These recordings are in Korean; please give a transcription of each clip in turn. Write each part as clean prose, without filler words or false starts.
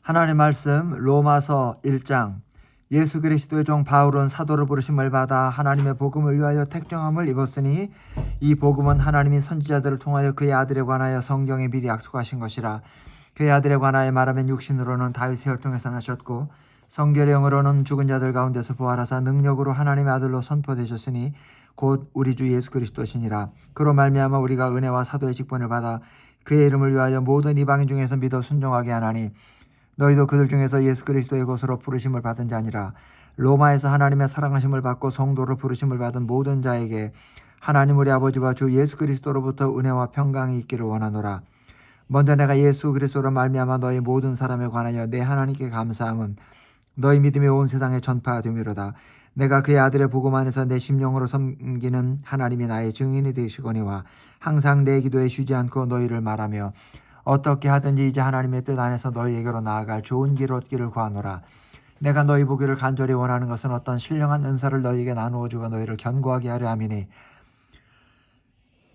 하나님 말씀 로마서 1장. 예수 그리스도의 종 바울은 사도를 부르심을 받아 하나님의 복음을 위하여 택정함을 입었으니 이 복음은 하나님이 선지자들을 통하여 그의 아들에 관하여 성경에 미리 약속하신 것이라. 그의 아들에 관하여 말하면 육신으로는 다윗의 혈통에서 나셨고 성결의 영으로는 죽은 자들 가운데서 부활하사 능력으로 하나님의 아들로 선포되셨으니 곧 우리 주 예수 그리스도시니라. 그로 말미암아 우리가 은혜와 사도의 직분을 받아 그의 이름을 위하여 모든 이방인 중에서 믿어 순종하게 하나니 너희도 그들 중에서 예수 그리스도의 것으로 부르심을 받은 자니라. 로마에서 하나님의 사랑하심을 받고 성도로 부르심을 받은 모든 자에게 하나님 우리 아버지와 주 예수 그리스도로부터 은혜와 평강이 있기를 원하노라. 먼저 내가 예수 그리스도로 말미암아 너희 모든 사람에 관하여 내 하나님께 감사함은 너희 믿음이 온 세상에 전파됨이로다. 내가 그의 아들의 복음 안에서 내 심령으로 섬기는 하나님이 나의 증인이 되시거니와 항상 내 기도에 쉬지 않고 너희를 말하며 어떻게 하든지 이제 하나님의 뜻 안에서 너희에게로 나아갈 좋은 길 얻기를 구하노라. 내가 너희 보기를 간절히 원하는 것은 어떤 신령한 은사를 너희에게 나누어 주어 너희를 견고하게 하려 함이니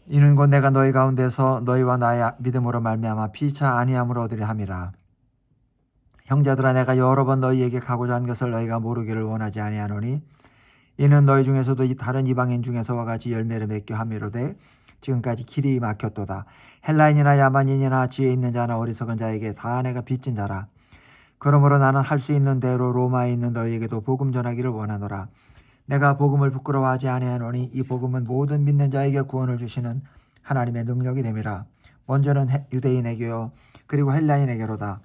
이는 곧 내가 너희 가운데서 너희와 나의 믿음으로 말미암아 피차 아니함으로 얻으려 함이라. 형제들아, 내가 여러 번 너희에게 가고자 한 것을 너희가 모르기를 원하지 아니하노니 이는 너희 중에서도 이 다른 이방인 중에서와 같이 열매를 맺게 함이로되 지금까지 길이 막혔도다. 헬라인이나 야만인이나 지혜 있는 자나 어리석은 자에게 다 내가 빚진 자라. 그러므로 나는 할 수 있는 대로 로마에 있는 너희에게도 복음 전하기를 원하노라. 내가 복음을 부끄러워하지 아니하노니 이 복음은 모든 믿는 자에게 구원을 주시는 하나님의 능력이 됨이라. 먼저는 유대인에게요 그리고 헬라인에게로다.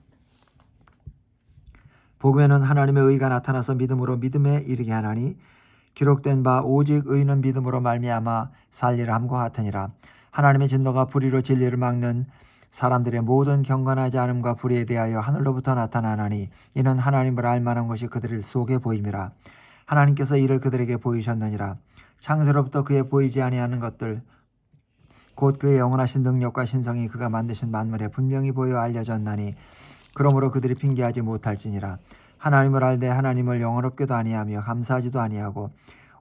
복음에는 하나님의 의가 나타나서 믿음으로 믿음에 이르게 하나니 기록된 바 오직 의는 믿음으로 말미암아 살리라 함과 같으니라. 하나님의 진노가 불의로 진리를 막는 사람들의 모든 경건하지 않음과 불의에 대하여 하늘로부터 나타나나니 이는 하나님을 알만한 것이 그들 속에 보임이라. 하나님께서 이를 그들에게 보이셨느니라. 창세로부터 그의 보이지 아니하는 것들 곧 그의 영원하신 능력과 신성이 그가 만드신 만물에 분명히 보여 알려졌나니 그러므로 그들이 핑계하지 못할지니라. 하나님을 알되 하나님을 영원롭게도 아니하며 감사하지도 아니하고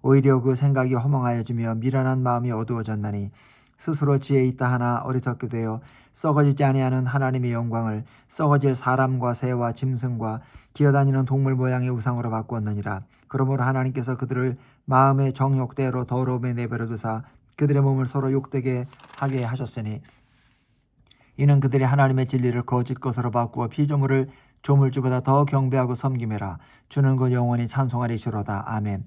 오히려 그 생각이 허망하여지며 미련한 마음이 어두워졌나니 스스로 지혜 있다 하나 어리석게 되어 썩어지지 아니하는 하나님의 영광을 썩어질 사람과 새와 짐승과 기어다니는 동물 모양의 우상으로 바꾸었느니라. 그러므로 하나님께서 그들을 마음의 정욕대로 더러움에 내버려 두사 그들의 몸을 서로 욕되게 하게 하셨으니 이는 그들이 하나님의 진리를 거짓 것으로 바꾸어 피조물을 조물주보다 더 경배하고 섬김해라. 주는 그 영원히 찬송하리시로다. 아멘.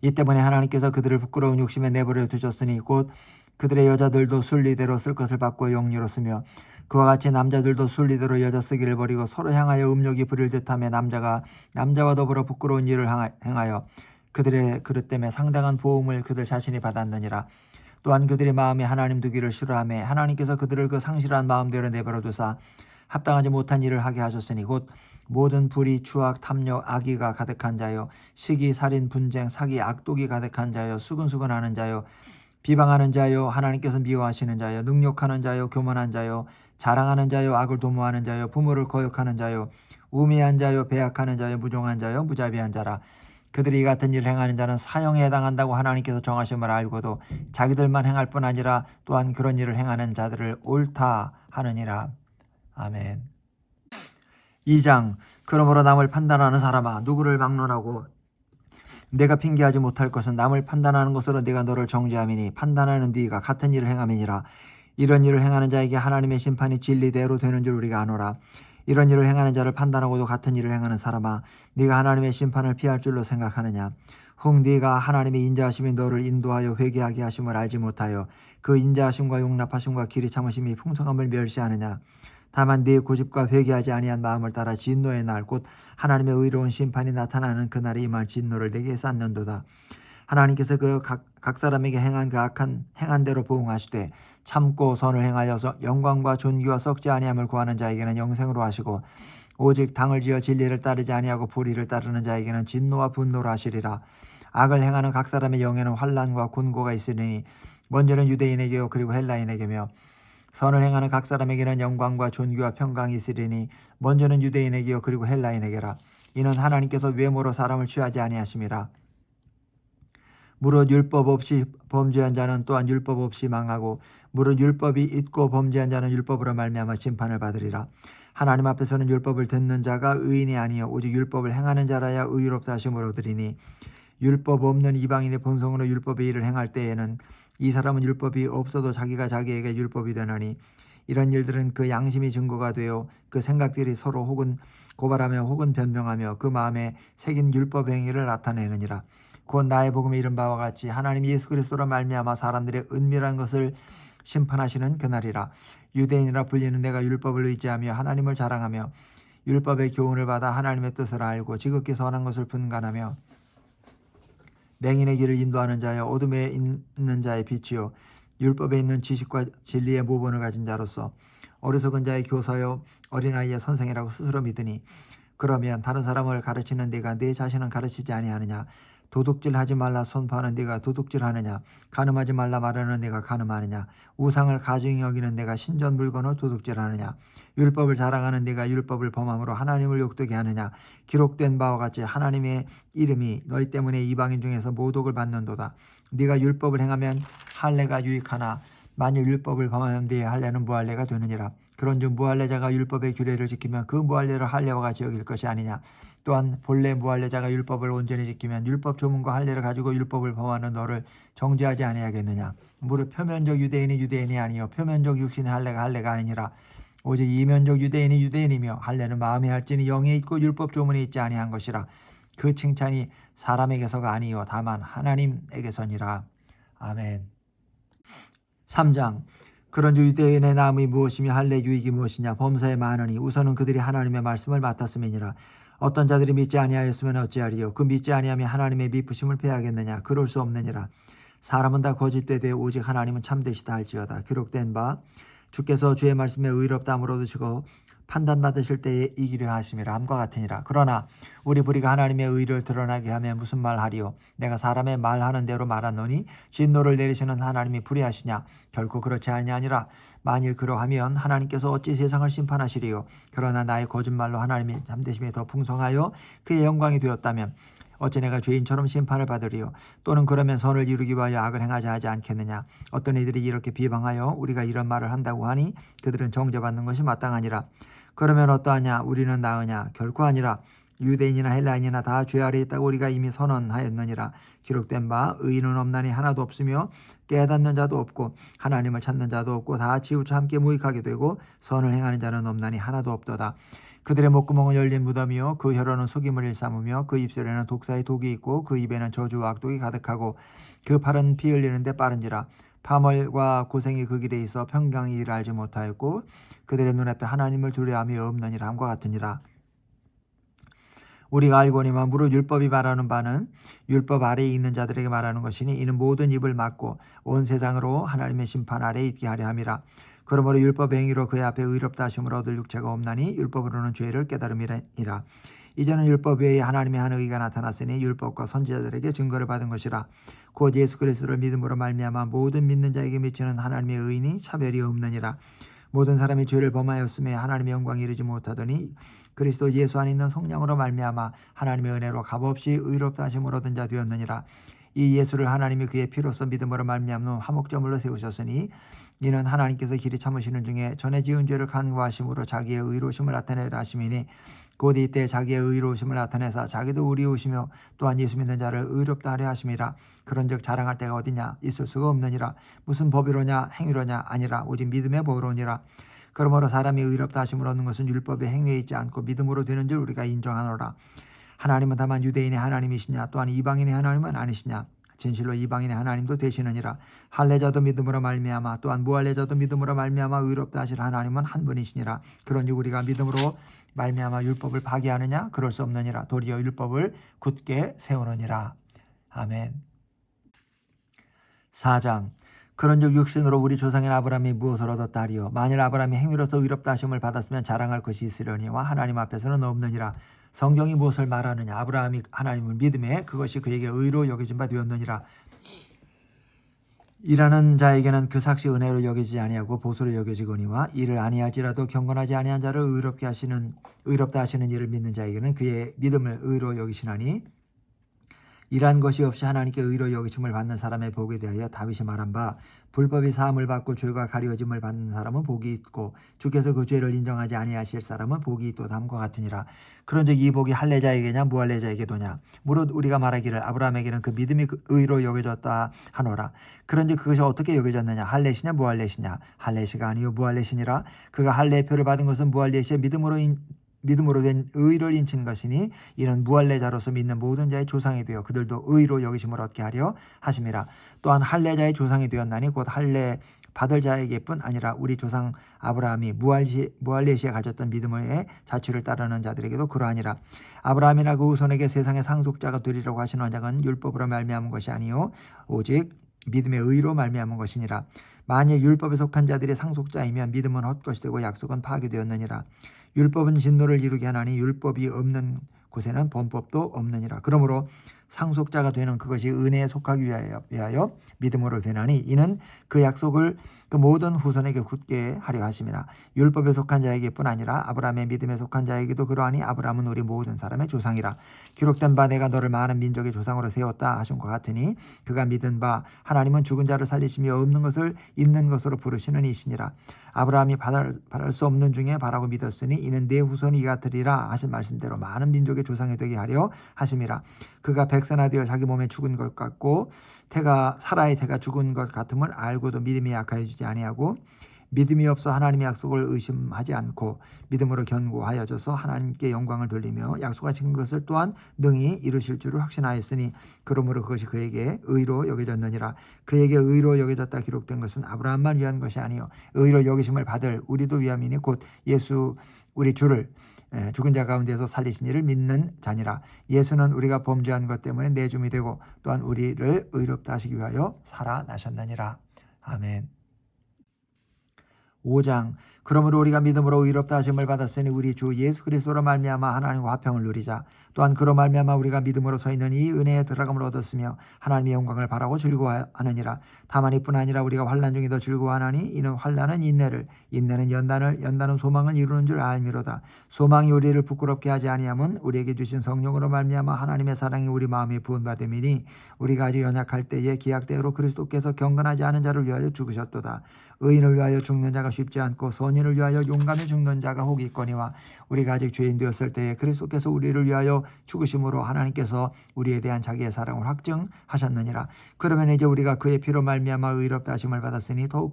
이 때문에 하나님께서 그들을 부끄러운 욕심에 내버려 두셨으니 곧 그들의 여자들도 순리대로 쓸 것을 바꾸어 영리로 쓰며 그와 같이 남자들도 순리대로 여자 쓰기를 버리고 서로 향하여 음욕이 부릴 듯하며 남자가 남자와 더불어 부끄러운 일을 행하여 그들의 그릇 때문에 상당한 보응을 그들 자신이 받았느니라. 또한 그들의 마음에 하나님 두기를 싫어하며 하나님께서 그들을 그 상실한 마음대로 내버려 두사 합당하지 못한 일을 하게 하셨으니 곧 모든 불의, 추악, 탐욕, 악의가 가득한 자요 시기, 살인, 분쟁, 사기, 악독이 가득한 자요 수근수근하는 자요 비방하는 자요 하나님께서 미워하시는 자요 능욕하는 자요 교만한 자요 자랑하는 자요 악을 도모하는 자요 부모를 거역하는 자요 우매한 자요 배약하는 자요 무종한 자요 무자비한 자라. 그들이 이 같은 일을 행하는 자는 사형에 해당한다고 하나님께서 정하심을 알고도 자기들만 행할 뿐 아니라 또한 그런 일을 행하는 자들을 옳다 하느니라. 아멘. 2장. 그러므로 남을 판단하는 사람아 누구를 막론하고 내가 핑계하지 못할 것은 남을 판단하는 것으로 네가 너를 정죄함이니 판단하는 네가 같은 일을 행함이니라. 이런 일을 행하는 자에게 하나님의 심판이 진리대로 되는 줄 우리가 아노라. 이런 일을 행하는 자를 판단하고도 같은 일을 행하는 사람아 네가 하나님의 심판을 피할 줄로 생각하느냐. 혹 네가 하나님의 인자하심이 너를 인도하여 회개하게 하심을 알지 못하여 그 인자하심과 용납하심과 길이 참으심이 풍성함을 멸시하느냐. 다만 네 고집과 회개하지 아니한 마음을 따라 진노의 날 곧 하나님의 의로운 심판이 나타나는 그날에 임할 진노를 내게 쌓는도다. 하나님께서 그 각 사람에게 행한 그 악한 행한 대로 보응하시되 참고 선을 행하여서 영광과 존귀와 썩지 아니함을 구하는 자에게는 영생으로 하시고 오직 당을 지어 진리를 따르지 아니하고 불의를 따르는 자에게는 진노와 분노로 하시리라. 악을 행하는 각 사람의 영에는 환난과 곤고가 있으니 먼저는 유대인에게요 그리고 헬라인에게며 선을 행하는 각 사람에게는 영광과 존귀와 평강이 있으리니 먼저는 유대인에게요 그리고 헬라인에게라. 이는 하나님께서 외모로 사람을 취하지 아니하심이라. 무릇 율법 없이 범죄한 자는 또한 율법 없이 망하고 무릇 율법이 있고 범죄한 자는 율법으로 말미암아 심판을 받으리라. 하나님 앞에서는 율법을 듣는 자가 의인이 아니요 오직 율법을 행하는 자라야 의롭다 하심으로 드리니 율법 없는 이방인의 본성으로 율법의 일을 행할 때에는 이 사람은 율법이 없어도 자기가 자기에게 율법이 되나니 이런 일들은 그 양심이 증거가 되어 그 생각들이 서로 혹은 고발하며 혹은 변명하며 그 마음에 새긴 율법 행위를 나타내느니라. 곧 나의 복음에 이른 바와 같이 하나님 예수 그리스도로 말미암아 사람들의 은밀한 것을 심판하시는 그날이라. 유대인이라 불리는 내가 율법을 의지하며 하나님을 자랑하며 율법의 교훈을 받아 하나님의 뜻을 알고 지극히 선한 것을 분간하며 맹인의 길을 인도하는 자여 어둠에 있는 자의 빛이요 율법에 있는 지식과 진리의 모본을 가진 자로서 어리석은 자의 교사요 어린아이의 선생이라고 스스로 믿으니 그러면 다른 사람을 가르치는 네가 네 자신은 가르치지 아니하느냐? 도둑질하지 말라 선포하는 네가 도둑질하느냐? 간음하지 말라 말하는 네가 간음하느냐? 우상을 가증히 여기는 네가 신전 물건을 도둑질하느냐? 율법을 자랑하는 네가 율법을 범함으로 하나님을 욕되게 하느냐? 기록된 바와 같이 하나님의 이름이 너희 때문에 이방인 중에서 모독을 받는도다. 네가 율법을 행하면 할례가 유익하나 만일 율법을 범하면 네 할례는 무할례가 되느니라. 그런즉 무할례자가 율법의 규례를 지키면 그 무할례를 할례와 같이 여길 것이 아니냐. 또한 본래 무할례자가 율법을 온전히 지키면 율법 조문과 할례를 가지고 율법을 범하는 너를 정죄하지 아니하겠느냐. 무릇 표면적 유대인이 유대인이 아니요 표면적 육신의 할례가 아니니라. 오직 이면적 유대인이 유대인이며 할례는 마음에 할지니 영에 있고 율법 조문이 있지 아니한 것이라. 그 칭찬이 사람에게서가 아니요 다만 하나님에게서니라. 아멘. 3장. 그런즉 유대인의 나음이 무엇이며 할례 유익이 무엇이냐. 범사에 많으니 우선은 그들이 하나님의 말씀을 맡았음이니라. 어떤 자들이 믿지 아니하였으면 어찌하리요. 그 믿지 아니하며 하나님의 미쁘심을 패하겠느냐. 그럴 수 없느니라. 사람은 다 거짓되되 오직 하나님은 참되시다 할지어다. 기록된 바 주께서 주의 말씀에 의롭다함을 얻으시고 판단받으실 때에 이기려 하심이라 함과 같으니라. 그러나 우리 불의가 하나님의 의를 드러나게 하면 무슨 말하리요. 내가 사람의 말하는 대로 말하노니 진노를 내리시는 하나님이 불의하시냐. 결코 그렇지 아니하니라. 만일 그러하면 하나님께서 어찌 세상을 심판하시리요. 그러나 나의 거짓말로 하나님의 참되심이 더 풍성하여 그의 영광이 되었다면 어찌 내가 죄인처럼 심판을 받으리요. 또는 그러면 선을 이루기 위하여 악을 행하자 하지 않겠느냐. 어떤 이들이 이렇게 비방하여 우리가 이런 말을 한다고 하니 그들은 정죄받는 것이 마땅하니라. 그러면 어떠하냐. 우리는 나으냐. 결코 아니라. 유대인이나 헬라인이나 다 죄 아래 있다고 우리가 이미 선언하였느니라. 기록된 바 의인은 없나니 하나도 없으며 깨닫는 자도 없고 하나님을 찾는 자도 없고 다 지우쳐 함께 무익하게 되고 선을 행하는 자는 없나니 하나도 없도다. 그들의 목구멍은 열린 무덤이요 그 혀로는 속임을 일삼으며 그 입술에는 독사의 독이 있고 그 입에는 저주와 악독이 가득하고 그 팔은 피 흘리는데 빠른지라. 파멸과 고생이 그 길에 있어 평강의 일을 알지 못하였고 그들의 눈앞에 하나님을 두려움이 없느니라 함과 같으니라. 우리가 알거니와 무릇 율법이 말하는 바는 율법 아래에 있는 자들에게 말하는 것이니 이는 모든 입을 막고 온 세상으로 하나님의 심판 아래에 있게 하려 함이라. 그러므로 율법 행위로 그의 앞에 의롭다 하심을 얻을 육체가 없나니 율법으로는 죄를 깨달음이라. 이제는 율법 외에 하나님의 한 의가 나타났으니 율법과 선지자들에게 증거를 받은 것이라. 곧 예수 그리스도를 믿음으로 말미암아 모든 믿는 자에게 미치는 하나님의 의인이 차별이 없느니라. 모든 사람이 죄를 범하였음에 하나님의 영광이 이르지 못하더니 그리스도 예수 안에 있는 성령으로 말미암아 하나님의 은혜로 값없이 의롭다 하심을 얻은 자 되었느니라. 이 예수를 하나님이 그의 피로써 믿음으로 말미암는 화목제물로 세우셨으니 이는 하나님께서 길이 참으시는 중에 전에 지은 죄를 간구하심으로 자기의 의로우심을 나타내려 하심이니 곧 이때 자기의 의로우심을 나타내사 자기도 의로우시며 또한 예수 믿는 자를 의롭다 하려 하심이라. 그런즉 자랑할 때가 어디냐. 있을 수가 없느니라. 무슨 법이로냐 행위로냐 아니라 오직 믿음의 법으로니라. 그러므로 사람이 의롭다 하심을 얻는 것은 율법의 행위에 있지 않고 믿음으로 되는 줄 우리가 인정하노라. 하나님은 다만 유대인의 하나님이시냐 또한 이방인의 하나님은 아니시냐. 진실로 이방인의 하나님도 되시느니라. 할례자도 믿음으로 말미암아 또한 무할례자도 믿음으로 말미암아 의롭다 하실 하나님은 한 분이시니라. 그런즉 우리가 믿음으로 말미암아 율법을 파기하느냐. 그럴 수 없느니라. 도리어 율법을 굳게 세우느니라. 아멘. 4장. 그런즉 육신으로 우리 조상인 아브라함이 무엇을 얻었다 하리요. 만일 아브라함이 행위로서 의롭다 하심을 받았으면 자랑할 것이 있으려니와 하나님 앞에서는 없느니라. 성경이 무엇을 말하느냐. 아브라함이 하나님을 믿음에 그것이 그에게 의로 여겨진 바 되었느니라. 일하는 자에게는 그 삭시 은혜로 여겨지지 아니하고 보수로 여겨지거니와 이를 아니할지라도 경건하지 아니한 자를 의롭다 하시는 이를 믿는 자에게는 그의 믿음을 의로 여기시나니 이러한 것이 없이 하나님께 의로 여기심을 받는 사람의 복에 대하여 다윗이 말한 바 불법이 사함을 받고 죄가 가려짐을 받는 사람은 복이 있고 주께서 그 죄를 인정하지 아니하실 사람은 복이 있도 다음과 같으니라. 그런즉 이 복이 할례자에게냐 무할례자에게도냐. 무릇 우리가 말하기를 아브라함에게는 그 믿음이 의로 여겨졌다 하노라. 그런즉 그것이 어떻게 여겨졌느냐. 할례시냐 무할례시냐. 할례시가 아니요 무할례시니라. 그가 할례의 표를 받은 것은 무할례시의 믿음으로 된 의를 인친 것이니 이는 무할례자로서 믿는 모든 자의 조상이 되어 그들도 의로 여기심을 얻게 하려 하심이라. 또한 할례자의 조상이 되었나니 곧 할례 받을 자에게뿐 아니라 우리 조상 아브라함이 무할례시에 가졌던 믿음의 자취를 따르는 자들에게도 그러하니라. 아브라함이나 그 후손에게 세상의 상속자가 되리라고 하신 언약은 율법으로 말미암은 것이 아니요 오직 믿음의 의로 말미암은 것이니라. 만일 율법에 속한 자들이 상속자이면 믿음은 헛것이 되고 약속은 파기되었느니라. 율법은 진노를 이루게 하나니 율법이 없는 곳에는 범법도 없느니라. 그러므로 상속자가 되는 그것이 은혜에 속하기 위하여 믿음으로 되나니 이는 그 약속을 그 모든 후손에게 굳게 하려 하심이라. 율법에 속한 자에게뿐 아니라 아브라함의 믿음에 속한 자에게도 그러하니 아브라함은 우리 모든 사람의 조상이라. 기록된 바 내가 너를 많은 민족의 조상으로 세웠다 하신 것 같으니 그가 믿은 바 하나님은 죽은 자를 살리시며 없는 것을 있는 것으로 부르시는 이시니라. 아브라함이 바랄 수 없는 중에 바라고 믿었으니 이는 내 후손이 이 같으리라 하신 말씀대로 많은 민족의 조상이 되게 하려 하심이라. 그가 백선하되어 자기 몸에 죽은 것 같고 사라의 태가 죽은 것 같음을 알고도 믿음이 약하여지지 아니하고 믿음이 없어 하나님의 약속을 의심하지 않고 믿음으로 견고하여져서 하나님께 영광을 돌리며 약속하신 것을 또한 능히 이루실 줄을 확신하였으니 그러므로 그것이 그에게 의로 여겨졌느니라. 그에게 의로 여겨졌다 기록된 것은 아브라함만 위한 것이 아니요 의로 여기심을 받을 우리도 위함이니 곧 예수 우리 주를 죽은 자 가운데서 살리신 이를 믿는 자니라. 예수는 우리가 범죄한 것 때문에 내줌이 되고 또한 우리를 의롭다 하시기 위하여 살아나셨느니라. 아멘. 5장. 그러므로 우리가 믿음으로 의롭다 하심을 받았으니 우리 주 예수 그리스도로 말미암아 하나님과 화평을 누리자. 또한 그로 말미암아 우리가 믿음으로 서 있는 이 은혜에 들어감을 얻었으며 하나님의 영광을 바라고 즐거워하느니라. 다만 이뿐 아니라 우리가 환난 중에 더 즐거워하나니 이는 환난은 인내를, 인내는 연단을, 연단은 소망을 이루는 줄 알미로다. 소망이 우리를 부끄럽게 하지 아니함은 우리에게 주신 성령으로 말미암아 하나님의 사랑이 우리 마음에 부은바됨이니 우리가 아직 연약할 때에 기약대로 그리스도께서 경건하지 않은 자를 위하여 죽으셨도다. 의인을 위하여 죽는 자가 쉽지 않고 선인을 위하여 용감히 죽는 자가 혹 있거니와 우리가 아직 죄인 되었을 때에 그리스도께서 우리를 위하여 죽으심으로 하나님께서 우리에 대한 자기의 사랑을 확증하셨느니라. 그러면 이제 우리가 그의 피로 말미암아 의롭다 하심을 받았으니 더욱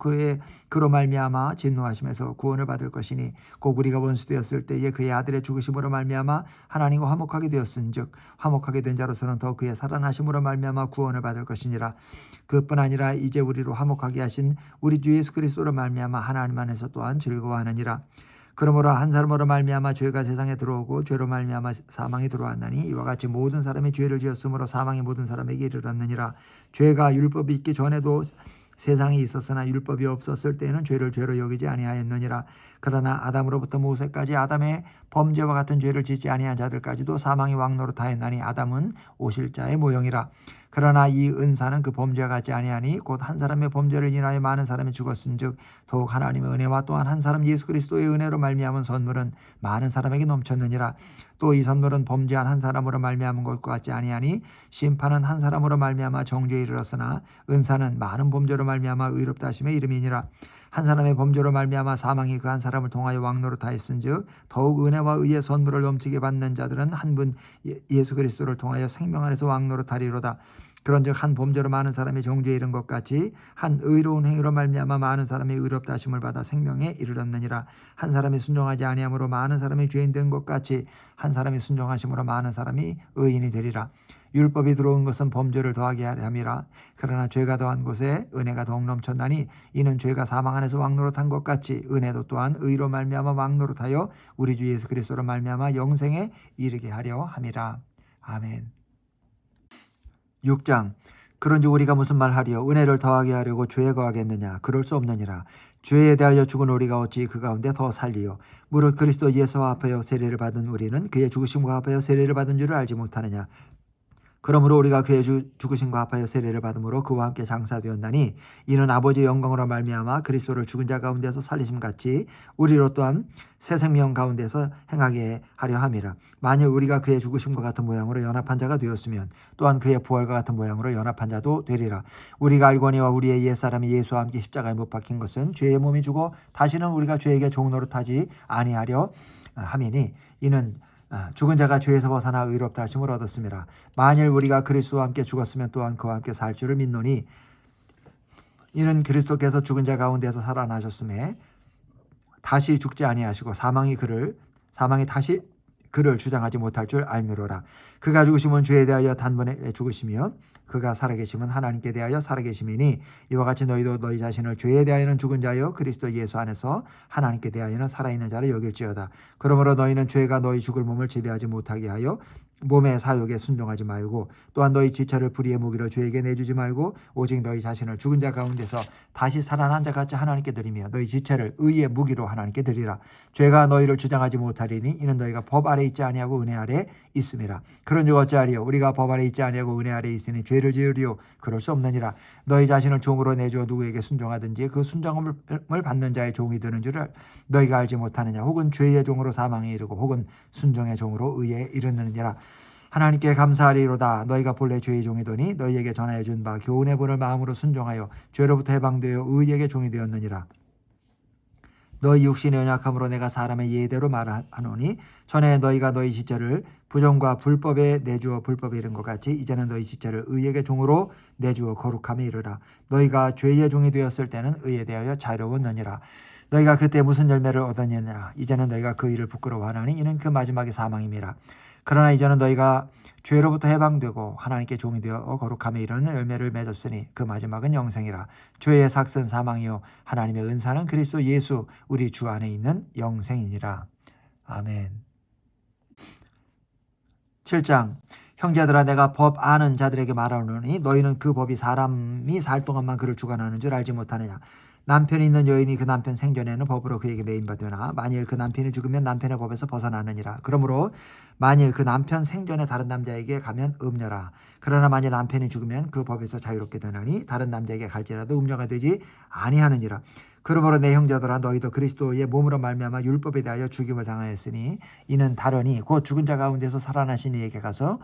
그로 말미암아 진노하심에서 구원을 받을 것이니 곧 우리가 원수 되었을 때에 그의 아들의 죽으심으로 말미암아 하나님과 화목하게 되었은즉 화목하게 된 자로서는 더 그의 살아나심으로 말미암아 구원을 받을 것이니라. 그뿐 아니라 이제 우리로 화목하게 하신 우리 주 예수 그리스도로 말미암아 하나님 안에서 또한 즐거워하느니라. 그러므로 한 사람으로 말미암아 죄가 세상에 들어오고 죄로 말미암아 사망이 들어왔나니 이와 같이 모든 사람이 죄를 지었으므로 사망이 모든 사람에게 이르렀느니라. 죄가 율법이 있기 전에도 세상이 있었으나 율법이 없었을 때에는 죄를 죄로 여기지 아니하였느니라. 그러나 아담으로부터 모세까지 아담의 범죄와 같은 죄를 짓지 아니한 자들까지도 사망이 왕노릇하였나니 아담은 오실 자의 모형이라. 그러나 이 은사는 그 범죄와 같지 아니하니 곧 한 사람의 범죄를 인하여 많은 사람이 죽었은즉 더욱 하나님의 은혜와 또한 한 사람 예수 그리스도의 은혜로 말미암은 선물은 많은 사람에게 넘쳤느니라. 또 이 선물은 범죄한 한 사람으로 말미암은 것과 같지 아니하니 심판은 한 사람으로 말미암아 정죄에 이르렀으나 은사는 많은 범죄로 말미암아 의롭다 하심의 이름이니라. 한 사람의 범죄로 말미암아 사망이 그 한 사람을 통하여 왕노릇하였은즉 더욱 은혜와 의의 선물을 넘치게 받는 자들은 한 분 예수 그리스도를 통하여 생명 안에서 왕노릇하리로다. 그런즉 한 범죄로 많은 사람이 정죄에 이른 것 같이 한 의로운 행위로 말미암아 많은 사람이 의롭다 하심을 받아 생명에 이르렀느니라. 한 사람이 순종하지 아니함으로 많은 사람이 죄인 된 것 같이 한 사람이 순종하심으로 많은 사람이 의인이 되리라. 율법이 들어온 것은 범죄를 더하게 하려 함이라. 그러나 죄가 더한 곳에 은혜가 더욱 넘쳤나니 이는 죄가 사망 안에서 왕노릇한 것 같이 은혜도 또한 의로 말미암아 왕노릇하여 우리 주 예수 그리스도로 말미암아 영생에 이르게 하려 함이라. 아멘. 6장. 그런즉 우리가 무슨 말하리요? 은혜를 더하게 하려고 죄에 거하겠느냐? 그럴 수 없느니라. 죄에 대하여 죽은 우리가 어찌 그 가운데 더 살리요? 무릇 그리스도 예수와 합하여 세례를 받은 우리는 그의 죽으심과 합하여 세례를 받은 줄을 알지 못하느냐? 그러므로 우리가 그의 죽으심과 합하여 세례를 받음으로 그와 함께 장사되었나니 이는 아버지의 영광으로 말미암아 그리스도를 죽은 자 가운데서 살리심 같이 우리로 또한 새 생명 가운데서 행하게 하려 함이라. 만일 우리가 그의 죽으심과 같은 모양으로 연합한 자가 되었으면 또한 그의 부활과 같은 모양으로 연합한 자도 되리라. 우리가 알거니와 우리의 옛사람이 예수와 함께 십자가에 못 박힌 것은 죄의 몸이 주고 다시는 우리가 죄에게 종 노릇하지 아니하려 함이니 이는 죽은 자가 죄에서 벗어나 의롭다 하심을 얻었습니다. 만일 우리가 그리스도와 함께 죽었으면 또한 그와 함께 살 줄을 믿노니 이는 그리스도께서 죽은 자 가운데서 살아나셨음에 다시 죽지 아니하시고 사망이 다시 그를 주장하지 못할 줄 알미로라. 그가 죽으심은 죄에 대하여 단번에 죽으시며 그가 살아계심은 하나님께 대하여 살아계심이니 이와 같이 너희도 너희 자신을 죄에 대하여는 죽은 자여 그리스도 예수 안에서 하나님께 대하여는 살아있는 자로 여길지어다. 그러므로 너희는 죄가 너희 죽을 몸을 지배하지 못하게 하여 몸의 사욕에 순종하지 말고 또한 너희 지체를 불의의 무기로 죄에게 내주지 말고 오직 너희 자신을 죽은 자 가운데서 다시 살아난 자 같이 하나님께 드리며 너희 지체를 의의 무기로 하나님께 드리라. 죄가 너희를 주장하지 못하리니 이는 너희가 법 아래 있지 아니하고 은혜 아래 있음이라. 그런즉 어찌하리요? 우리가 법 아래 있지 아니하고 은혜 아래 있으니 죄를 지으리요? 그럴 수 없느니라. 너희 자신을 종으로 내주어 누구에게 순종하든지 그 순종을 받는 자의 종이 되는 줄을 너희가 알지 못하느냐? 혹은 죄의 종으로 사망에 이르고 혹은 순종의 종으로 의에 이르느니라. 하나님께 감사하리로다. 너희가 본래 죄의 종이더니 너희에게 전하여 준 바 교훈의 본을 마음으로 순종하여 죄로부터 해방되어 의에게 종이 되었느니라. 너희 육신의 연약함으로 내가 사람의 예대로 말하노니 전에 너희가 너희 지체를 부정과 불법에 내주어 불법에 이른 것 같이 이제는 너희 지체를 의에게 종으로 내주어 거룩함에 이르라. 너희가 죄의 종이 되었을 때는 의에 대하여 자유로웠느니라. 너희가 그때 무슨 열매를 얻었느냐? 이제는 너희가 그 일을 부끄러워하나니 이는 그 마지막이 사망임이라. 그러나 이제는 너희가 죄로부터 해방되고 하나님께 종이 되어 거룩함에 이르는 열매를 맺었으니 그 마지막은 영생이라. 죄의 삭은 사망이요 하나님의 은사는 그리스도 예수 우리 주 안에 있는 영생이니라. 아멘. 7장 형제들아 내가 법 아는 자들에게 말하노니 너희는 그 법이 사람이 살 동안만 그를 주관하는 줄 알지 못하느냐. 남편이 있는 여인이 그 남편 생전에는 법으로 그에게 매인받으나 만일 그 남편이 죽으면 남편의 법에서 벗어나느니라. 그러므로 만일 그 남편 생전에 다른 남자에게 가면 음녀라. 그러나 만일 남편이 죽으면 그 법에서 자유롭게 되나니 다른 남자에게 갈지라도 음녀가 되지 아니하느니라. 그러므로 내 형제들아 너희도 그리스도의 몸으로 말미암아 율법에 대하여 죽임을 당하였으니 이는 다르니 곧 죽은 자 가운데서 살아나신 이에게 가서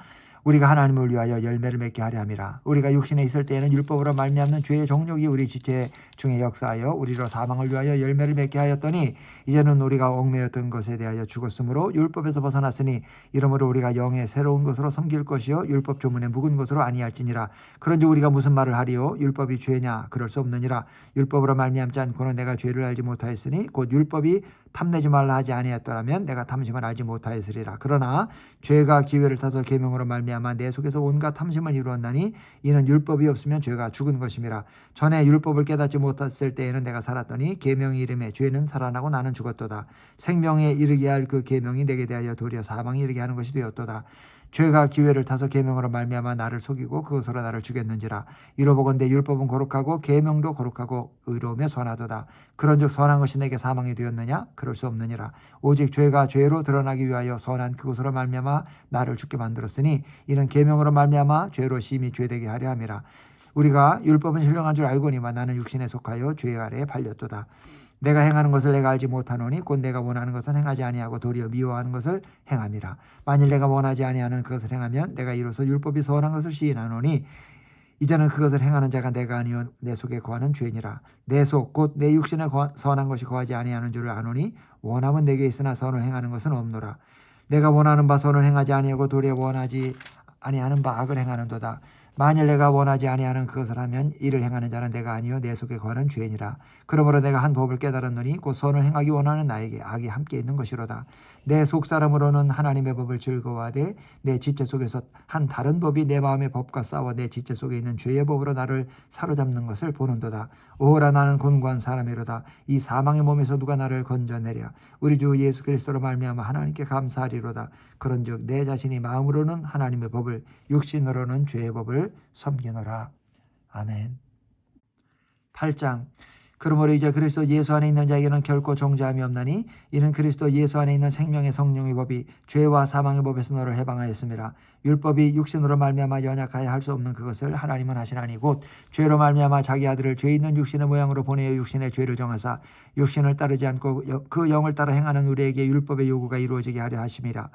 우리가 하나님을 위하여 열매를 맺게 하려 함이라. 우리가 육신에 있을 때에는 율법으로 말미암는 죄의 종력이 우리 지체 중에 역사하여 우리로 사망을 위하여 열매를 맺게 하였더니 이제는 우리가 얽매였던 것에 대하여 죽었으므로 율법에서 벗어났으니 이러므로 우리가 영의 새로운 것으로 섬길 것이요 율법 조문에 묵은 것으로 아니할지니라. 그런즉 우리가 무슨 말을 하리요? 율법이 죄냐? 그럴 수 없느니라. 율법으로 말미암지 않고는 내가 죄를 알지 못하였으니 곧 율법이 탐내지 말라 하지 아니했더라면 내가 탐심을 알지 못하였으리라. 그러나 죄가 기회를 타서 계명으로 말미암아 내 속에서 온갖 탐심을 이루었나니 이는 율법이 없으면 죄가 죽은 것임이라. 전에 율법을 깨닫지 못했을 때에는 내가 살았더니 계명이 이름에 죄는 살아나고 나는 죽었도다. 생명에 이르게 할 그 계명이 내게 대하여 도리어 사망에 이르게 하는 것이 되었도다. 죄가 기회를 타서 계명으로 말미암아 나를 속이고 그것으로 나를 죽였는지라. 이로보건대 율법은 거룩하고 계명도 거룩하고 의로우며 선하도다. 그런즉 선한 것이 내게 사망이 되었느냐? 그럴 수 없느니라. 오직 죄가 죄로 드러나기 위하여 선한 그것으로 말미암아 나를 죽게 만들었으니 이는 계명으로 말미암아 죄로 심히 죄되게 하려 함이라. 우리가 율법은 신령한 줄 알거니와 나는 육신에 속하여 죄 아래에 팔렸도다. 내가 행하는 것을 내가 알지 못하노니 곧 내가 원하는 것은 행하지 아니하고 도리어 미워하는 것을 행함이라. 만일 내가 원하지 아니하는 그것을 행하면 내가 이로써 율법이 선한 것을 시인하노니 이제는 그것을 행하는 자가 내가 아니요 내 속에 거하는 죄니라. 내 속 곧 내 육신에 선한 것이 거하지 아니하는 줄을 아노니 원함은 내게 있으나 선을 행하는 것은 없노라. 내가 원하는 바 선을 행하지 아니하고 도리어 원하지 아니하는 바 악을 행하는도다. 만일 내가 원하지 아니하는 그것을 하면 이를 행하는 자는 내가 아니요 내 속에 거하는 죄니라. 그러므로 내가 한 법을 깨달았노니 곧 선을 행하기 원하는 나에게 악이 함께 있는 것이로다. 내 속사람으로는 하나님의 법을 즐거워하되 내 지체 속에서 한 다른 법이 내 마음의 법과 싸워 내 지체 속에 있는 죄의 법으로 나를 사로잡는 것을 보는도다. 오호라 나는 곤고한 사람이로다. 이 사망의 몸에서 누가 나를 건져내랴. 우리 주 예수 그리스도로 말미암아 하나님께 감사하리로다. 그런즉 내 자신이 마음으로는 하나님의 법을 육신으로는 죄의 법을 섬기노라. 아멘. 8장 그러므로 이제 그리스도 예수 안에 있는 자에게는 결코 정죄함이 없나니 이는 그리스도 예수 안에 있는 생명의 성령의 법이 죄와 사망의 법에서 너를 해방하였습니다. 율법이 육신으로 말미암아 연약하여 할 수 없는 그것을 하나님은 하시나니 곧 죄로 말미암아 자기 아들을 죄 있는 육신의 모양으로 보내어 육신의 죄를 정하사 육신을 따르지 않고 그 영을 따라 행하는 우리에게 율법의 요구가 이루어지게 하려 하심이라.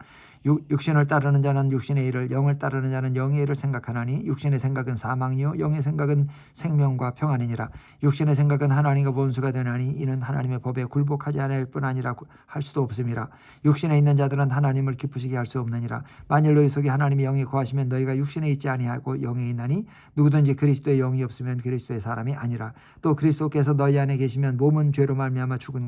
육신을 따르는 자는 육신의 일을, 영을 따르는 자는 영의 일을 생각하나니 육신의 생각은 사망이요 영의 생각은 생명과 평안이니라. 육신의 생각은 하나님과 원수가 되나니 이는 하나님의 법에 굴복하지 않을 뿐 아니라 할 수도 없음이라. 육신에 있는 자들은 하나님을 기쁘시게 할 수 없느니라. 만일 너희 속에 하나님의 영이 거하시면 너희가 육신에 있지 아니하고 영에 있나니 누구든지 그리스도의 영이 없으면 그리스도의 사람이 아니라. 또 그리스도께서 너희 안에 계시면 몸은 죄로 말미암아 죽은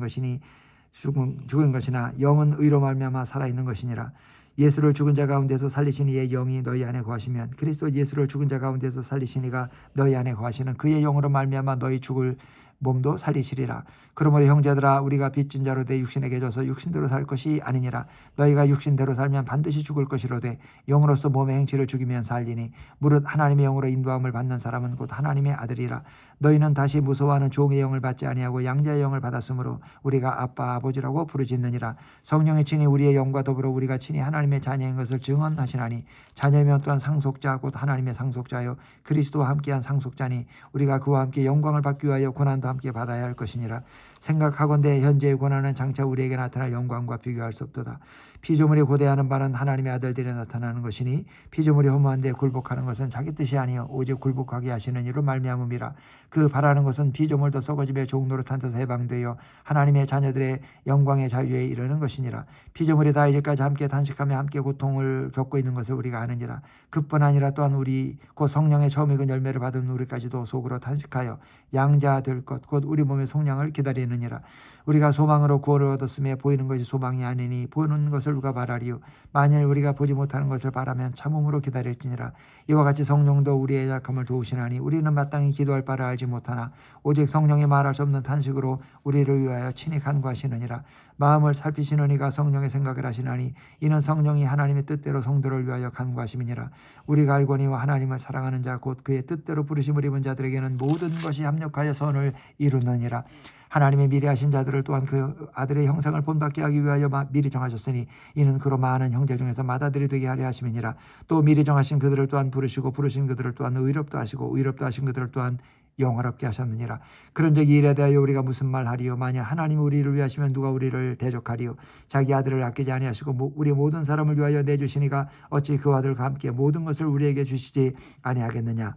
것이나 영은 의로 말미암아 살아있는 것이니라. 예수를 죽은 자 가운데서 살리신 이의 영이 너희 안에 거하시면 그리스도 예수를 죽은 자 가운데서 살리신 이가 너희 안에 거하시는 그의 영으로 말미암아 너희 죽을 몸도 살리시리라. 그러므로 형제들아 우리가 빚진 자로 돼 육신에게 져서 육신대로 살 것이 아니니라. 너희가 육신대로 살면 반드시 죽을 것이로되 영으로서 몸의 행실을 죽이면 살리니 무릇 하나님의 영으로 인도함을 받는 사람은 곧 하나님의 아들이라. 너희는 다시 무서워하는 종의 영을 받지 아니하고 양자의 영을 받았으므로 우리가 아빠 아버지라고 부르짖느니라. 성령이 친히 우리의 영과 더불어 우리가 친히 하나님의 자녀인 것을 증언하시나니 자녀면 또한 상속자 곧 하나님의 상속자요 그리스도와 함께한 상속자니 우리가 그와 함께 영광을 받기 위하여 고난도 함께 받아야 할 것이니라. 생각하건대 현재의 고난은 장차 우리에게 나타날 영광과 비교할 수 없도다. 피조물이 고대하는 바는 하나님의 아들들이 나타나는 것이니 피조물이 허무한 데 굴복하는 것은 자기 뜻이 아니요 오직 굴복하게 하시는 이로 말미암음이라. 그 바라는 것은 피조물도 썩어짐의 종노릇한 데서 해방되어 하나님의 자녀들의 영광의 자유에 이르는 것이니라. 피조물이 다 이제까지 함께 단식하며 함께 고통을 겪고 있는 것을 우리가 아느니라. 그뿐 아니라 또한 우리 곧 성령의 처음 익은 열매를 받은 우리까지도 속으로 단식하여 양자 될 것 곧 우리 몸의 속량을 기다리느니라. 우리가 소망으로 구원을 얻었으며 보이는 것이 소망이 아니니 보는 것을 누가 바라리요. 만일 우리가 보지 못하는 것을 바라면 참음으로 기다릴지니라. 이와 같이 성령도 우리의 약함을 도우시나니 우리는 마땅히 기도할 바를 알지 못하나 오직 성령이 말할 수 없는 탄식으로 우리를 위하여 친히 간구하시느니라. 마음을 살피시는 이가 성령의 생각을 하시나니 이는 성령이 하나님의 뜻대로 성도를 위하여 간구하심이니라. 우리가 알거니와 하나님을 사랑하는 자 곧 그의 뜻대로 부르심을 입은 자들에게는 모든 것이 합력하여 선을 이루느니라. 하나님의 미리 하신 자들을 또한 그 아들의 형상을 본받게 하기 위하여 미리 정하셨으니 이는 그로 많은 형제 중에서 맏아들이 되게 하려 하심이니라. 또 미리 정하신 그들을 또한 부르시고 부르신 그들을 또한 의롭다 하시고 의롭다 하신 그들을 또한 영화롭게 하셨느니라. 그런즉 이에 대하여 우리가 무슨 말하리요. 만일 하나님이 우리를 위하시면 누가 우리를 대적하리요. 자기 아들을 아끼지 아니하시고 우리 모든 사람을 위하여 내주시니가 어찌 그 아들과 함께 모든 것을 우리에게 주시지 아니하겠느냐.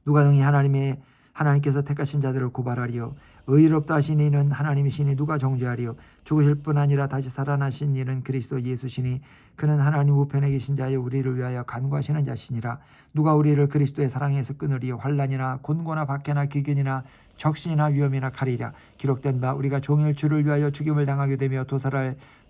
누가 능히 하나님께서 택하신 자들을 고발하리요. 의롭다 하신 이는 하나님이시니 누가 정죄하리요. 죽으실 뿐 아니라 다시 살아나신 이는 그리스도 예수시니 그는 하나님 우편에 계신 자여 우리를 위하여 간구하시는 자시니라. 누가 우리를 그리스도의 사랑에서 끊으리요. 환난이나 곤고나 박해나 기근이나 적신이나 위험이나 칼이랴. 기록된 바 우리가 종일 주를 위하여 죽임을 당하게 되며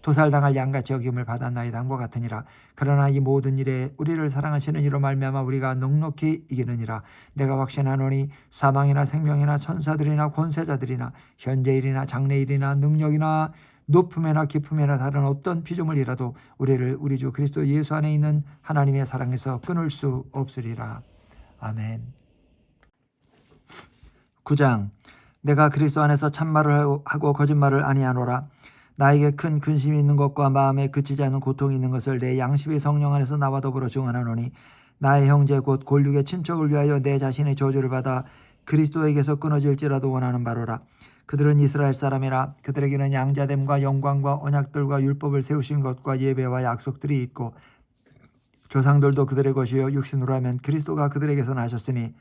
도살당할 양같이 여김을 받았나이다 함과 같으니라. 그러나 이 모든 일에 우리를 사랑하시는 이로 말미암아 우리가 넉넉히 이기느니라. 내가 확신하노니 사망이나 생명이나 천사들이나 권세자들이나 현재일이나 장래일이나 능력이나 높음이나 깊음이나 다른 어떤 피조물이라도 우리를 우리 주 그리스도 예수 안에 있는 하나님의 사랑에서 끊을 수 없으리라. 아멘. 9장. 내가 그리스도 안에서 참말을 하고 거짓말을 아니하노라. 나에게 큰 근심이 있는 것과 마음에 그치지 않는 고통이 있는 것을 내 양심의 성령 안에서 나와 더불어 증언하노니 나의 형제 곧 골육의 친척을 위하여 내 자신의 저주를 받아 그리스도에게서 끊어질지라도 원하는 바로라. 그들은 이스라엘 사람이라. 그들에게는 양자됨과 영광과 언약들과 율법을 세우신 것과 예배와 약속들이 있고 조상들도 그들의 것이요 육신으로 하면 그리스도가 그들에게서 나셨으니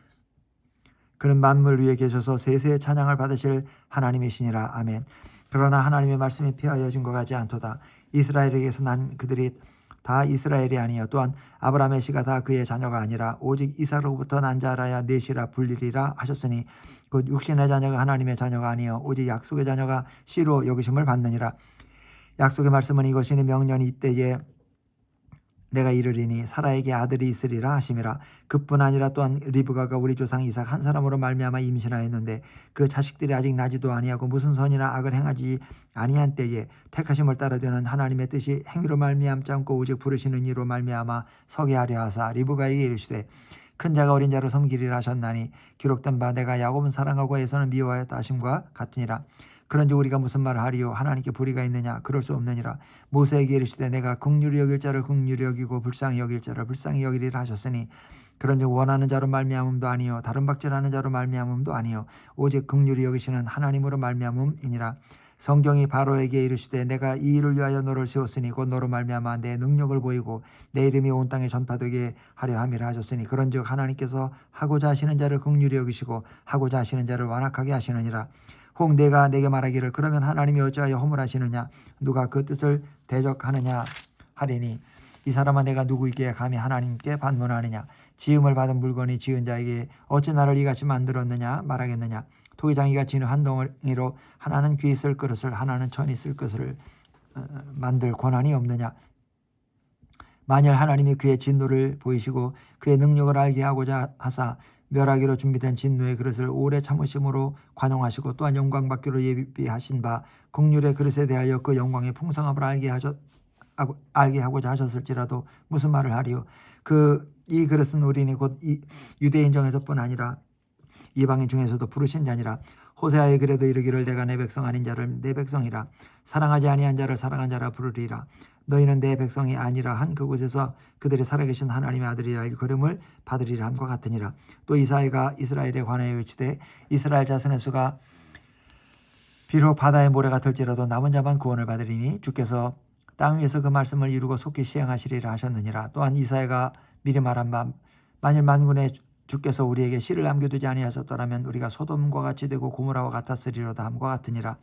그는 만물 위에 계셔서 세세의 찬양을 받으실 하나님이시니라. 아멘. 그러나 하나님의 말씀이 폐하여진 것 같지 않도다. 이스라엘에게서 난 그들이 다 이스라엘이 아니요 또한 아브라함의 씨가 다 그의 자녀가 아니라 오직 이삭으로부터 난 자라야 넷이라 불리리라 하셨으니 곧 육신의 자녀가 하나님의 자녀가 아니요 오직 약속의 자녀가 씨로 여기심을 받느니라. 약속의 말씀은 이것이니 명년이 이때에 내가 이르리니 사라에게 아들이 있으리라 하심이라. 그뿐 아니라 또한 리브가가 우리 조상 이삭 한 사람으로 말미암아 임신하였는데 그 자식들이 아직 나지도 아니하고 무슨 선이나 악을 행하지 아니한 때에 택하심을 따라 되는 하나님의 뜻이 행위로 말미암지 않고 오직 부르시는 이로 말미암아 서게 하려 하사 리브가에게 이르시되 큰 자가 어린 자를 섬기리라 하셨나니 기록된 바 내가 야곱은 사랑하고 에서는 미워하였다 하심과 같으니라. 그런즉 우리가 무슨 말을 하리요? 하나님께 불의가 있느냐? 그럴 수 없느니라. 모세에게 이르시되 내가 긍휼히 여길 자를 긍휼히 여기고 불쌍히 여길 자를 불쌍히 여기리라 하셨으니 그런즉 원하는 자로 말미암음도 아니요 다른 박질하는 자로 말미암음도 아니요 오직 긍휼히 여기시는 하나님으로 말미암음이니라. 성경이 바로에게 이르시되 내가 이 일을 위하여 너를 세웠으니 곧 너로 말미암아 내 능력을 보이고 내 이름이 온 땅에 전파되게 하려 함이라 하셨으니 그런즉 하나님께서 하고자 하시는 자를 긍휼히 여기시고 하고자 하시는 자를 완악하게 하시느니라. 혹 내가 내게 말하기를 그러면 하나님이 어찌하여 허물하시느냐 누가 그 뜻을 대적하느냐 하리니 이 사람아 내가 누구에게 감히 하나님께 반문하느냐 지음을 받은 물건이 지은 자에게 어찌 나를 이같이 만들었느냐 말하겠느냐 토기장이가 지는 한 덩어리로 하나는 귀 쓸 그릇을 하나는 천이 쓸 그릇을 만들 권한이 없느냐. 만일 하나님이 그의 진노를 보이시고 그의 능력을 알게 하고자 하사 멸하기로 준비된 진노의 그릇을 오래 참으심으로 관용하시고 또한 영광 받기로 예비하신 바 긍휼의 그릇에 대하여 그 영광의 풍성함을 알게 하고자 하셨을지라도 무슨 말을 하리요. 이 그릇은 우리니 곧 유대인 중에서뿐 아니라 이방인 중에서도 부르신 자니라. 호세아의 글에도 이르기를 내가 내 백성 아닌 자를 내 백성이라 사랑하지 아니한 자를 사랑한 자라 부르리라. 너희는 내 백성이 아니라 한 그곳에서 그들이 살아계신 하나님의 아들이라 일컬음을 받으리라 함과 같으니라. 또 이사야가 이스라엘에 관하여 외치되 이스라엘 자손의 수가 비록 바다의 모래가 될지라도 남은 자만 구원을 받으리니 주께서 땅 위에서 그 말씀을 이루고 속히 시행하시리라 하셨느니라. 또한 이사야가 미리 말한 바 만일 만군의 주께서 우리에게 씨를 남겨두지 아니하셨더라면 우리가 소돔과 같이 되고 고모라와 같았으리로다 함과 같으니라.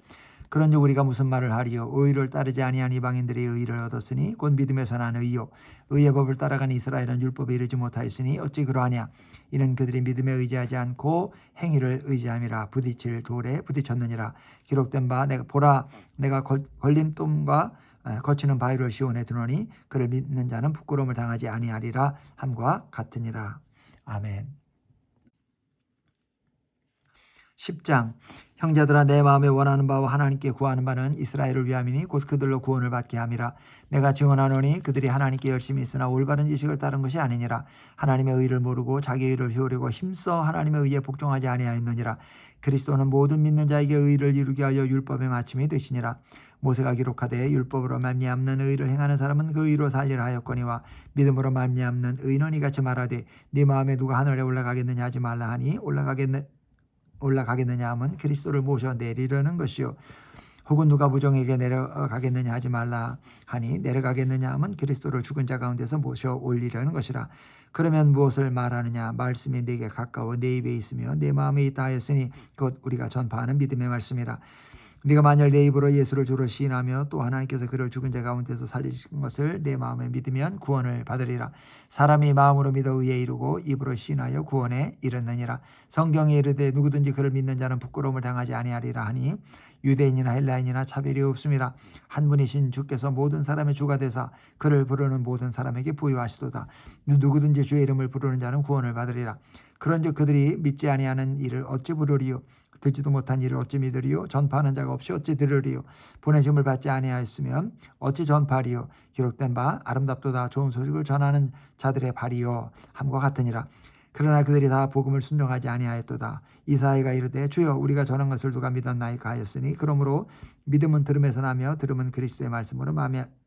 그런즉 우리가 무슨 말을 하리요? 의를 따르지 아니한 이방인들이 의를 얻었으니 곧 믿음에서 난 의요 의의 법을 따라간 이스라엘은 율법에 이르지 못하였으니 어찌 그러하냐. 이는 그들이 믿음에 의지하지 않고 행위를 의지함이라. 부딪힐 돌에 부딪혔느니라. 기록된 바 내가 보라 내가 걸림돌과 거치는 바위를 시온에 두노니 그를 믿는 자는 부끄러움을 당하지 아니하리라 함과 같으니라. 아멘. 10장 형제들아 내 마음에 원하는 바와 하나님께 구하는 바는 이스라엘을 위함이니 곧 그들로 구원을 받게 함이라. 내가 증언하노니 그들이 하나님께 열심히 있으나 올바른 지식을 따른 것이 아니니라. 하나님의 의를 모르고 자기 의를 세우려고 힘써 하나님의 의에 복종하지 아니하였느니라. 그리스도는 모든 믿는 자에게 의를 이루게 하여 율법의 마침이 되시니라. 모세가 기록하되 율법으로 말미암는 의를 행하는 사람은 그 의로 살리라 하였거니와 믿음으로 말미암는 의는 이같이 말하되 네 마음에 누가 하늘에 올라가겠느냐 하지 말라 하니 올라가겠느냐 하면 그리스도를 모셔 내리려는 것이요 혹은 누가 무정에게 내려가겠느냐 하지 말라 하니 내려가겠느냐 하면 그리스도를 죽은 자 가운데서 모셔 올리려는 것이라. 그러면 무엇을 말하느냐 말씀이 내게 가까워 내 입에 있으며 내 마음에 있다 하였으니 곧 우리가 전파하는 믿음의 말씀이라. 네가 만일 내 입으로 예수를 주로 시인하며 또 하나님께서 그를 죽은 자 가운데서 살리신 것을 내 마음에 믿으면 구원을 받으리라. 사람이 마음으로 믿어 의에 이르고 입으로 시인하여 구원에 이르느니라. 성경에 이르되 누구든지 그를 믿는 자는 부끄러움을 당하지 아니하리라 하니 유대인이나 헬라인이나 차별이 없음이라. 한 분이신 주께서 모든 사람의 주가 되사 그를 부르는 모든 사람에게 부여하시도다. 누구든지 주의 이름을 부르는 자는 구원을 받으리라. 그런즉 그들이 믿지 아니하는 일을 어찌 부르리요? 듣지도 못한 일을 어찌 믿으리요? 전파하는 자가 없이 어찌 들으리요? 보내심을 받지 아니하였으면 어찌 전파하리요? 기록된 바 아름답도다 좋은 소식을 전하는 자들의 발이요 함과 같으니라. 그러나 그들이 다 복음을 순종하지 아니하였도다. 이사야가 이르되 주여 우리가 전한 것을 누가 믿었나이까 하였으니 그러므로 믿음은 들음에서 나며 들음은 그리스도의 말씀으로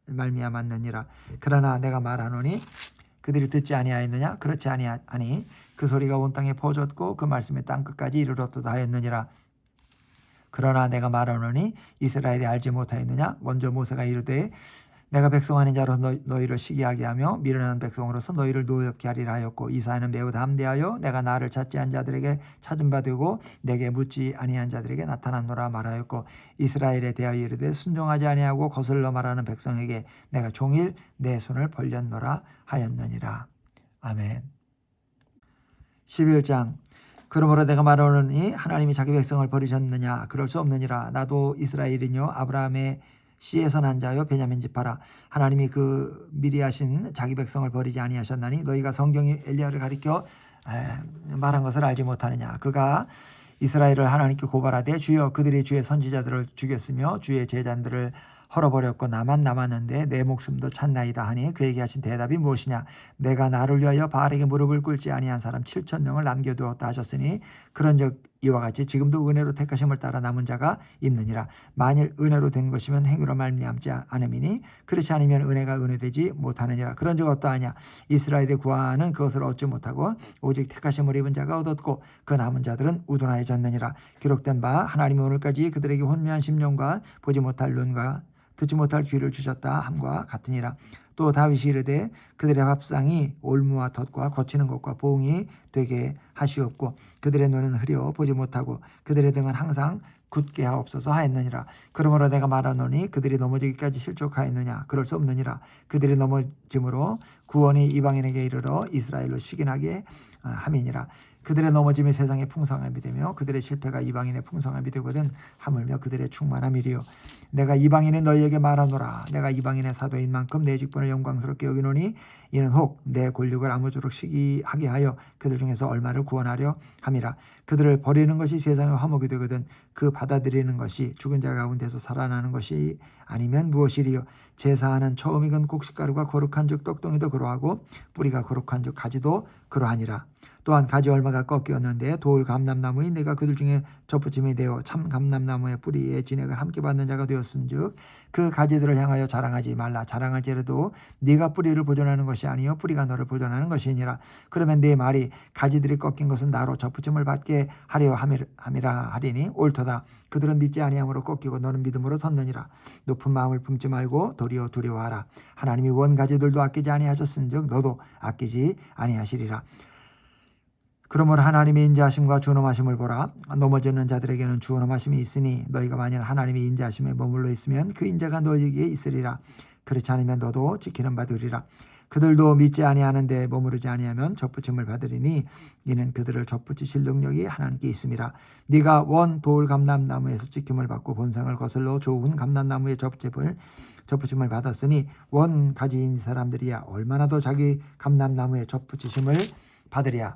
말미암았느니라. 그러나 내가 말하노니 그들이 듣지 아니하였느냐? 그렇지 아니하니 그 소리가 온 땅에 퍼졌고 그 말씀이 땅 끝까지 이르렀도다 하였느니라. 그러나 내가 말하노니 이스라엘이 알지 못하였느냐? 먼저 모세가 이르되 내가 백성 아닌 자로서 너희를 시기하게 하며 미련한 백성으로서 너희를 노엽게 하리라 하였고 이사야는 매우 담대하여 내가 나를 찾지 않은 자들에게 찾은 바 되고 내게 묻지 아니한 자들에게 나타났노라 말하였고 이스라엘에 대하여 이르되 순종하지 아니하고 거슬러 말하는 백성에게 내가 종일 내 손을 벌렸노라 하였느니라. 아멘. 11장 그러므로 내가 말하노니 하나님이 자기 백성을 버리셨느냐? 그럴 수 없느니라. 나도 이스라엘이뇨 아브라함의 씨에서 난 자요 베냐민 지파라. 하나님이 그 미리 하신 자기 백성을 버리지 아니하셨나니 너희가 성경이 엘리야를 가리켜 말한 것을 알지 못하느냐. 그가 이스라엘을 하나님께 고발하되 주여 그들이 주의 선지자들을 죽였으며 주의 제자들을 헐어버렸고 나만 남았는데 내 목숨도 찾나이다 하니 그에게 하신 대답이 무엇이냐. 내가 나를 위하여 바알에게 무릎을 꿇지 아니한 사람 7,000명을 남겨두었다 하셨으니 그런즉 이와 같이 지금도 은혜로 택하심을 따라 남은 자가 있느니라. 만일 은혜로 된 것이면 행위로 말미암지 않음이니 그렇지 않으면 은혜가 은혜되지 못하느니라. 그런즉 어떠하냐. 이스라엘의 구하는 그것을 얻지 못하고 오직 택하심을 입은 자가 얻었고 그 남은 자들은 우둔하여졌느니라. 기록된 바 하나님이 오늘까지 그들에게 혼미한 심령과 보지 못할 눈과 듣지 못할 귀를 주셨다 함과 같으니라. 또 다윗이 이르되 그들의 밥상이 올무와 덫과 거치는 것과 보응이 되게 하시옵고 그들의 눈은 흐려 보지 못하고 그들의 등은 항상 굳게 하옵소서 하였느니라. 그러므로 내가 말하노니 그들이 넘어지기까지 실족하였느냐. 그럴 수 없느니라. 그들이 넘어짐으로 구원이 이방인에게 이르러 이스라엘로 식인하게 함이니라. 그들의 넘어짐이 세상의 풍성함이 되며 그들의 실패가 이방인의 풍성함이 되거든 하물며 그들의 충만함이리요. 내가 이방인이 너희에게 말하노라. 내가 이방인의 사도인 만큼 내 직분을 영광스럽게 여기노니 이는 혹 내 권력을 아무쪼록 시기하게 하여 그들 중에서 얼마를 구원하려 함이라. 그들을 버리는 것이 세상의 화목이 되거든 그 받아들이는 것이 죽은 자 가운데서 살아나는 것이 아니면 무엇이리요. 제사하는 처음 익은 곡식가루가 거룩한 즉 떡덩이도 그러하고 뿌리가 거룩한 즉 가지도 그러하니라. 또한 가지 얼마가 꺾였는데 돌 감람나무인 내가 그들 중에 접붙임이 되어 참 감람나무의 뿌리에 진액을 함께 받는 자가 되었은즉 그 가지들을 향하여 자랑하지 말라. 자랑할지라도 네가 뿌리를 보존하는 것이 아니요 뿌리가 너를 보존하는 것이니라. 그러면 네 말이 가지들이 꺾인 것은 나로 접붙임을 받게 하려 함이라 하리니 옳도다. 그들은 믿지 아니함으로 꺾이고 너는 믿음으로 섰느니라. 높은 마음을 품지 말고 도리어 두려워하라. 하나님이 원 가지들도 아끼지 아니하셨은즉 너도 아끼지 아니하시리라. 그러므로 하나님의 인자하심과 준엄하심을 보라. 넘어지는 자들에게는 준엄하심이 있으니 너희가 만일 하나님의 인자하심에 머물러 있으면 그 인자가 너희에게 있으리라. 그렇지 않으면 너도 지키는 바 되리라. 그들도 믿지 아니하는데 머무르지 아니하면 접붙임을 받으리니 이는 그들을 접붙이실 능력이 하나님께 있음이라. 네가 원 돌 감람나무에서 지킴을 받고 본성을 거슬러 좋은 감람나무의 접붙임을 받았으니 원 가지인 사람들이야 얼마나 더 자기 감람나무의 접붙이심을 받으랴.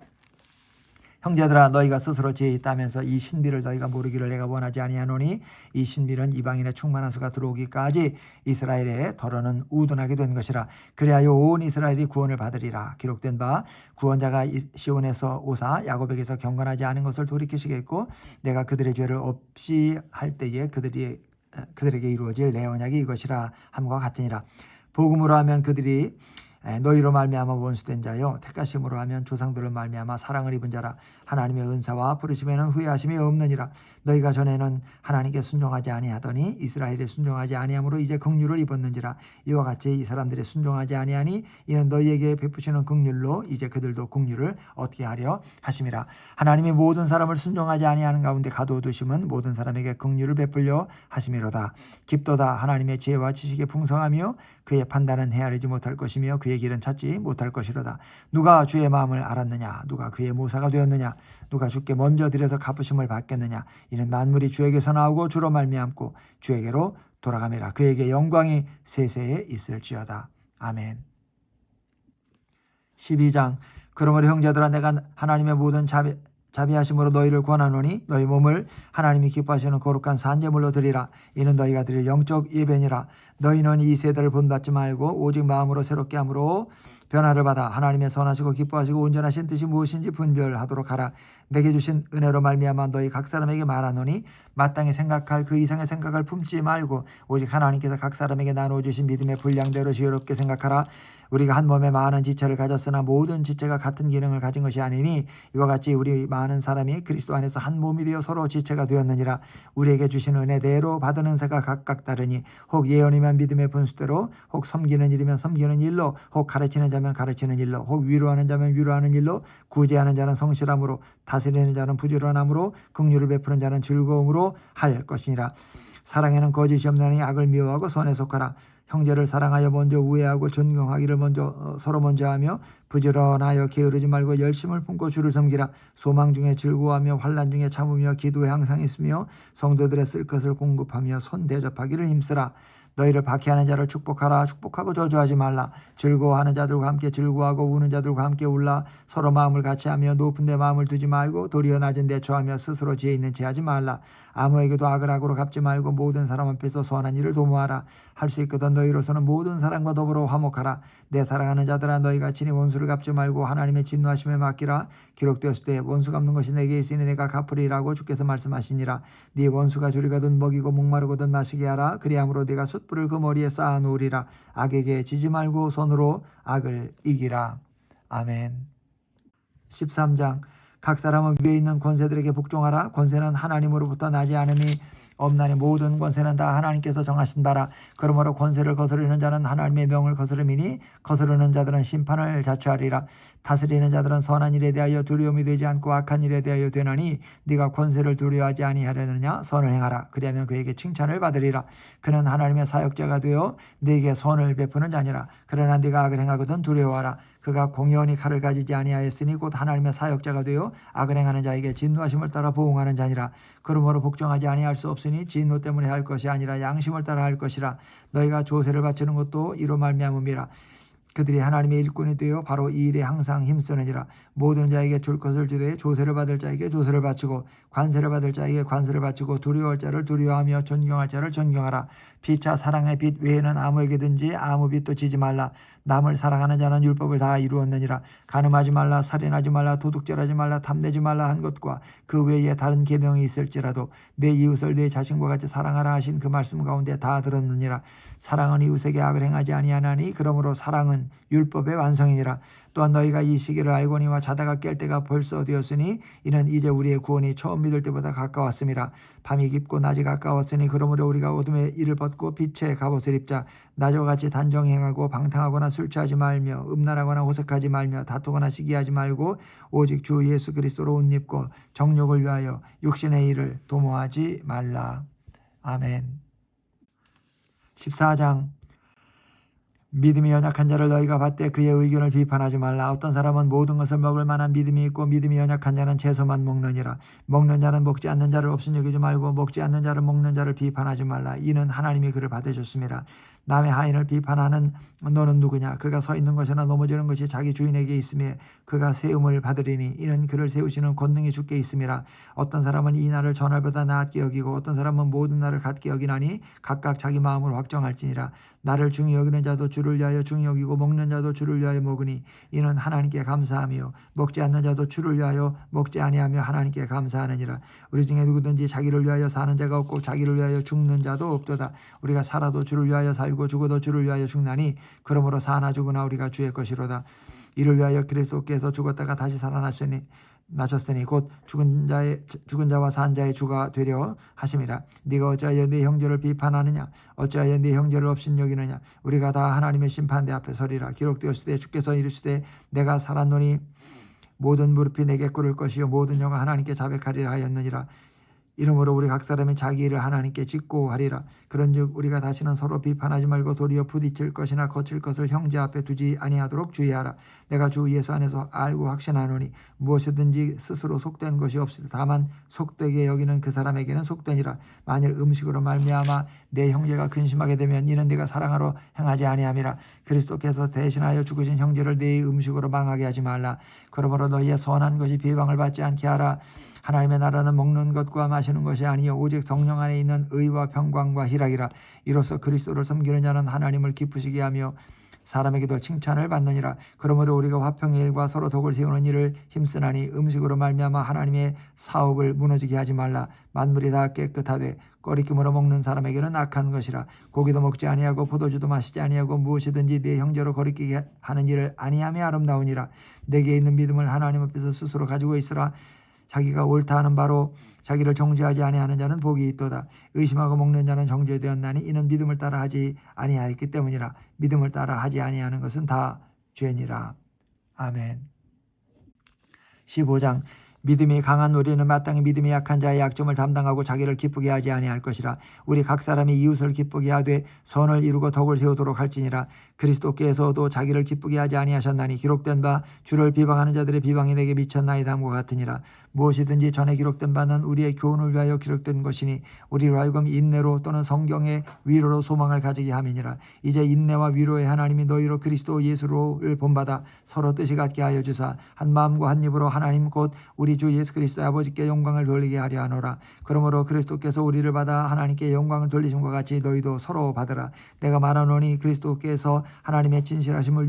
형제들아 너희가 스스로 지혜 있다면서 이 신비를 너희가 모르기를 내가 원하지 아니하노니 이 신비는 이방인의 충만한 수가 들어오기까지 이스라엘의 덜어는 우둔하게 된 것이라. 그리하여 온 이스라엘이 구원을 받으리라. 기록된 바 구원자가 시온에서 오사 야곱에게서 경건하지 않은 것을 돌이키시겠고 내가 그들의 죄를 없이 할 때에 그들에게 이루어질 내 언약이 이것이라 함과 같으니라. 복음으로 하면 그들이 너희로 말미암아 원수된 자요 택하심으로 하면 조상들로 말미암아 사랑을 입은 자라. 하나님의 은사와 부르심에는 후회하심이 없느니라. 너희가 전에는 하나님께 순종하지 아니하더니 이스라엘에 순종하지 아니함으로 이제 긍휼을 입었는지라. 이와 같이 이 사람들이 순종하지 아니하니 이는 너희에게 베푸시는 긍휼로 이제 그들도 긍휼을 얻게 하려 하심이라. 하나님이 모든 사람을 순종하지 아니하는 가운데 가둬두심은 모든 사람에게 긍휼을 베풀려 하심이로다. 깊도다. 하나님의 지혜와 지식의 풍성하며 그의 판단은 헤아리지 못할 것이며 그의 길은 찾지 못할 것이로다. 누가 주의 마음을 알았느냐. 누가 그의 모사가 되었느냐. 누가 주께 먼저 들여서 갚으심을 받겠느냐. 이는 만물이 주에게서 나오고 주로 말미암고 주에게로 돌아감이라. 그에게 영광이 세세에 있을지어다. 아멘. 12장. 그러므로 형제들아 내가 하나님의 모든 자비하심으로 너희를 권하노니 너희 몸을 하나님이 기뻐하시는 거룩한 산제물로 드리라. 이는 너희가 드릴 영적 예배니라. 너희는 이 세대를 본받지 말고 오직 마음으로 새롭게 함으로 변화를 받아 하나님의 선하시고 기뻐하시고 온전하신 뜻이 무엇인지 분별하도록 하라. 내게 주신 은혜로 말미암아 너희 각 사람에게 말하노니 마땅히 생각할 그 이상의 생각을 품지 말고 오직 하나님께서 각 사람에게 나누어 주신 믿음의 분량대로 지혜롭게 생각하라. 우리가 한 몸에 많은 지체를 가졌으나 모든 지체가 같은 기능을 가진 것이 아니니 이와 같이 우리 많은 사람이 그리스도 안에서 한 몸이 되어 서로 지체가 되었느니라. 우리에게 주신 은혜대로 받은 은사가 각각 다르니 혹 예언이면 믿음의 분수대로 혹 섬기는 일이면 섬기는 일로 혹 가르치는 자면 가르치는 일로 혹 위로하는 자면 위로하는 일로 구제하는 자는 성실함으로 다스리는 자는 부지런함으로 긍휼을 베푸는 자는 즐거움으로 할 것이니라. 사랑에는 거짓이 없나니 악을 미워하고 선에 속하라. 형제를 사랑하여 먼저 우애하고 존경하기를 서로 먼저 하며 부지런하여 게으르지 말고 열심을 품고 주를 섬기라. 소망 중에 즐거워하며 환난 중에 참으며 기도에 항상 있으며 성도들의 쓸 것을 공급하며 손 대접하기를 힘쓰라. 너희를 박해하는 자를 축복하라. 축복하고 저주하지 말라. 즐거워하는 자들과 함께 즐거워하고 우는 자들과 함께 울라. 서로 마음을 같이하며 높은 데 마음을 두지 말고 도리어 낮은 데 처하며 스스로 지혜 있는 채 하지 말라. 아무에게도 악을 악으로 갚지 말고 모든 사람 앞에서 선한 일을 도모하라. 할 수 있거든 너희로서는 모든 사람과 더불어 화목하라. 내 사랑하는 자들아, 너희가 친히 원수를 갚지 말고 하나님의 진노하심에 맡기라. 기록되었을 때 원수 갚는 것이 내게 있으니 내가 갚으리라고 주께서 말씀하시니라. 네 원수가 줄이거든 먹이고 목마르거든 마시게 하라. 그리함으로 네가 숯불을 그 머리에 쌓아 놓으리라. 악에게 지지 말고 손으로 악을 이기라. 아멘. 13장. 각 사람은 위에 있는 권세들에게 복종하라. 권세는 하나님으로부터 나지 않음이 없나니 모든 권세는 다 하나님께서 정하신 바라. 그러므로 권세를 거스르는 자는 하나님의 명을 거스름이니 거스르는 자들은 심판을 자초하리라. 다스리는 자들은 선한 일에 대하여 두려움이 되지 않고 악한 일에 대하여 되나니 네가 권세를 두려워하지 아니하려느냐. 선을 행하라. 그리하면 그에게 칭찬을 받으리라. 그는 하나님의 사역자가 되어 네게 선을 베푸는 자니라. 그러나 네가 악을 행하거든 두려워하라. 그가 공연히 칼을 가지지 아니하였으니 곧 하나님의 사역자가 되어 악을 행하는 자에게 진노하심을 따라 보응하는 자니라. 그러므로 복종하지 아니할 수 없으니 진노 때문에 할 것이 아니라 양심을 따라 할 것이라. 너희가 조세를 바치는 것도 이로 말미암음이라. 그들이 하나님의 일꾼이 되어 바로 이 일에 항상 힘쓰느니라. 모든 자에게 줄 것을 주되 조세를 받을 자에게 조세를 바치고 관세를 받을 자에게 관세를 바치고 두려워할 자를 두려워하며 존경할 자를 존경하라. 피차 사랑의 빚 외에는 아무에게든지 아무 빚도 지지 말라. 남을 사랑하는 자는 율법을 다 이루었느니라. 간음하지 말라, 살인하지 말라, 도둑질하지 말라, 탐내지 말라 한 것과 그 외에 다른 계명이 있을지라도 내 이웃을 내 자신과 같이 사랑하라 하신 그 말씀 가운데 다 들었느니라. 사랑은 이웃에게 악을 행하지 아니하나니 그러므로 사랑은 율법의 완성이니라. 또한 너희가 이 시기를 알거니와 자다가 깰 때가 벌써 되었으니 이는 이제 우리의 구원이 처음 믿을 때보다 가까웠음이라. 밤이 깊고 낮이 가까웠으니 그러므로 우리가 어둠의 이를 벗고 빛의 갑옷을 입자. 낮과 같이 단정행하고 방탕하거나 술 취하지 말며 음란하거나 호색하지 말며 다투거나 시기하지 말고 오직 주 예수 그리스도로 옷 입고 정욕을 위하여 육신의 일을 도모하지 말라. 아멘. 14장. 믿음이 연약한 자를 너희가 받되 그의 의견을 비판하지 말라. 어떤 사람은 모든 것을 먹을 만한 믿음이 있고 믿음이 연약한 자는 채소만 먹느니라. 먹는 자는 먹지 않는 자를 없인 여기지 말고 먹지 않는 자를 먹는 자를 비판하지 말라. 이는 하나님이 그를 받으셨습니다. 남의 하인을 비판하는 너는 누구냐? 그가 서 있는 것이나 넘어지는 것이 자기 주인에게 있음에 그가 세움을 받으리니 이는 그를 세우시는 권능이 주께 있음이라. 어떤 사람은 이 날을 전날보다 낫게 여기고 어떤 사람은 모든 날을 같게 여기나니 각각 자기 마음으로 확정할지니라. 나를 중히 여기는 자도 주를 위하여 중히 여기고 먹는 자도 주를 위하여 먹으니 이는 하나님께 감사하며 먹지 않는 자도 주를 위하여 먹지 아니하며 하나님께 감사하느니라. 우리 중에 누구든지 자기를 위하여 사는 자가 없고 자기를 위하여 죽는 자도 없도다. 우리가 살아도 주를 위하여 살고 죽어도 주를 위하여 죽나니 그러므로 사나 죽으나 우리가 주의 것이로다. 이를 위하여 그리스도께서 죽었다가 다시 살아나셨으니 곧 죽은 자와 산 자의 주가 되려 하심이라. 네가 어찌하여 네 형제를 비판하느냐? 어찌하여 네 형제를 업신 여기느냐? 우리가 다 하나님의 심판대 앞에 서리라. 기록되었을 때 주께서 이르시되 내가 살았노니 모든 무릎이 내게 꿇을 것이요 모든 영가 하나님께 자백하리라 하였느니라. 이러므로 우리 각 사람이 자기 일을 하나님께 짓고 하리라. 그런즉 우리가 다시는 서로 비판하지 말고 도리어 부딪힐 것이나 거칠 것을 형제 앞에 두지 아니하도록 주의하라. 내가 주 예수 안에서 알고 확신하노니 무엇이든지 스스로 속된 것이 없으되 다만 속되게 여기는 그 사람에게는 속되니라. 만일 음식으로 말미암아 내 형제가 근심하게 되면 이는 네가 사랑하러 행하지 아니함이라. 그리스도께서 대신하여 죽으신 형제를 내 음식으로 망하게 하지 말라. 그러므로 너희의 선한 것이 비방을 받지 않게 하라. 하나님의 나라는 먹는 것과 마시는 것이 아니요 오직 성령 안에 있는 의와 평강과 희락이라. 이로써 그리스도를 섬기는 자는 하나님을 기쁘시게 하며 사람에게도 칭찬을 받느니라. 그러므로 우리가 화평의 일과 서로 덕을 세우는 일을 힘쓰나니 음식으로 말미암아 하나님의 사업을 무너지게 하지 말라. 만물이 다 깨끗하되 꺼리낌으로 먹는 사람에게는 악한 것이라. 고기도 먹지 아니하고 포도주도 마시지 아니하고 무엇이든지 내 형제로 거리끼게 하는 일을 아니함이 아름다우니라. 내게 있는 믿음을 하나님 앞에서 스스로 가지고 있으라. 자기가 옳다 하는 바로 자기를 정죄하지 아니하는 자는 복이 있도다. 의심하고 먹는 자는 정죄되었나니 이는 믿음을 따라 하지 아니하였기 때문이라. 믿음을 따라 하지 아니하는 것은 다 죄니라. 아멘. 15장. 믿음이 강한 우리는 마땅히 믿음이 약한 자의 약점을 담당하고 자기를 기쁘게 하지 아니할 것이라. 우리 각 사람이 이웃을 기쁘게 하되 선을 이루고 덕을 세우도록 할지니라. 그리스도께서도 자기를 기쁘게 하지 아니하셨나니 기록된 바 주를 비방하는 자들의 비방이 내게 미쳤나이다 함과 같으니라. 무엇이든지 전에 기록된 바는 우리의 교훈을 위하여 기록된 것이니 우리로 하여금 인내로 또는 성경의 위로로 소망을 가지게 함이니라. 이제 인내와 위로의 하나님이 너희로 그리스도 예수를 본받아 서로 뜻이 같게 하여 주사 한 마음과 한 입으로 하나님 곧 우리 주 예수 그리스도의 아버지께 영광을 돌리게 하려 하노라. 그러므로 그리스도께서 우리를 받아 하나님께 영광을 돌리심과 같이 너희도 서로 받으라. 내가 말하노니 그리스도께서 하나님의 진실하심을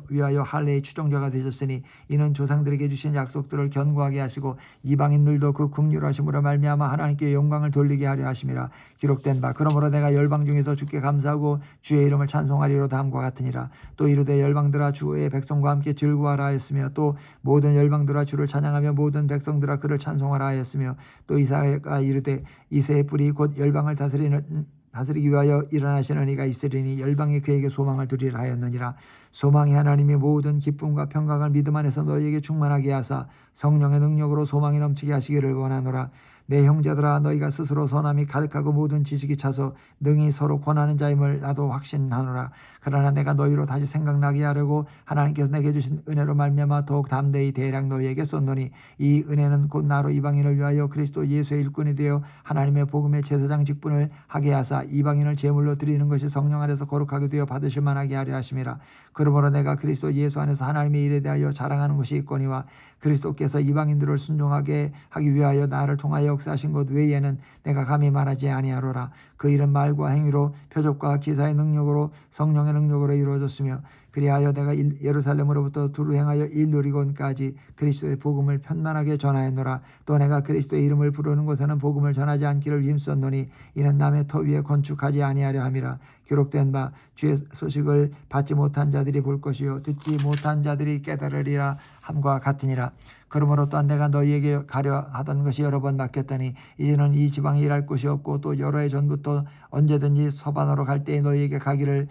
위하여 할례의 추종자가 되셨으니 이는 조상들에게 주신 약속들을 견고하게 하시고 이방인들도 그 긍휼하심으로 말미암아 하나님께 영광을 돌리게 하려 하심이라. 기록된 바 그러므로 내가 열방 중에서 주께 감사하고 주의 이름을 찬송하리로 다음과 같으니라. 또 이르되 열방들아 주의 백성과 함께 즐거워하라 하였으며 또 모든 열방들아 주를 찬양하며 모든 백성들아 그를 찬송하라 하였으며 또 이사야가 이르되 이새의 뿔이 곧 열방을 다스리기 위하여 일어나시는 이가 있으리니 열방이 그에게 소망을 두리라 하였느니라. 소망의 하나님이 모든 기쁨과 평강을 믿음 안에서 너희에게 충만하게 하사 성령의 능력으로 소망이 넘치게 하시기를 원하노라. 내 형제들아 너희가 스스로 선함이 가득하고 모든 지식이 차서 능히 서로 권하는 자임을 나도 확신하노라. 그러나 내가 너희로 다시 생각나게 하려고 하나님께서 내게 주신 은혜로 말미암아 더욱 담대히 대략 너희에게 썼노니 이 은혜는 곧 나로 이방인을 위하여 그리스도 예수의 일꾼이 되어 하나님의 복음의 제사장 직분을 하게 하사 이방인을 제물로 드리는 것이 성령 안에서 거룩하게 되어 받으실 만하게 하려 하심이라. 그러므로 내가 그리스도 예수 안에서 하나님의 일에 대하여 자랑하는 것이 있거니와 그리스도께서 이방인들을 순종하게 하기 위하여 나를 통하여 역사하신 것 외에는 내가 감히 말하지 아니하노라. 그 일은 말과 행위로 표적과 기사의 능력으로 성령의 능력으로 이루어졌으며 그리하여 내가 예루살렘으로부터 두루 행하여 일루리곤까지 그리스도의 복음을 편만하게 전하였노라. 또 내가 그리스도의 이름을 부르는 곳에는 복음을 전하지 않기를 힘썼노니 이는 남의 터 위에 건축하지 아니하려 함이라. 기록된 바 주의 소식을 받지 못한 자들이 볼 것이요 듣지 못한 자들이 깨달으리라 함과 같으니라. 그러므로 또한 내가 너희에게 가려 하던 것이 여러 번 맡겼더니 이제는 이 지방에 일할 곳이 없고 또 여러 해 전부터 언제든지 서반으로 갈 때에 너희에게 가기를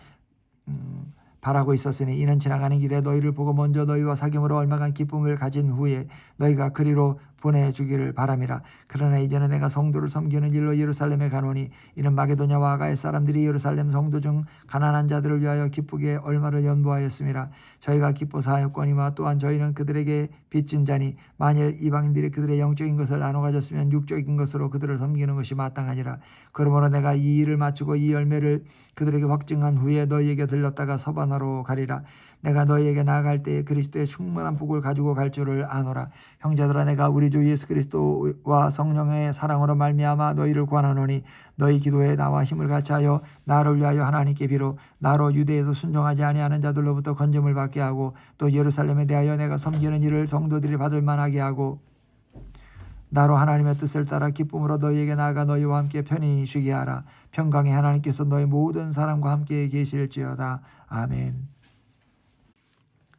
바라고 있었으니 이는 지나가는 길에 너희를 보고 먼저 너희와 사귐으로 얼마간 기쁨을 가진 후에 너희가 그리로 보내주기를 바람이라. 그러나 이제는 내가 성도를 섬기는 일로 예루살렘에 가노니 이는 마게도냐와 아가의 사람들이 예루살렘 성도 중 가난한 자들을 위하여 기쁘게 얼마를 연보하였음이라. 저희가 기뻐서 하였거니와 또한 저희는 그들에게 빚진 자니 만일 이방인들이 그들의 영적인 것을 나눠 가졌으면 육적인 것으로 그들을 섬기는 것이 마땅하니라. 그러므로 내가 이 일을 마치고 이 열매를 그들에게 확증한 후에 너희에게 들렀다가 서바나로 가리라. 내가 너희에게 나아갈 때에 그리스도의 충만한 복을 가지고 갈 줄을 아노라. 형제들아 내가 우리 주 예수 그리스도와 성령의 사랑으로 말미암아 너희를 권하노니 너희 기도에 나와 힘을 같이하여 나를 위하여 하나님께 비로 나로 유대에서 순종하지 아니하는 자들로부터 건짐을 받게 하고 또 예루살렘에 대하여 내가 섬기는 일을 성도들이 받을 만하게 하고 나로 하나님의 뜻을 따라 기쁨으로 너희에게 나아가 너희와 함께 편히 쉬게 하라. 평강의 하나님께서 너희 모든 사람과 함께 계실지어다. 아멘.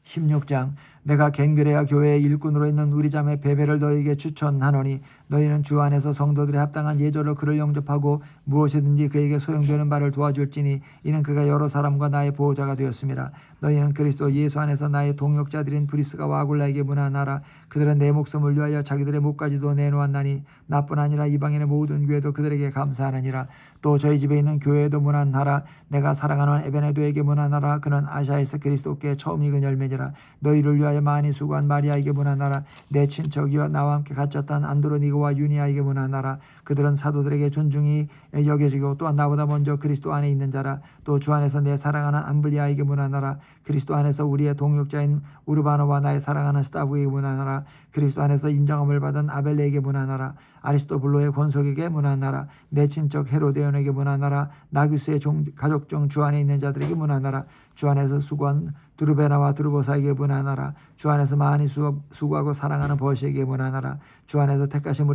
16장 내가 겐그레아 교회의 일꾼으로 있는 우리 자매 베베를 너희에게 추천하노니 너희는 주 안에서 성도들의 합당한 예절로 그를 영접하고 무엇이든지 그에게 소용되는 바를 도와줄지니 이는 그가 여러 사람과 나의 보호자가 되었습니다. 너희는 그리스도 예수 안에서 나의 동역자들인 브리스가와 아굴라에게 문안하라. 그들은 내 목숨을 위하여 자기들의 목까지도 내놓았나니 나뿐 아니라 이방인의 모든 교회도 그들에게 감사하느니라. 또 저희 집에 있는 교회에도 문안하라. 내가 사랑하는 에베네도에게 문안하라. 그는 아시아에서 그리스도께 처음 익은 열매니라. 너희를 위하여 많이 수고한 마리아에게 문안하라. 내 친척이여 나와 함께 갇혔던 안드로니고와 유니아에게 문안하라. 그들은 사도들에게 존중이 여겨지고 또한 나보다 먼저 그리스도 안에 있는 자라. 또 주 안에서 내 사랑하는 암블리아에게 문안하라. 그리스도 안에서 우리의 동역자인 우르바노와 나의 사랑하는 스타브에게 문안하라. 그리스도 안에서 인정함을 받은 아벨레에게 문안하라. 아리스토블로의 권속에게 문안하라. 내 친척 헤로데온에게 문안하라. 나귀스의 가족 중 주 안에 있는 자들에게 문안하라. 주 안에서 수고한 두르베나와 두르보사에게 문안하라. 주 안에서 많이 수고하고 사랑하는 버시에게 문안하라. 주 안에서 택하심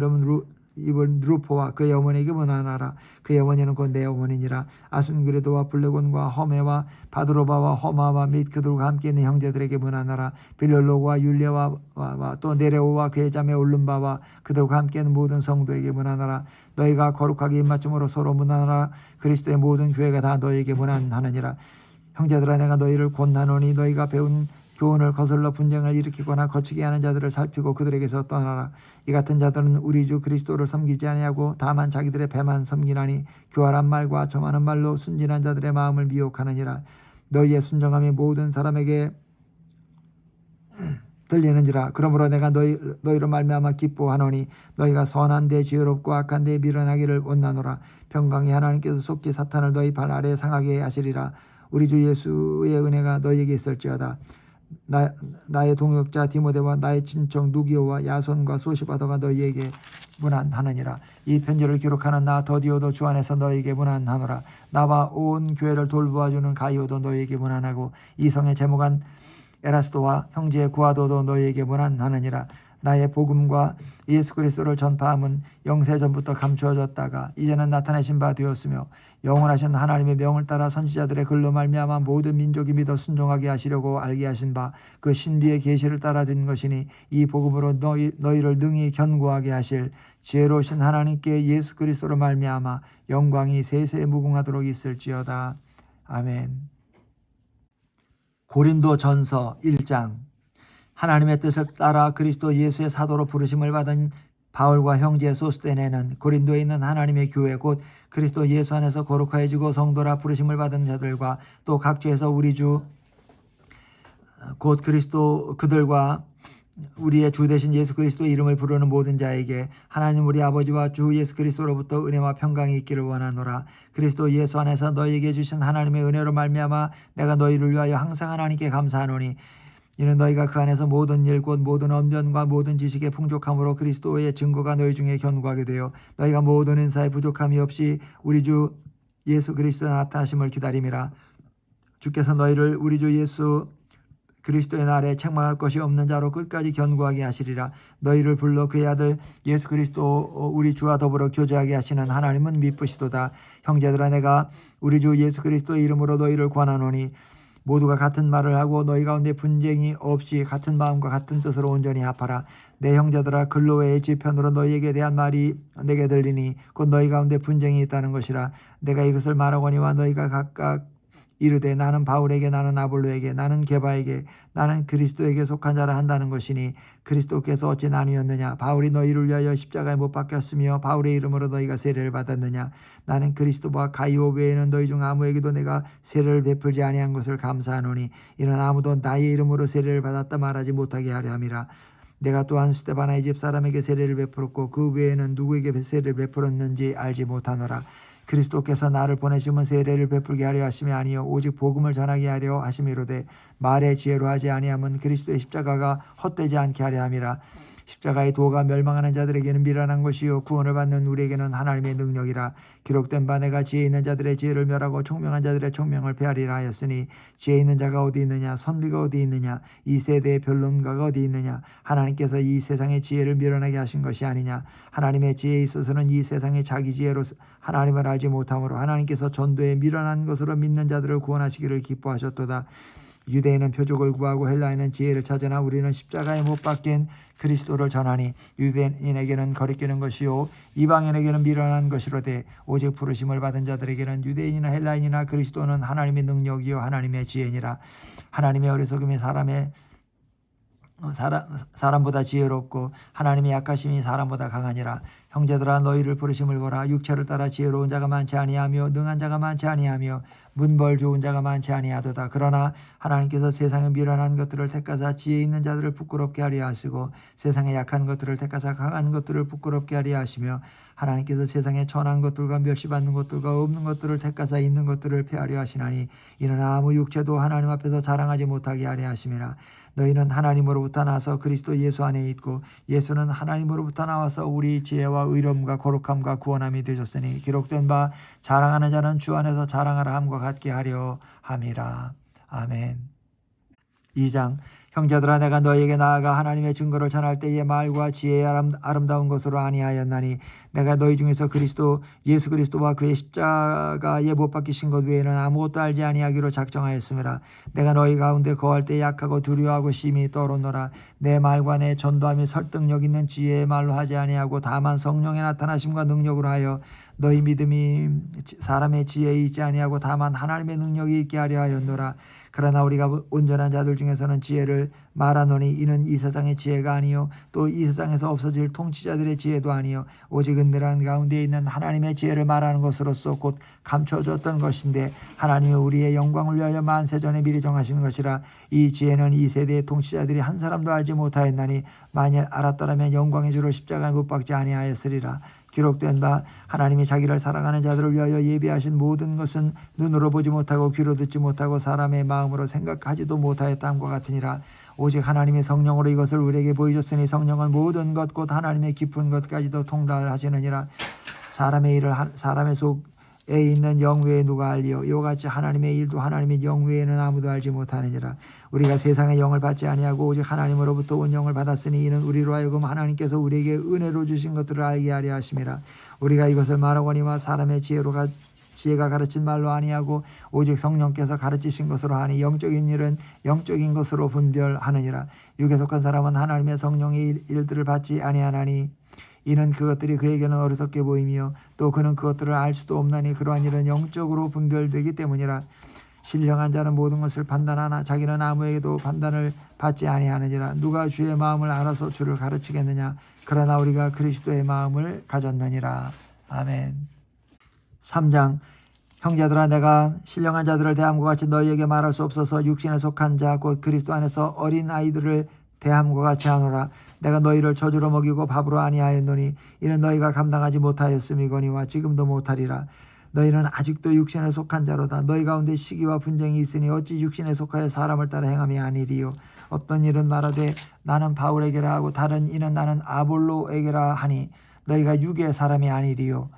입은 루포와 그의 어머니에게 문안하라. 그의 어머니는 곧 내 어머니니라. 아순그레도와 블레곤과 허메와 바드로바와 허마와 및 그들과 함께 있는 형제들에게 문안하라. 빌롤로와 율리아와 또 네레오와 그의 자매 올름바와 그들과 함께 있는 모든 성도에게 문안하라. 너희가 거룩하게 입맞춤으로 서로 문안하라. 그리스도의 모든 교회가 다 너희에게 문안하느니라. 형제들아 내가 너희를 권하노니 너희가 배운 교훈을 거슬러 분쟁을 일으키거나 거치게 하는 자들을 살피고 그들에게서 떠나라. 이 같은 자들은 우리 주 그리스도를 섬기지 아니하고 다만 자기들의 배만 섬기나니 교활한 말과 점하는 말로 순진한 자들의 마음을 미혹하느니라. 너희의 순정함이 모든 사람에게 들리는지라. 그러므로 내가 너희로 말미암아 기뻐하노니 너희가 선한 데 지혜롭고 악한 데 미련하기를 원하노라. 평강의 하나님께서 속히 사탄을 너희 발 아래에 상하게 하시리라. 우리 주 예수의 은혜가 너희에게 있을지어다. 나의 동역자 디모데와 나의 친척 누기오와 야손과 소시바더가 너희에게 문안하느니라. 이 편지를 기록하는 나 더디오도 주 안에서 너희에게 문안하노라. 나와 온 교회를 돌보아주는 가이오도 너희에게 문안하고 이성의 제목한 에라스도와 형제 구아도도 너희에게 문안하느니라. 나의 복음과 예수 그리스도를 전파함은 영세전부터 감추어졌다가 이제는 나타내신 바 되었으며 영원하신 하나님의 명을 따라 선지자들의 글로 말미암아 모든 민족이 믿어 순종하게 하시려고 알게 하신 바 그 신비의 계시를 따라 된 것이니 이 복음으로 너희를 능히 견고하게 하실 지혜로우신 하나님께 예수 그리스도로 말미암아 영광이 세세 무궁하도록 있을지어다. 아멘. 고린도 전서 1장. 하나님의 뜻을 따라 그리스도 예수의 사도로 부르심을 받은 바울과 형제 소스데네는 고린도에 있는 하나님의 교회 곧 그리스도 예수 안에서 거룩하여지고 성도라 부르심을 받은 자들과 또 각지에서 우리 주 곧 그리스도 그들과 우리의 주 되신 예수 그리스도의 이름을 부르는 모든 자에게 하나님 우리 아버지와 주 예수 그리스도로부터 은혜와 평강이 있기를 원하노라. 그리스도 예수 안에서 너희에게 주신 하나님의 은혜로 말미암아 내가 너희를 위하여 항상 하나님께 감사하노니 이는 너희가 그 안에서 모든 일 곧 모든 언변과 모든 지식의 풍족함으로 그리스도의 증거가 너희 중에 견고하게 되어 너희가 모든 은사에 부족함이 없이 우리 주 예수 그리스도의 나타나심을 기다림이라. 주께서 너희를 우리 주 예수 그리스도의 날에 책망할 것이 없는 자로 끝까지 견고하게 하시리라. 너희를 불러 그의 아들 예수 그리스도 우리 주와 더불어 교제하게 하시는 하나님은 미쁘시도다. 형제들아 내가 우리 주 예수 그리스도의 이름으로 너희를 권하노니 모두가 같은 말을 하고 너희 가운데 분쟁이 없이 같은 마음과 같은 뜻으로 온전히 합하라. 내 형제들아 글로웨의 지편으로 너희에게 대한 말이 내게 들리니 곧 너희 가운데 분쟁이 있다는 것이라. 내가 이것을 말하거니와 너희가 각각 이르되 나는 바울에게 나는 아볼로에게 나는 게바에게 나는 그리스도에게 속한 자라 한다는 것이니 그리스도께서 어찌 나뉘었느냐. 바울이 너희를 위하여 십자가에 못 박혔으며 바울의 이름으로 너희가 세례를 받았느냐. 나는 그리스도와 가이오 외에는 너희 중 아무에게도 내가 세례를 베풀지 아니한 것을 감사하노니 이는 아무도 나의 이름으로 세례를 받았다 말하지 못하게 하려 함이라. 내가 또한 스데바나의 집 사람에게 세례를 베풀었고 그 외에는 누구에게 세례를 베풀었는지 알지 못하노라. 그리스도께서 나를 보내심은 세례를 베풀게 하려 하심이 아니요 오직 복음을 전하게 하려 하심이로되 말의 지혜로 하지 아니함은 그리스도의 십자가가 헛되지 않게 하려 함이라. 십자가의 도가 멸망하는 자들에게는 미련한 것이요 구원을 받는 우리에게는 하나님의 능력이라. 기록된 바 내가 지혜 있는 자들의 지혜를 멸하고 총명한 자들의 총명을 폐하리라 하였으니 지혜 있는 자가 어디 있느냐 선비가 어디 있느냐 이 세대의 변론가가 어디 있느냐. 하나님께서 이 세상의 지혜를 미련하게 하신 것이 아니냐. 하나님의 지혜에 있어서는 이 세상의 자기 지혜로 하나님을 알지 못하므로 하나님께서 전도에 미련한 것으로 믿는 자들을 구원하시기를 기뻐하셨도다. 유대인은 표적을 구하고 헬라인은 지혜를 찾으나 우리는 십자가에 못 박힌 그리스도를 전하니 유대인에게는 거리끼는 것이요 이방인에게는 미련한 것이로되 오직 부르심을 받은 자들에게는 유대인이나 헬라인이나 그리스도는 하나님의 능력이요 하나님의 지혜니라. 하나님의 어리석음이 사람보다 지혜롭고 하나님의 약하심이 사람보다 강하니라. 형제들아 너희를 부르심을 보라. 육체를 따라 지혜로운 자가 많지 아니하며 능한 자가 많지 아니하며 문벌 좋은 자가 많지 아니하도다. 그러나 하나님께서 세상에 미련한 것들을 택하사 지혜 있는 자들을 부끄럽게 하려 하시고 세상에 약한 것들을 택하사 강한 것들을 부끄럽게 하려 하시며 하나님께서 세상에 천한 것들과 멸시받는 것들과 없는 것들을 택하사 있는 것들을 폐하려 하시나니 이는 아무 육체도 하나님 앞에서 자랑하지 못하게 하려 하심이라. 너희는 하나님으로부터 나서 그리스도 예수 안에 있고 예수는 하나님으로부터 나와서 우리 지혜와 의로움과 거룩함과 구원함이 되셨으니 기록된 바 자랑하는 자는 주 안에서 자랑하라 함과 같게 하려 함이라. 아멘. 2장. 형제들아 내가 너희에게 나아가 하나님의 증거를 전할 때의 말과 지혜의 아름다운 것으로 아니하였나니 내가 너희 중에서 예수 그리스도와 그의 십자가에 못 박히신 것 외에는 아무것도 알지 아니하기로 작정하였음이라. 내가 너희 가운데 거할 때 약하고 두려워하고 심히 떨었노라. 내 말과 내 전도함이 설득력 있는 지혜의 말로 하지 아니하고 다만 성령의 나타나심과 능력으로 하여 너희 믿음이 사람의 지혜에 있지 아니하고 다만 하나님의 능력이 있게 하려 하였노라. 그러나 우리가 온전한 자들 중에서는 지혜를 말하노니 이는 이 세상의 지혜가 아니요 또 이 세상에서 없어질 통치자들의 지혜도 아니요 오직 은밀한 가운데 있는 하나님의 지혜를 말하는 것으로서 곧 감춰졌던 것인데 하나님이 우리의 영광을 위하여 만세전에 미리 정하시는 것이라. 이 지혜는 이 세대의 통치자들이 한 사람도 알지 못하였나니 만일 알았더라면 영광의 주를 십자가에 못 박지 아니하였으리라. 기록된 바 하나님이 자기를 사랑하는 자들을 위하여 예비하신 모든 것은 눈으로 보지 못하고 귀로 듣지 못하고 사람의 마음으로 생각하지도 못하였다함과 같으니라. 오직 하나님의 성령으로 이것을 우리에게 보이셨으니 성령은 모든 것 곧 하나님의 깊은 것까지도 통달하시느니라. 사람의 일을 사람의 속에 있는 영 외에 누가 알리요 이와 같이 하나님의 일도 하나님의 영 외에는 아무도 알지 못하느니라. 우리가 세상의 영을 받지 아니하고 오직 하나님으로부터 온 영을 받았으니 이는 우리로 하여금 하나님께서 우리에게 은혜로 주신 것들을 알게 하려 하심이라. 우리가 이것을 말하거니와 사람의 지혜가 가르친 말로 아니하고 오직 성령께서 가르치신 것으로 하니 영적인 일은 영적인 것으로 분별하느니라. 육에 속한 사람은 하나님의 성령의 일들을 받지 아니하나니 이는 그것들이 그에게는 어리석게 보이며 또 그는 그것들을 알 수도 없나니 그러한 일은 영적으로 분별되기 때문이라. 신령한 자는 모든 것을 판단하나 자기는 아무에게도 판단을 받지 아니하느니라. 누가 주의 마음을 알아서 주를 가르치겠느냐. 그러나 우리가 그리스도의 마음을 가졌느니라. 아멘. 3장. 형제들아 내가 신령한 자들을 대함과 같이 너희에게 말할 수 없어서 육신에 속한 자 곧 그리스도 안에서 어린 아이들을 대함과 같이 하노라. 내가 너희를 저주로 먹이고 밥으로 아니하였노니 이는 너희가 감당하지 못하였음이거니와 지금도 못하리라. 너희는 아직도 육신에 속한 자로다. 너희 가운데 시기와 분쟁이 있으니 어찌 육신에 속하여 사람을 따라 행함이 아니리요. 어떤 일은 말하되 나는 바울에게라 하고 다른 이는 나는 아볼로에게라 하니 너희가 육의 사람이 아니리요.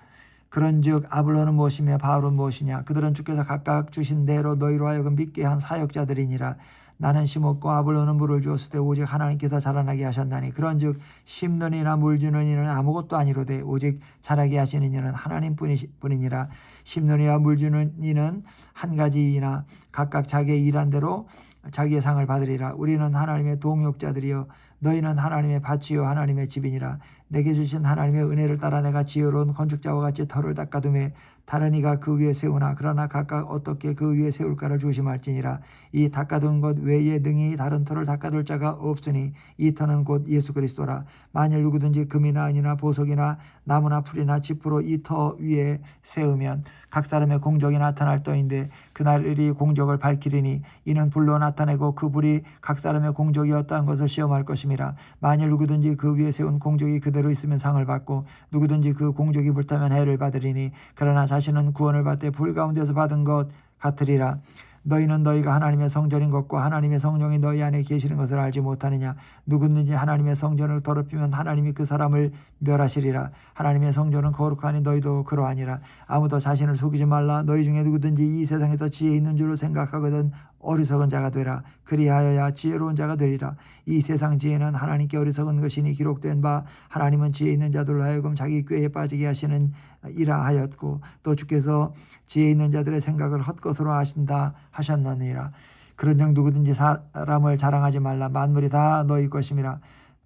그런즉 아볼로는 무엇이며 바울은 무엇이냐. 그들은 주께서 각각 주신 대로 너희로 하여금 믿게 한 사역자들이니라. 나는 심었고 아볼로는 물을 주었을 때 오직 하나님께서 자라나게 하셨나니 그런즉 심는 이나 물 주는 이는 아무것도 아니로되 오직 자라게 하시는 이는 하나님 뿐이니라. 심는 이와 물 주는 이는 한 가지이나 각각 자기의 일한 대로 자기의 상을 받으리라. 우리는 하나님의 동역자들이요 너희는 하나님의 밭이요 하나님의 집이니라. 내게 주신 하나님의 은혜를 따라 내가 지혜로운 건축자와 같이 터를 닦아두매 다른 이가 그 위에 세우나 그러나 각각 어떻게 그 위에 세울까를 조심할지니라. 이 닦아둔 것 외에 능히 다른 터를 닦아둘 자가 없으니 이 터는 곧 예수 그리스도라. 만일 누구든지 금이나 은이나 보석이나 나무나 풀이나 짚으로 이 터 위에 세우면 각 사람의 공적이 나타날 터인데 그날이 공적을 밝히리니 이는 불로 나타내고 그 불이 각 사람의 공적이 어떠한 것을 시험할 것임이라. 만일 누구든지 그 위에 세운 공적이 그대로 있으면 상을 받고 누구든지 그 공적이 불타면 해를 받으리니 그러나 자신은 구원을 받되 불 가운데서 받은 것 같으리라. 너희는 너희가 하나님의 성전인 것과 하나님의 성령이 너희 안에 계시는 것을 알지 못하느냐. 누구든지 하나님의 성전을 더럽히면 하나님이 그 사람을 멸하시리라. 하나님의 성전은 거룩하니 너희도 그러하니라. 아무도 자신을 속이지 말라. 너희 중에 누구든지 이 세상에서 지혜 있는 줄로 생각하거든 어리석은 자가 되라. 그리하여야 지혜로운 자가 되리라. 이 세상 지혜는 하나님께 어리석은 것이니 기록된 바 하나님은 지혜 있는 자들로 하여금 자기 꾀에 빠지게 하시는 이라 하였고 또 주께서 지혜 있는 자들의 생각을 헛것으로 하신다 하셨느니라. 그런즉 누구든지 사람을 자랑하지 말라. 만물이 다 너희 것임이라.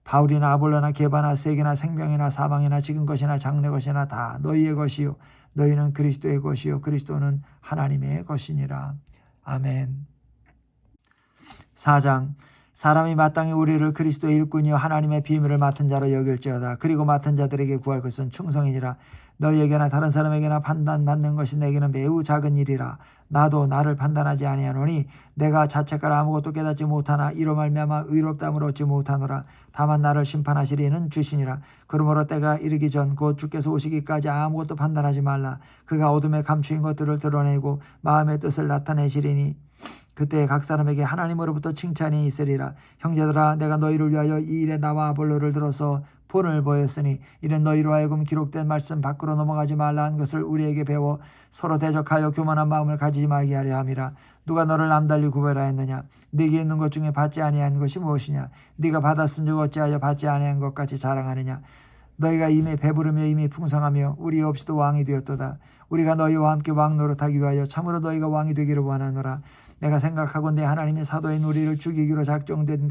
바울이나 아볼로나 게바나 세계나 생명이나 사망이나 지금 것이나 장래 것이나 다 너희의 것이요 너희는 그리스도의 것이요 그리스도는 하나님의 것이니라. 아멘. 4장. 사람이 마땅히 우리를 그리스도의 일꾼이요 하나님의 비밀을 맡은 자로 여길지어다. 그리고 맡은 자들에게 구할 것은 충성이니라. 너희에게나 다른 사람에게나 판단받는 것이 내게는 매우 작은 일이라. 나도 나를 판단하지 아니하노니 내가 자책하라 아무것도 깨닫지 못하나 이로 말미암아 의롭다함을 얻지 못하노라. 다만 나를 심판하실 이는 주시니라. 그러므로 때가 이르기 전 곧 주께서 오시기까지 아무것도 판단하지 말라. 그가 어둠에 감추인 것들을 드러내고 마음의 뜻을 나타내시리니 그때 각 사람에게 하나님으로부터 칭찬이 있으리라. 형제들아 내가 너희를 위하여 이 일에 나와 아볼로를 들어서 본을 보였으니 이는 너희로 하여금 기록된 말씀 밖으로 넘어가지 말라 한 것을 우리에게 배워 서로 대적하여 교만한 마음을 가지지 말게 하려 함이라. 누가 너를 남달리 구별하였느냐. 네게 있는 것 중에 받지 아니한 것이 무엇이냐. 네가 받았은즉 어찌하여 받지 아니한 것 같이 자랑하느냐. 너희가 이미 배부르며 이미 풍성하며 우리 없이도 왕이 되었도다. 우리가 너희와 함께 왕 노릇하기 위하여 참으로 너희가 왕이 되기를 원하노라. 내가 생각하건대 하나님의 사도인 우리를 죽이기로 작정된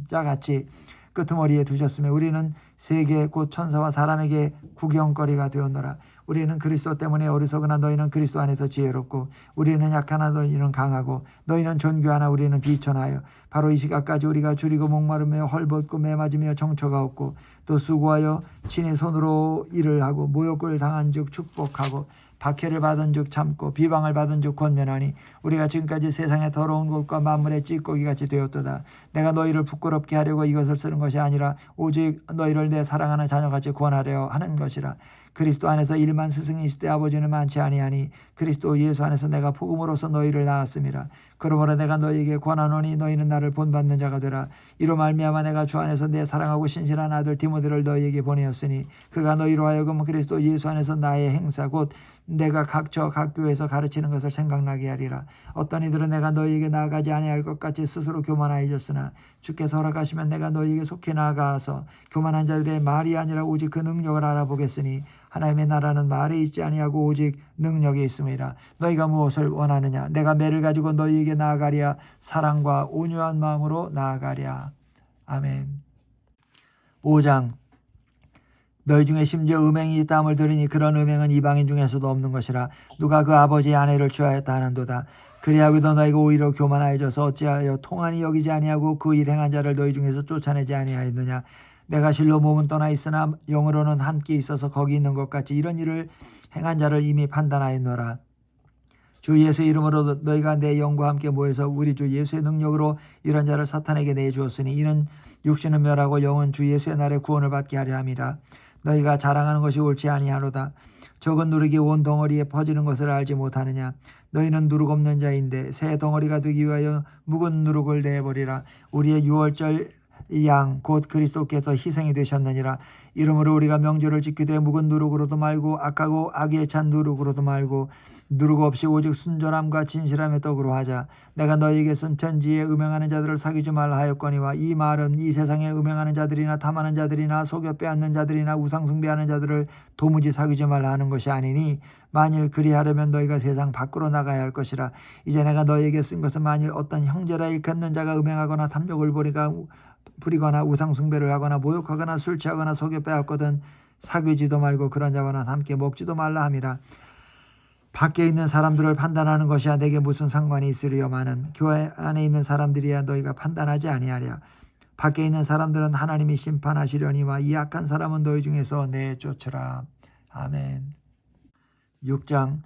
자 같이 끄트머리에 두셨으며 우리는 세계 곧 천사와 사람에게 구경거리가 되었노라. 우리는 그리스도 때문에 어리석으나 너희는 그리스도 안에서 지혜롭고 우리는 약하나 너희는 강하고 너희는 존귀하나 우리는 비천하여 바로 이 시각까지 우리가 줄이고 목마르며 헐벗고 매맞으며 정처가 없고 또 수고하여 친히 손으로 일을 하고 모욕을 당한 즉 축복하고 박해를 받은 즉 참고 비방을 받은 즉 권면하니 우리가 지금까지 세상의 더러운 것과 만물의 찌꺼기같이 되었도다. 내가 너희를 부끄럽게 하려고 이것을 쓰는 것이 아니라 오직 너희를 내 사랑하는 자녀같이 구원하려 하는 것이라. 그리스도 안에서 일만 스승이 있을 때 아버지는 많지 아니하니 그리스도 예수 안에서 내가 복음으로써 너희를 낳았음이라. 그러므로 내가 너희에게 권하노니 너희는 나를 본받는 자가 되라. 이로 말미암아 내가 주 안에서 내 사랑하고 신실한 아들 디모데를 너희에게 보내었으니 그가 너희로 하여금 그리스도 예수 안에서 나의 행사 곧 내가 각 교회에서 가르치는 것을 생각나게 하리라. 어떤 이들은 내가 너희에게 나아가지 아니할 것 같이 스스로 교만하여졌으나 주께서 허락하시면 내가 너희에게 속히 나아가서 교만한 자들의 말이 아니라 오직 그 능력을 알아보겠으니 하나님의 나라는 말에 있지 아니하고 오직 능력에 있음이라. 너희가 무엇을 원하느냐? 내가 매를 가지고 너희에게 나아가랴. 사랑과 온유한 마음으로 나아가랴. 아멘. 5장. 너희 중에 심지어 음행이 있다함을 들으니 그런 음행은 이방인 중에서도 없는 것이라. 누가 그 아버지의 아내를 취하였다 하는도다. 그리하고도 너희가 오히려 교만하여져서 어찌하여 통한이 여기지 아니하고 그 일 행한 자를 너희 중에서 쫓아내지 아니하였느냐. 내가 실로 몸은 떠나 있으나 영으로는 함께 있어서 거기 있는 것 같이 이런 일을 행한 자를 이미 판단하였노라. 주 예수의 이름으로 너희가 내 영과 함께 모여서 우리 주 예수의 능력으로 이런 자를 사탄에게 내주었으니 이는 육신은 멸하고 영은 주 예수의 날에 구원을 받게 하려 함이라. 너희가 자랑하는 것이 옳지 아니하로다. 적은 누룩이 온 덩어리에 퍼지는 것을 알지 못하느냐. 너희는 누룩 없는 자인데 새 덩어리가 되기 위하여 묵은 누룩을 내버리라. 우리의 유월절 양 곧 그리스도께서 희생이 되셨느니라. 이러므로 우리가 명절을 지키되 묵은 누룩으로도 말고 악하고 악에 찬 누룩으로도 말고 누룩 없이 오직 순전함과 진실함의 떡으로 하자. 내가 너희에게 쓴 편지에 음행하는 자들을 사귀지 말라 하였거니와 이 말은 이 세상에 음행하는 자들이나 탐하는 자들이나 속여 빼앗는 자들이나 우상 숭배하는 자들을 도무지 사귀지 말라 하는 것이 아니니 만일 그리하려면 너희가 세상 밖으로 나가야 할 것이라. 이제 내가 너희에게 쓴 것은 만일 어떤 형제라 일컫는 자가 음행하거나 탐욕을 부리거나 우상 숭배를 하거나 모욕하거나 술 취하거나 속여 빼앗거든 사귀지도 말고 그런 자와는 함께 먹지도 말라 함이라. 밖에 있는 사람들을 판단하는 것이야 내게 무슨 상관이 있으리요마는 교회 안에 있는 사람들이야 너희가 판단하지 아니하랴. 밖에 있는 사람들은 하나님이 심판하시려니와 이 악한 사람은 너희 중에서 내쫓으라. 아멘. 6장.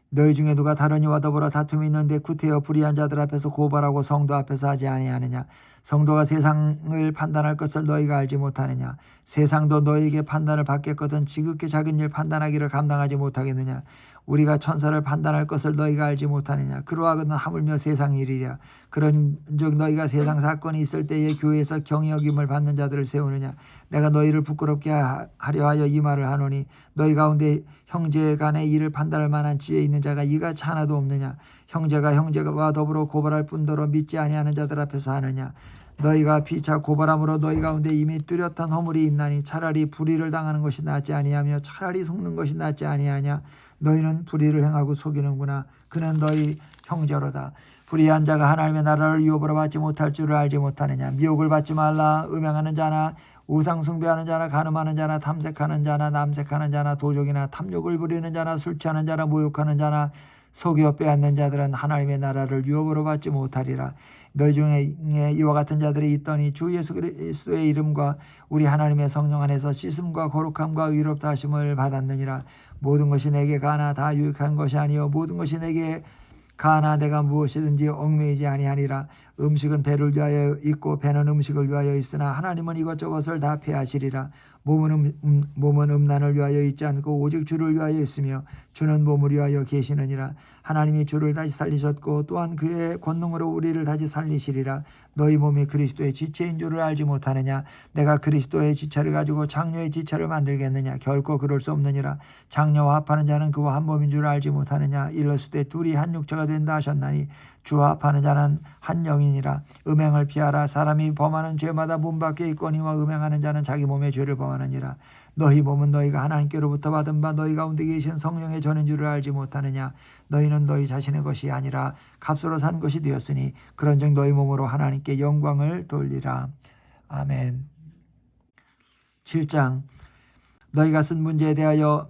너희 중에 누가 다른 이와 더불어 다툼이 있는데 구태여 불의한 자들 앞에서 고발하고 성도 앞에서 하지 아니하느냐. 성도가 세상을 판단할 것을 너희가 알지 못하느냐. 세상도 너희에게 판단을 받겠거든 지극히 작은 일 판단하기를 감당하지 못하겠느냐. 우리가 천사를 판단할 것을 너희가 알지 못하느냐. 그러하거든 하물며 세상 일이랴. 그런즉 너희가 세상 사건이 있을 때에 교회에서 경히 여김을 받는 자들을 세우느냐. 내가 너희를 부끄럽게 하려 하여 이 말을 하노니 너희 가운데 형제 간의 일을 판단할 만한 지혜 있는 자가 이같이 하나도 없느냐. 형제가 형제와 더불어 고발할 뿐더러 믿지 아니하는 자들 앞에서 하느냐. 너희가 피차 고발함으로 너희 가운데 이미 뚜렷한 허물이 있나니 차라리 불의를 당하는 것이 낫지 아니하며 차라리 속는 것이 낫지 아니하냐. 너희는 불의를 행하고 속이는구나. 그는 너희 형제로다. 불의한 자가 하나님의 나라를 유업으로 받지 못할 줄을 알지 못하느냐. 미혹을 받지 말라. 음행하는 자나 우상 숭배하는 자나 간음하는 자나 탐색하는 자나 남색하는 자나 도적이나 탐욕을 부리는 자나 술 취하는 자나 모욕하는 자나 속여 빼앗는 자들은 하나님의 나라를 유업으로 받지 못하리라. 너희 중에 이와 같은 자들이 있더니 주 예수 그리스도의 이름과 우리 하나님의 성령 안에서 씻음과 거룩함과 의롭다 하심을 받았느니라. 모든 것이 내게 가나 다 유익한 것이 아니요 모든 것이 내게 가나 내가 무엇이든지 얽매이지 아니하니라. 음식은 배를 위하여 있고 배는 음식을 위하여 있으나 하나님은 이것저것을 다 폐하시리라. 몸은 음란을 위하여 있지 않고 오직 주를 위하여 있으며 주는 몸을 위하여 계시느니라. 하나님이 주를 다시 살리셨고 또한 그의 권능으로 우리를 다시 살리시리라. 너희 몸이 그리스도의 지체인 줄을 알지 못하느냐. 내가 그리스도의 지체를 가지고 장녀의 지체를 만들겠느냐. 결코 그럴 수 없느니라. 장녀와 합하는 자는 그와 한 몸인 줄 알지 못하느냐. 일렀을 때 둘이 한 육체가 된다 하셨나니 주와 합하는 자는 한 영이니라. 음행을 피하라. 사람이 범하는 죄마다 몸 밖에 있거니와 음행하는 자는 자기 몸의 죄를 범하느니라. 너희 몸은 너희가 하나님께로부터 받은 바 너희 가운데 계신 성령의 전인 줄을 알지 못하느냐. 너희는 너희 자신의 것이 아니라 값으로 산 것이 되었으니 그런즉 너희 몸으로 하나님께 영광을 돌리라. 아멘. 7장. 너희가 쓴 문제에 대하여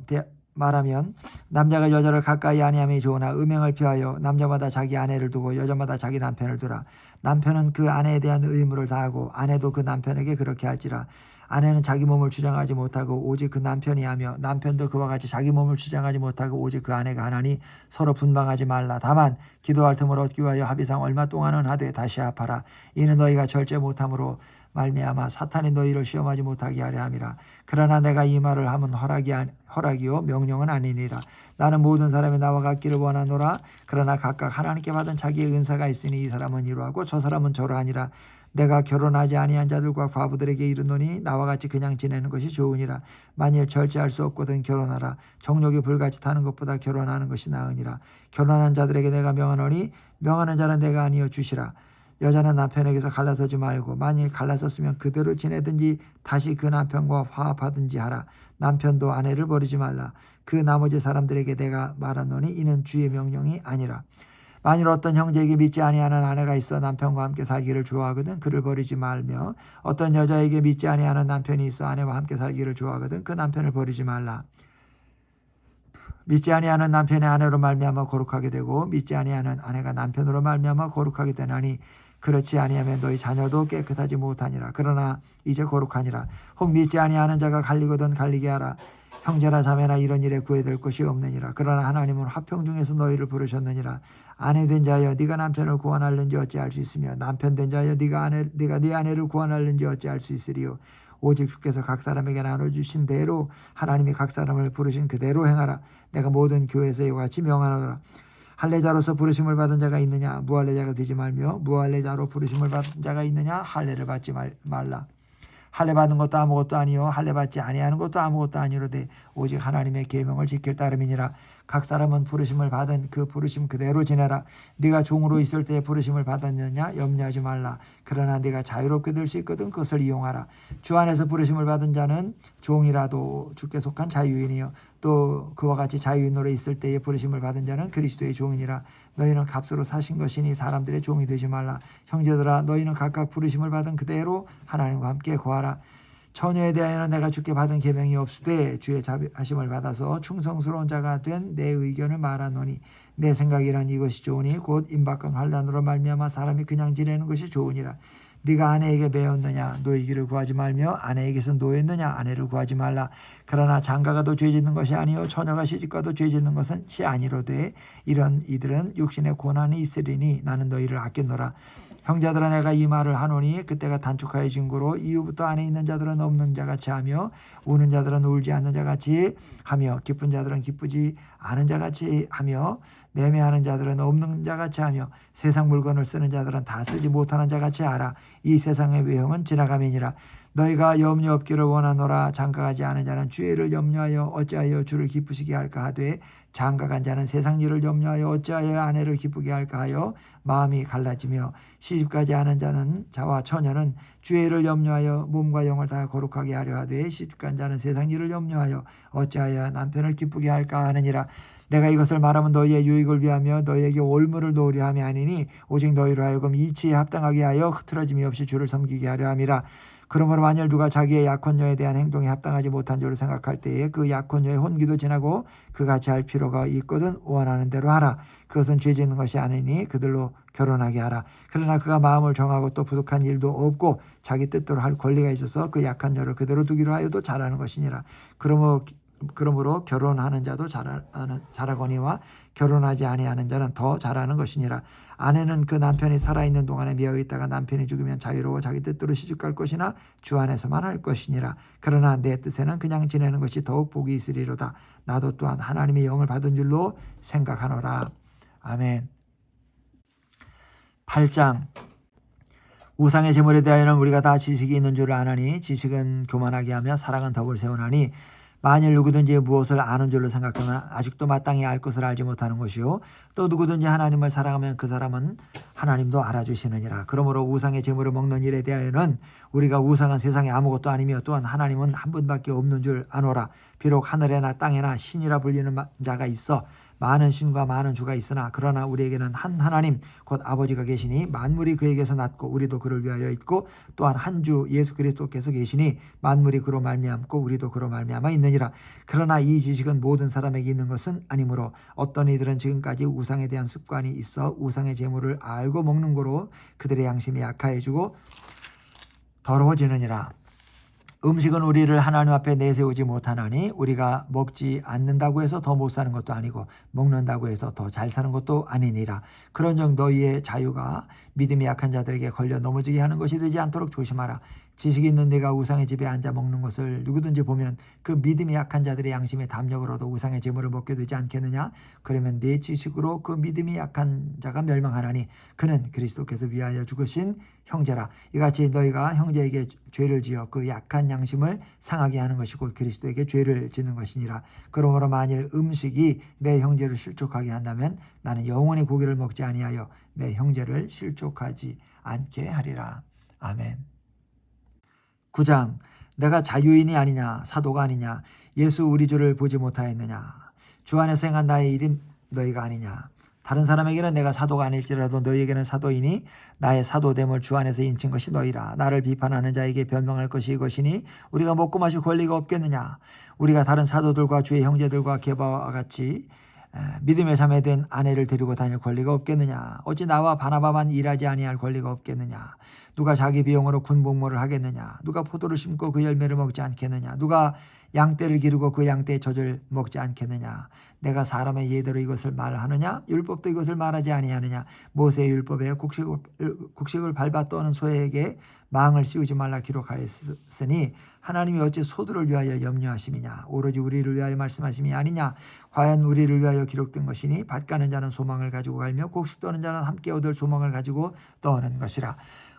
말하면 남자가 여자를 가까이 아니함이 좋으나 음행을 피하여 남자마다 자기 아내를 두고 여자마다 자기 남편을 두라. 남편은 그 아내에 대한 의무를 다하고 아내도 그 남편에게 그렇게 할지라. 아내는 자기 몸을 주장하지 못하고 오직 그 남편이 하며 남편도 그와 같이 자기 몸을 주장하지 못하고 오직 그 아내가 하나니 서로 분방하지 말라. 다만 기도할 틈을 얻기 위하여 합의상 얼마 동안은 하되 다시 합하라. 이는 너희가 절제 못함으로 말미암아 사탄이 너희를 시험하지 못하게 하려 함이라. 그러나 내가 이 말을 하면 허락이요 명령은 아니니라. 나는 모든 사람이 나와 같기를 원하노라. 그러나 각각 하나님께 받은 자기의 은사가 있으니 이 사람은 이러하고 저 사람은 저러하니라. 내가 결혼하지 아니한 자들과 과부들에게 이르노니 나와 같이 그냥 지내는 것이 좋으니라. 만일 절제할 수 없거든 결혼하라. 정욕이 불같이 타는 것보다 결혼하는 것이 나으니라. 결혼한 자들에게 내가 명하노니 명하는 자는 내가 아니여 주시라. 여자는 남편에게서 갈라서지 말고 만일 갈라섰으면 그대로 지내든지 다시 그 남편과 화합하든지 하라. 남편도 아내를 버리지 말라. 그 나머지 사람들에게 내가 말하노니 이는 주의 명령이 아니라. 만일 어떤 형제에게 믿지 아니하는 아내가 있어 남편과 함께 살기를 좋아하거든 그를 버리지 말며 어떤 여자에게 믿지 아니하는 남편이 있어 아내와 함께 살기를 좋아하거든 그 남편을 버리지 말라. 믿지 아니하는 남편의 아내로 말미암아 거룩하게 되고 믿지 아니하는 아내가 남편으로 말미암아 거룩하게 되나니 그렇지 아니하면 너희 자녀도 깨끗하지 못하니라. 그러나 이제 거룩하니라. 혹 믿지 아니하는 자가 갈리거든 갈리게 하라. 형제나 자매나 이런 일에 구애될 것이 없느니라. 그러나 하나님은 화평 중에서 너희를 부르셨느니라. 아내 된 자여 네가 남편을 구원할는지 어찌할 수 있으며 남편 된 자여 네가 네 아내를 구원할는지 어찌할 수 있으리요. 오직 주께서 각 사람에게 나눠주신 대로 하나님이 각 사람을 부르신 그대로 행하라. 내가 모든 교회에서 이와 같이 명하노라. 할례자로서 부르심을 받은 자가 있느냐 무할례자가 되지 말며 무할례자로 부르심을 받은 자가 있느냐 할례를 받지 말라. 할례 받는 것도 아무것도 아니요 할례 받지 아니하는 것도 아무것도 아니로되 오직 하나님의 계명을 지킬 따름이니라. 각 사람은 부르심을 받은 그 부르심 그대로 지내라. 네가 종으로 있을 때 부르심을 받았느냐 염려하지 말라. 그러나 네가 자유롭게 될 수 있거든 그것을 이용하라. 주 안에서 부르심을 받은 자는 종이라도 주께 속한 자유인이요 또 그와 같이 자유인으로 있을 때에 부르심을 받은 자는 그리스도의 종이니라. 너희는 값으로 사신 것이니 사람들의 종이 되지 말라. 형제들아 너희는 각각 부르심을 받은 그대로 하나님과 함께 거하라. 처녀에 대하여는 내가 주께 받은 계명이 없으되 주의 자비하심을 받아서 충성스러운 자가 된 내 의견을 말하노니 내 생각이란 이것이 좋으니 곧 임박한 환난으로 말미암아 사람이 그냥 지내는 것이 좋으니라. 네가 아내에게 배웠느냐 노이기를 구하지 말며 아내에게서 노였느냐 아내를 구하지 말라. 그러나 장가가도 죄짓는 것이 아니요 처녀가 시집가도 죄짓는 것이 아니로되 이런 이들은 육신의 고난이 있으리니 나는 너희를 아꼈노라. 형제들아 내가 이 말을 하노니 그때가 단축하여 증거로 이후부터 안에 있는 자들은 없는 자같이 하며 우는 자들은 울지 않는 자같이 하며 기쁜 자들은 기쁘지 않은 자같이 하며 매매하는 자들은 없는 자같이 하며 세상 물건을 쓰는 자들은 다 쓰지 못하는 자같이 하라. 이 세상의 외형은 지나감이니라. 너희가 염려 없기를 원하노라. 장가가지 않은 자는 주의를 염려하여 어찌하여 주를 기쁘시게 할까 하되 장가간 자는 세상 일을 염려하여 어찌하여 아내를 기쁘게 할까 하여 마음이 갈라지며 시집가지 않은 자는 자와 처녀는 주의 일을 염려하여 몸과 영을 다 거룩하게 하려 하되 시집간 자는 세상 일을 염려하여 어찌하여 남편을 기쁘게 할까 하느니라. 내가 이것을 말하면 너희의 유익을 위하며 너희에게 올무를 놓으려 함이 아니니 오직 너희로 하여금 이치에 합당하게 하여 흐트러짐이 없이 주를 섬기게 하려 함이라. 그러므로 만일 누가 자기의 약혼녀에 대한 행동에 합당하지 못한 줄을 생각할 때에 그 약혼녀의 혼기도 지나고 그같이 할 필요가 있거든 원하는 대로 하라. 그것은 죄 짓는 것이 아니니 그들로 결혼하게 하라. 그러나 그가 마음을 정하고 또 부족한 일도 없고 자기 뜻대로 할 권리가 있어서 그 약한 여를 그대로 두기로 하여도 잘하는 것이니라. 그러므로 결혼하는 자도 잘하거니와 결혼하지 아니하는 자는 더 잘하는 것이니라. 아내는 그 남편이 살아있는 동안에 매어 있다가 남편이 죽으면 자유로워 자기 뜻대로 시집갈 것이나 주 안에서만 할 것이니라. 그러나 내 뜻에는 그냥 지내는 것이 더욱 복이 있으리로다. 나도 또한 하나님의 영을 받은 줄로 생각하노라. 아멘. 8장 우상의 제물에 대하여는 우리가 다 지식이 있는 줄을 아나니 지식은 교만하게 하며 사랑은 덕을 세우나니 만일 누구든지 무엇을 아는 줄로 생각하면 아직도 마땅히 알 것을 알지 못하는 것이요 또 누구든지 하나님을 사랑하면 그 사람은 하나님도 알아주시느니라. 그러므로 우상의 제물을 먹는 일에 대하여는 우리가 우상은 세상에 아무것도 아니며 또한 하나님은 한 분밖에 없는 줄 아노라. 비록 하늘에나 땅에나 신이라 불리는 자가 있어 많은 신과 많은 주가 있으나 그러나 우리에게는 한 하나님 곧 아버지가 계시니 만물이 그에게서 났고 우리도 그를 위하여 있고 또한 한 주 예수 그리스도께서 계시니 만물이 그로 말미암고 우리도 그로 말미암아 있느니라. 그러나 이 지식은 모든 사람에게 있는 것은 아니므로 어떤 이들은 지금까지 우상에 대한 습관이 있어 우상의 제물을 알고 먹는 거로 그들의 양심이 약하여지고 더러워지느니라. 음식은 우리를 하나님 앞에 내세우지 못하나니 우리가 먹지 않는다고 해서 더 못 사는 것도 아니고 먹는다고 해서 더 잘 사는 것도 아니니라. 그런즉 너희의 자유가 믿음이 약한 자들에게 걸려 넘어지게 하는 것이 되지 않도록 조심하라. 지식이 있는 내가 우상의 집에 앉아 먹는 것을 누구든지 보면 그 믿음이 약한 자들의 양심에 담력을 얻어 우상의 제물을 먹게 되지 않겠느냐. 그러면 내 지식으로 그 믿음이 약한 자가 멸망하나니 그는 그리스도께서 위하여 죽으신 형제라. 이같이 너희가 형제에게 죄를 지어 그 약한 양심을 상하게 하는 것이고 그리스도에게 죄를 짓는 것이니라. 그러므로 만일 음식이 내 형제를 실족하게 한다면 나는 영원히 고기를 먹지 아니하여 내 형제를 실족하지 않게 하리라. 아멘. 9장. 내가 자유인이 아니냐 사도가 아니냐 예수 우리 주를 보지 못하였느냐 주 안에서 행한 나의 일인 너희가 아니냐. 다른 사람에게는 내가 사도가 아닐지라도 너희에게는 사도이니 나의 사도됨을 주 안에서 인친 것이 너희라. 나를 비판하는 자에게 변명할 것이 이것이니 우리가 먹고 마실 권리가 없겠느냐. 우리가 다른 사도들과 주의 형제들과 게바와 같이 믿음의 자매 된 아내를 데리고 다닐 권리가 없겠느냐. 어찌 나와 바나바만 일하지 아니할 권리가 없겠느냐. 누가 자기 비용으로 군복무를 하겠느냐. 누가 포도를 심고 그 열매를 먹지 않겠느냐. 누가 양떼를 기르고 그 양떼의 젖을 먹지 않겠느냐. 내가 사람의 예대로 이것을 말하느냐. 율법도 이것을 말하지 아니하느냐. 모세의 율법에 곡식을 밟아 떠는 소에게 망을 씌우지 말라 기록하였으니 하나님이 어찌 소들을 위하여 염려하심이냐. 오로지 우리를 위하여 말씀하심이 아니냐. 과연 우리를 위하여 기록된 것이니 밭 가는 자는 소망을 가지고 갈며 곡식 떠는 자는 함께 얻을 소망을 가지고 떠는 것이라.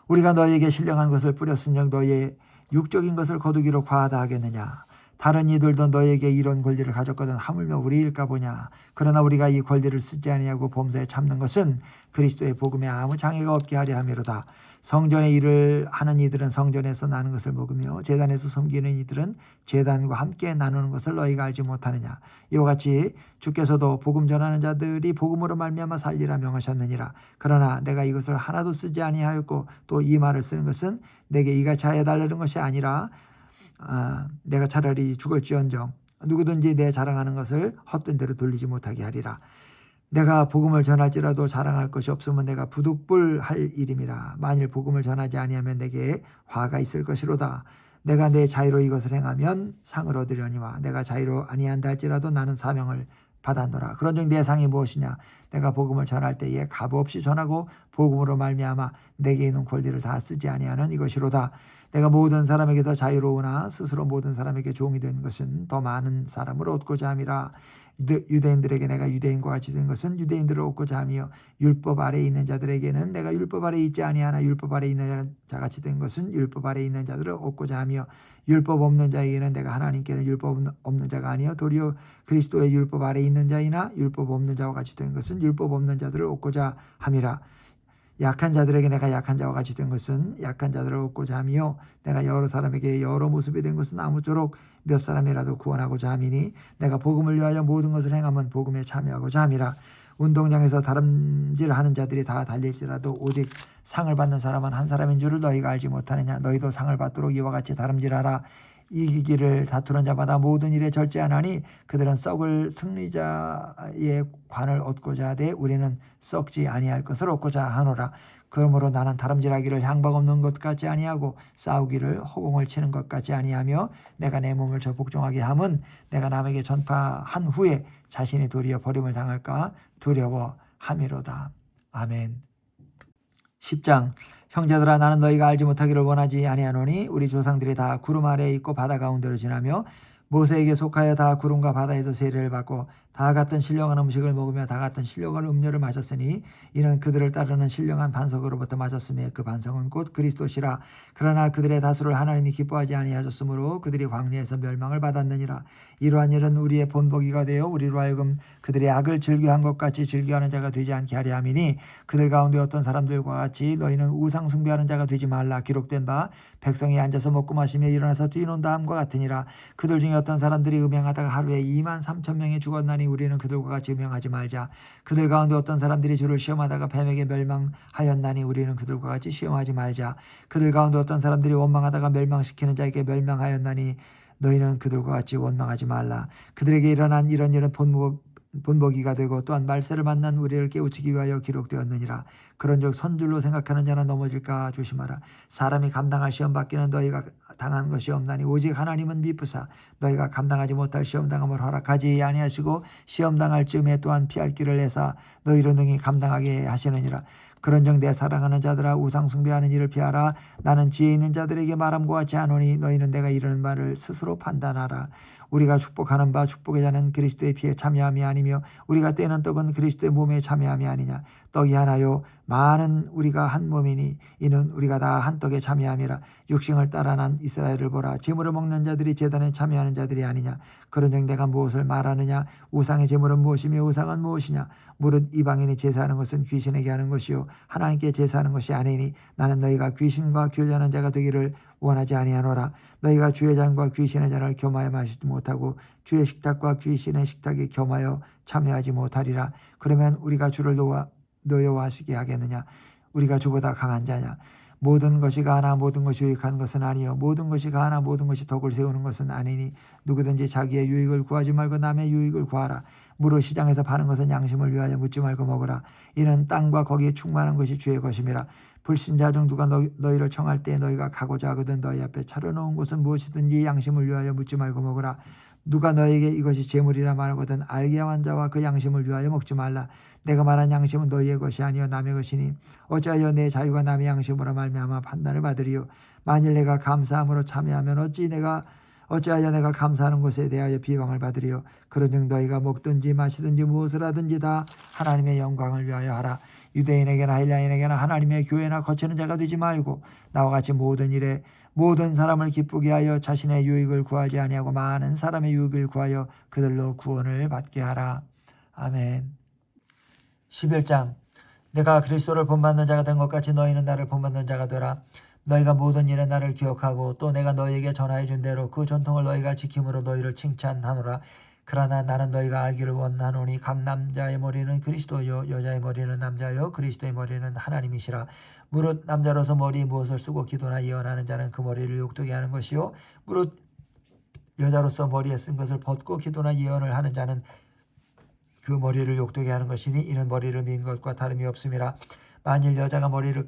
우리가 너희에게 신령한 것을 뿌렸은즉 너희의 육적인 것을 거두기로 과하다 하겠느냐. 다른 이들도 너희에게 이런 권리를 가졌거든 하물며 우리일까 보냐. 그러나 우리가 이 권리를 쓰지 아니하고 범사에 참는 것은 그리스도의 복음에 아무 장애가 없게 하려 함이로다. 성전의 일을 하는 이들은 성전에서 나는 것을 먹으며 제단에서 섬기는 이들은 제단과 함께 나누는 것을 너희가 알지 못하느냐. 이와 같이 주께서도 복음 전하는 자들이 복음으로 말미암아 살리라 명하셨느니라. 그러나 내가 이것을 하나도 쓰지 아니하였고 또 이 말을 쓰는 것은 내게 이같이 하여 달라는 것이 아니라 내가 차라리 죽을지언정 누구든지 내 자랑하는 것을 헛된 대로 돌리지 못하게 하리라. 내가 복음을 전할지라도 자랑할 것이 없으면 내가 부득불할 일임이라. 만일 복음을 전하지 아니하면 내게 화가 있을 것이로다. 내가 내 자유로 이것을 행하면 상을 얻으려니와 내가 자유로 아니한다 할지라도 나는 사명을 받았노라. 그런즉 내 상이 무엇이냐. 내가 복음을 전할 때에 값없이 전하고 복음으로 말미암아 내게 있는 권리를 다 쓰지 아니하는 이것이로다. 내가 모든 사람에게서 자유로우나 스스로 모든 사람에게 종이 된 것은 더 많은 사람을 얻고자 함이라. 유대인들에게 내가 유대인과 같이 된 것은 유대인들을 얻고자 하며 율법 아래에 있는 자들에게는 내가 율법 아래에 있지 아니하나 율법 아래에 있는 자같이 된 것은 율법 아래에 있는 자들을 얻고자 하며 율법 없는 자에게는 내가 하나님께는 율법 없는 자가 아니요 도리어 그리스도의 율법 아래에 있는 자이나 율법 없는 자와 같이 된 것은 율법 없는 자들을 얻고자 함이라. 약한 자들에게 내가 약한 자와 같이 된 것은 약한 자들을 얻고자 하며 내가 여러 사람에게 여러 모습이 된 것은 아무쪼록 몇 사람이라도 구원하고자 함이니 내가 복음을 위하여 모든 것을 행하면 복음에 참여하고자 함이라. 운동장에서 다름질하는 자들이 다 달릴지라도 오직 상을 받는 사람은 한 사람인 줄을 너희가 알지 못하느냐. 너희도 상을 받도록 이와 같이 다름질하라. 이기기를 다투는 자마다 모든 일에 절제하나니 그들은 썩을 승리자의 관을 얻고자 하되 우리는 썩지 아니할 것을 얻고자 하노라. 그러므로 나는 다름질하기를 향방 없는 것 같지 아니하고 싸우기를 허공을 치는 것 같지 아니하며 내가 내 몸을 저 복종하게 함은 내가 남에게 전파한 후에 자신이 도리어 버림을 당할까 두려워함이로다. 아멘. 10장. 형제들아 나는 너희가 알지 못하기를 원하지 아니하노니 우리 조상들이 다 구름 아래에 있고 바다 가운데로 지나며 모세에게 속하여 다 구름과 바다에서 세례를 받고 다 같은 신령한 음식을 먹으며 다 같은 신령한 음료를 마셨으니 이는 그들을 따르는 신령한 반석으로부터 마셨으며 그 반석은 곧 그리스도시라. 그러나 그들의 다수를 하나님이 기뻐하지 아니하셨으므로 그들이 광야에서 멸망을 받았느니라. 이러한 일은 우리의 본보기가 되어 우리로 하여금 그들의 악을 즐겨한 것 같이 즐겨하는 자가 되지 않게 하려 함이니 그들 가운데 어떤 사람들과 같이 너희는 우상 숭배하는 자가 되지 말라. 기록된 바 백성이 앉아서 먹고 마시며 일어나서 뛰논다 함과 같으니라. 그들 중에 어떤 사람들이 음행하다가 하루에 23,000명이 죽었나니 시험하였나니 우리는 그들과 같이 명하지 말자. 그들 가운데 어떤 사람들이 주를 시험하다가 뱀에게 멸망하였나니 우리는 그들과 같이 시험하지 말자. 그들 가운데 어떤 사람들이 원망하다가 멸망시키는 자에게 멸망하였나니 너희는 그들과 같이 원망하지 말라. 그들에게 일어난 이런 일은 본보기가 되고 또한 말세를 만난 우리를 깨우치기 위하여 기록되었느니라. 그런즉 선줄로 생각하는 자는 넘어질까 조심하라. 사람이 감당할 시험 받기는 너희가 당한 것이 없나니 오직 하나님은 미쁘사 너희가 감당하지 못할 시험 당함을 허락하지 아니하시고 시험 당할 즈음에 또한 피할 길을 내사 너희로 능히 감당하게 하시느니라. 그런즉 내 사랑하는 자들아 우상 숭배하는 일을 피하라. 나는 지혜 있는 자들에게 말함과 같지 않으니 너희는 내가 이르는 말을 스스로 판단하라. 우리가 축복하는 바 축복의 자는 그리스도의 피에 참여함이 아니며 우리가 떼는 떡은 그리스도의 몸에 참여함이 아니냐. 떡이 하나요 많은 우리가 한 몸이니 이는 우리가 다 한 떡에 참여함이라. 육신을 따라 난 이스라엘을 보라. 제물을 먹는 자들이 제단에 참여하는 자들이 아니냐. 그런즉 내가 무엇을 말하느냐. 우상의 제물은 무엇이며 우상은 무엇이냐. 무릇 이방인이 제사하는 것은 귀신에게 하는 것이요 하나님께 제사하는 것이 아니니 나는 너희가 귀신과 교제하는 자가 되기를 원하지 아니하노라. 너희가 주의 잔과 귀신의 잔을 겸하여 마시지 못하고 주의 식탁과 귀신의 식탁에 겸하여 참여하지 못하리라. 그러면 우리가 주를 노여워하시게 하겠느냐. 우리가 주보다 강한 자냐. 모든 것이 가하나 모든 것이 유익한 것은 아니요 모든 것이 가하나 모든 것이 덕을 세우는 것은 아니니 누구든지 자기의 유익을 구하지 말고 남의 유익을 구하라. 무릇 시장에서 파는 것은 양심을 위하여 묻지 말고 먹으라. 이는 땅과 거기에 충만한 것이 주의 것임이라. 불신자 중 누가 너희를 청할 때 너희가 가고자 하거든 너희 앞에 차려놓은 것은 무엇이든지 양심을 위하여 묻지 말고 먹으라. 누가 너에게 이것이 재물이라 말하거든 알게 한 자와 그 양심을 위하여 먹지 말라. 내가 말한 양심은 너희의 것이 아니요 남의 것이니 어찌하여 내 자유가 남의 양심으로 말미암아 판단을 받으리요. 만일 내가 감사함으로 참여하면 어찌하여 내가 감사하는 것에 대하여 비방을 받으리요. 그런즉 너희가 먹든지 마시든지 무엇을 하든지 다 하나님의 영광을 위하여 하라. 유대인에게나 헬라인에게나 하나님의 교회나 거치는 자가 되지 말고 나와 같이 모든 일에 모든 사람을 기쁘게 하여 자신의 유익을 구하지 아니하고 많은 사람의 유익을 구하여 그들로 구원을 받게 하라. 아멘. 11장. 내가 그리스도를 본받는 자가 된 것 같이 너희는 나를 본받는 자가 되라. 너희가 모든 일에 나를 기억하고 또 내가 너희에게 전하여 준 대로 그 전통을 너희가 지킴으로 너희를 칭찬하노라. 그러나 나는 너희가 알기를 원하노니 각 남자의 머리는 그리스도요 여자의 머리는 남자요 그리스도의 머리는 하나님이시라. 무릇 남자로서 머리에 무엇을 쓰고 기도나 예언하는 자는 그 머리를 욕되게 하는 것이요 무릇 여자로서 머리에 쓴 것을 벗고 기도나 예언을 하는 자는 그 머리를 욕되게 하는 것이니 이는 머리를 민 것과 다름이 없음이라. 만일 여자가 머리를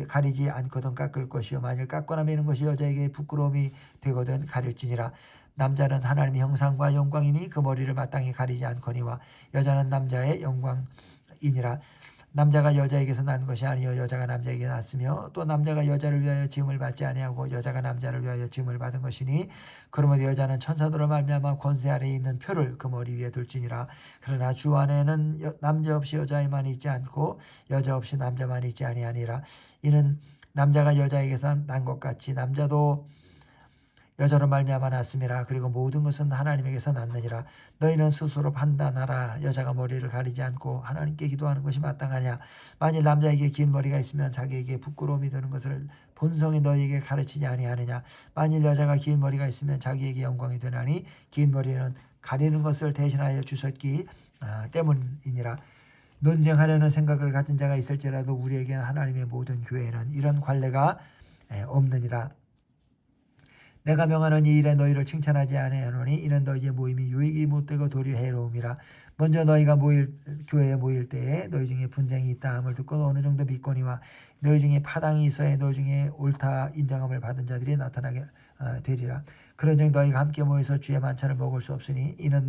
가리지 않거든 깎을 것이요 만일 깎거나 미는 것이 여자에게 부끄러움이 되거든 가릴지니라. 남자는 하나님의 형상과 영광이니 그 머리를 마땅히 가리지 않거니와 여자는 남자의 영광이니라. 남자가 여자에게서 난 것이 아니요 여자가 남자에게 났으며 또 남자가 여자를 위하여 지음을 받지 아니하고 여자가 남자를 위하여 지음을 받은 것이니 그러므로 여자는 천사들로 말미암아 권세 아래에 있는 표를 그 머리 위에 둘지니라. 그러나 주 안에는 남자 없이 여자에만 있지 않고 여자 없이 남자만 있지 아니하니라. 이는 남자가 여자에게서 난 것 같이 남자도 여자로 말미암아 났음이라. 그리고 모든 것은 하나님에게서 났느니라. 너희는 스스로 판단하라. 여자가 머리를 가리지 않고 하나님께 기도하는 것이 마땅하냐. 만일 남자에게 긴 머리가 있으면 자기에게 부끄러움이 되는 것을 본성이 너희에게 가르치지 아니하느냐. 만일 여자가 긴 머리가 있으면 자기에게 영광이 되나니 긴 머리는 가리는 것을 대신하여 주셨기 때문이니라. 논쟁하려는 생각을 가진 자가 있을지라도 우리에게는 하나님의 모든 교회에는 이런 관례가 없느니라. 내가 명하는 이 일에 너희를 칭찬하지 아니하노니 이는 너희의 모임이 유익이 못되고 도리어 해로움이라. 먼저 너희가 교회에 모일 때에 너희 중에 분쟁이 있다 함을 듣고 어느 정도 믿거니와 너희 중에 파당이 있어야 너희 중에 옳다 인정함을 받은 자들이 나타나게 되리라. 그런즉 너희가 함께 모여서 주의 만찬을 먹을 수 없으니 이는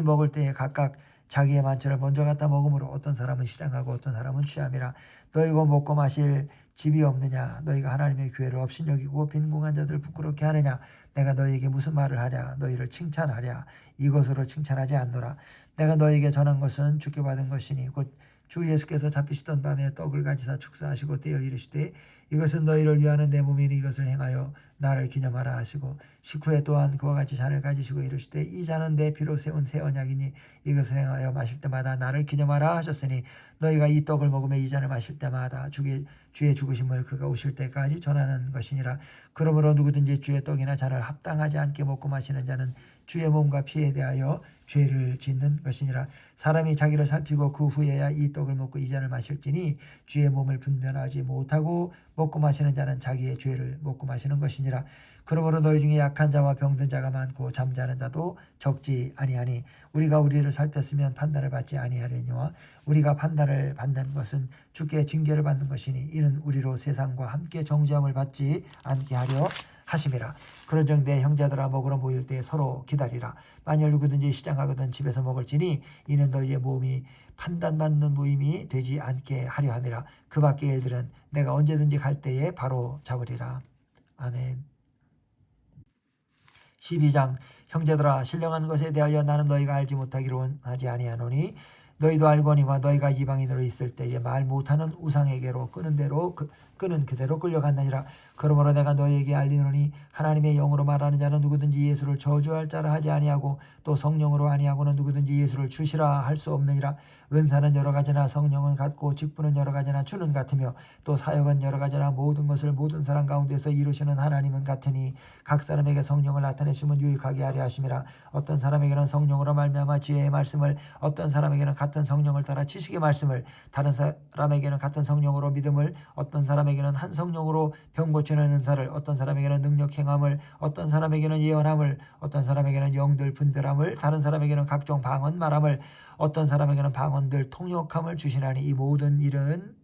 먹을 때에 각각 자기의 만찬을 먼저 갖다 먹으므로 어떤 사람은 시장하고 어떤 사람은 취함이라. 너희가 먹고 마실 집이 없느냐. 너희가 하나님의 교회를 업신여기고 빈궁한 자들을 부끄럽게 하느냐. 내가 너희에게 무슨 말을 하랴. 너희를 칭찬하랴. 이것으로 칭찬하지 않노라. 내가 너희에게 전한 것은 주께 받은 것이니 곧 주 예수께서 잡히시던 밤에 떡을 가지사 축사하시고 떼어 이르시되 이것은 너희를 위하는 내 몸이니 이것을 행하여 나를 기념하라 하시고 식후에 또한 그와 같이 잔을 가지시고 이르시되 이 잔은 내 피로 세운 새 언약이니 이것을 행하여 마실 때마다 나를 기념하라 하셨으니 너희가 이 떡을 먹으며 이 잔을 마실 때마다 주의 주의 죽으심을 그가 오실 때까지 전하는 것이니라. 그러므로 누구든지 주의 떡이나 잔을 합당하지 않게 먹고 마시는 자는 주의 몸과 피에 대하여 죄를 짓는 것이니라. 사람이 자기를 살피고 그 후에야 이 떡을 먹고 이 잔을 마실지니 주의 몸을 분별하지 못하고 먹고 마시는 자는 자기의 죄를 먹고 마시는 것이니라. 그러므로 너희 중에 약한 자와 병든 자가 많고 잠자는 자도 적지 아니하니 우리가 우리를 살폈으면 판단을 받지 아니하려니와 우리가 판단을 받는 것은 주께 징계를 받는 것이니 이는 우리로 세상과 함께 정죄함을 받지 않게 하려 하심이라. 그런즉 내 형제들아 먹으러 모일 때 서로 기다리라. 만일 누구든지 시장하거든 집에서 먹을지니 이는 너희의 몸이 판단받는 모임이 되지 않게 하려 함이라. 그 밖의 일들은 내가 언제든지 갈 때에 바로 잡으리라. 아멘. 12장 형제들아 신령한 것에 대하여 나는 너희가 알지 못하기로 하지 아니하노니 너희도 알거니와 너희가 이방인으로 있을 때에 말 못하는 우상에게로 끄는 그대로 끌려갔느니라. 그러므로 내가 너희에게 알리노니 하나님의 영으로 말하는 자는 누구든지 예수를 저주할 자라 하지 아니하고 또 성령으로 아니하고는 누구든지 예수를 주시라 할 수 없느니라. 은사는 여러 가지나 성령은 같고 직분은 여러 가지나 주는 같으며 또 사역은 여러 가지나 모든 것을 모든 사람 가운데서 이루시는 하나님은 같으니 각 사람에게 성령을 나타내시면 유익하게 하려 하심이라. 어떤 사람에게는 성령으로 말미암아 지혜의 말씀을, 어떤 사람에게는 같은 성령을 따라 지식의 말씀을, 다른 사람에게는 같은 성령으로 믿음을, 어떤 사람에게는 한 성령으로 병 고치는 은사를, 어떤 사람에게는 능력 행함을, 어떤 사람에게는 예언함을, 어떤 사람에게는 영들 분별함을, 다른 사람에게는 각종 방언 말함을, 어떤 사람에게는 방언들 통역함을 주시나니 이 모든 일은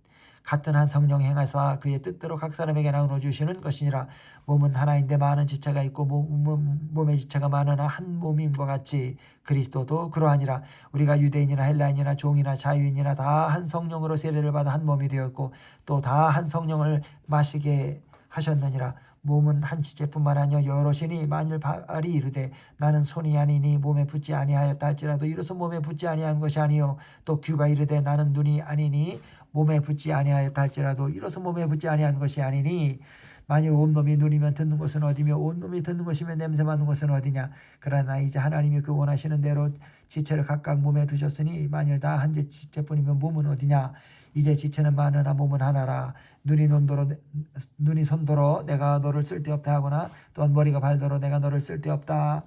같은 한 성령 행하사 그의 뜻대로 각 사람에게 나누어 주시는 것이니라. 몸은 하나인데 많은 지체가 있고 몸의 지체가 많으나 한 몸임과 같이 그리스도도 그러하니라. 우리가 유대인이나 헬라인이나 종이나 자유인이나 다 한 성령으로 세례를 받아 한 몸이 되었고 또 다 한 성령을 마시게 하셨느니라. 몸은 한 지체뿐만 아니여 여럿이니 만일 발이 이르되 나는 손이 아니니 몸에 붙지 아니하였다 할지라도 이로써 몸에 붙지 아니한 것이 아니요 또 귀가 이르되 나는 눈이 아니니 몸에 붙지 아니하였다 할지라도 이로써 몸에 붙지 아니한 것이 아니니 만일 온몸이 눈이면 듣는 것은 어디며 온몸이 듣는 것이면 냄새 맡는 것은 어디냐. 그러나 이제 하나님이 그 원하시는 대로 지체를 각각 몸에 두셨으니 만일 다 한 지체뿐이면 몸은 어디냐. 이제 지체는 많으나 몸은 하나라. 눈이 손더러 내가 너를 쓸데없다 하거나 또한 머리가 발더러 내가 너를 쓸데없다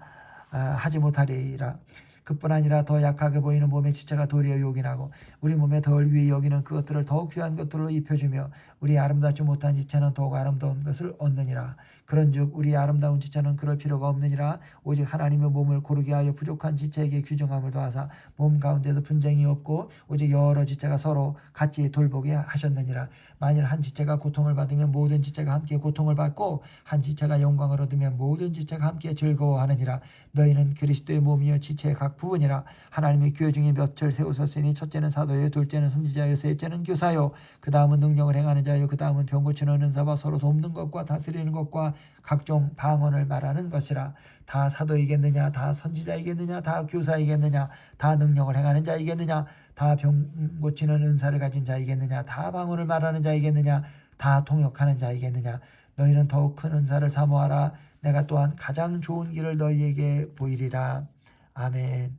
하지 못하리라. 그뿐 아니라 더 약하게 보이는 몸의 지체가 도리어 요긴하고 우리 몸에 덜 위에 여기는 그것들을 더욱 귀한 것들로 입혀주며 우리 아름답지 못한 지체는 더욱 아름다운 것을 얻느니라. 그런즉 우리 아름다운 지체는 그럴 필요가 없느니라. 오직 하나님의 몸을 고르게 하여 부족한 지체에게 규정함을 더하사 몸 가운데서 분쟁이 없고 오직 여러 지체가 서로 같이 돌보게 하셨느니라. 만일 한 지체가 고통을 받으면 모든 지체가 함께 고통을 받고 한 지체가 영광을 얻으면 모든 지체가 함께 즐거워하느니라. 너희는 그리스도의 몸이여 지체의 각 부분이라. 하나님의 교회 중에 몇을 세우셨으니 첫째는 사도요, 둘째는 선지자요, 셋째는 교사요, 그 다음은 능력을 행하는 자요, 그 다음은 병 고치는 은사와 서로 돕는 것과 다스리는 것과 각종 방언을 말하는 것이라. 다 사도이겠느냐, 다 선지자이겠느냐, 다 교사이겠느냐, 다 능력을 행하는 자이겠느냐, 다 병 고치는 은사를 가진 자이겠느냐, 다 방언을 말하는 자이겠느냐, 다 통역하는 자이겠느냐. 너희는 더욱 큰 은사를 사모하라. 내가 또한 가장 좋은 길을 너희에게 보이리라. 아멘.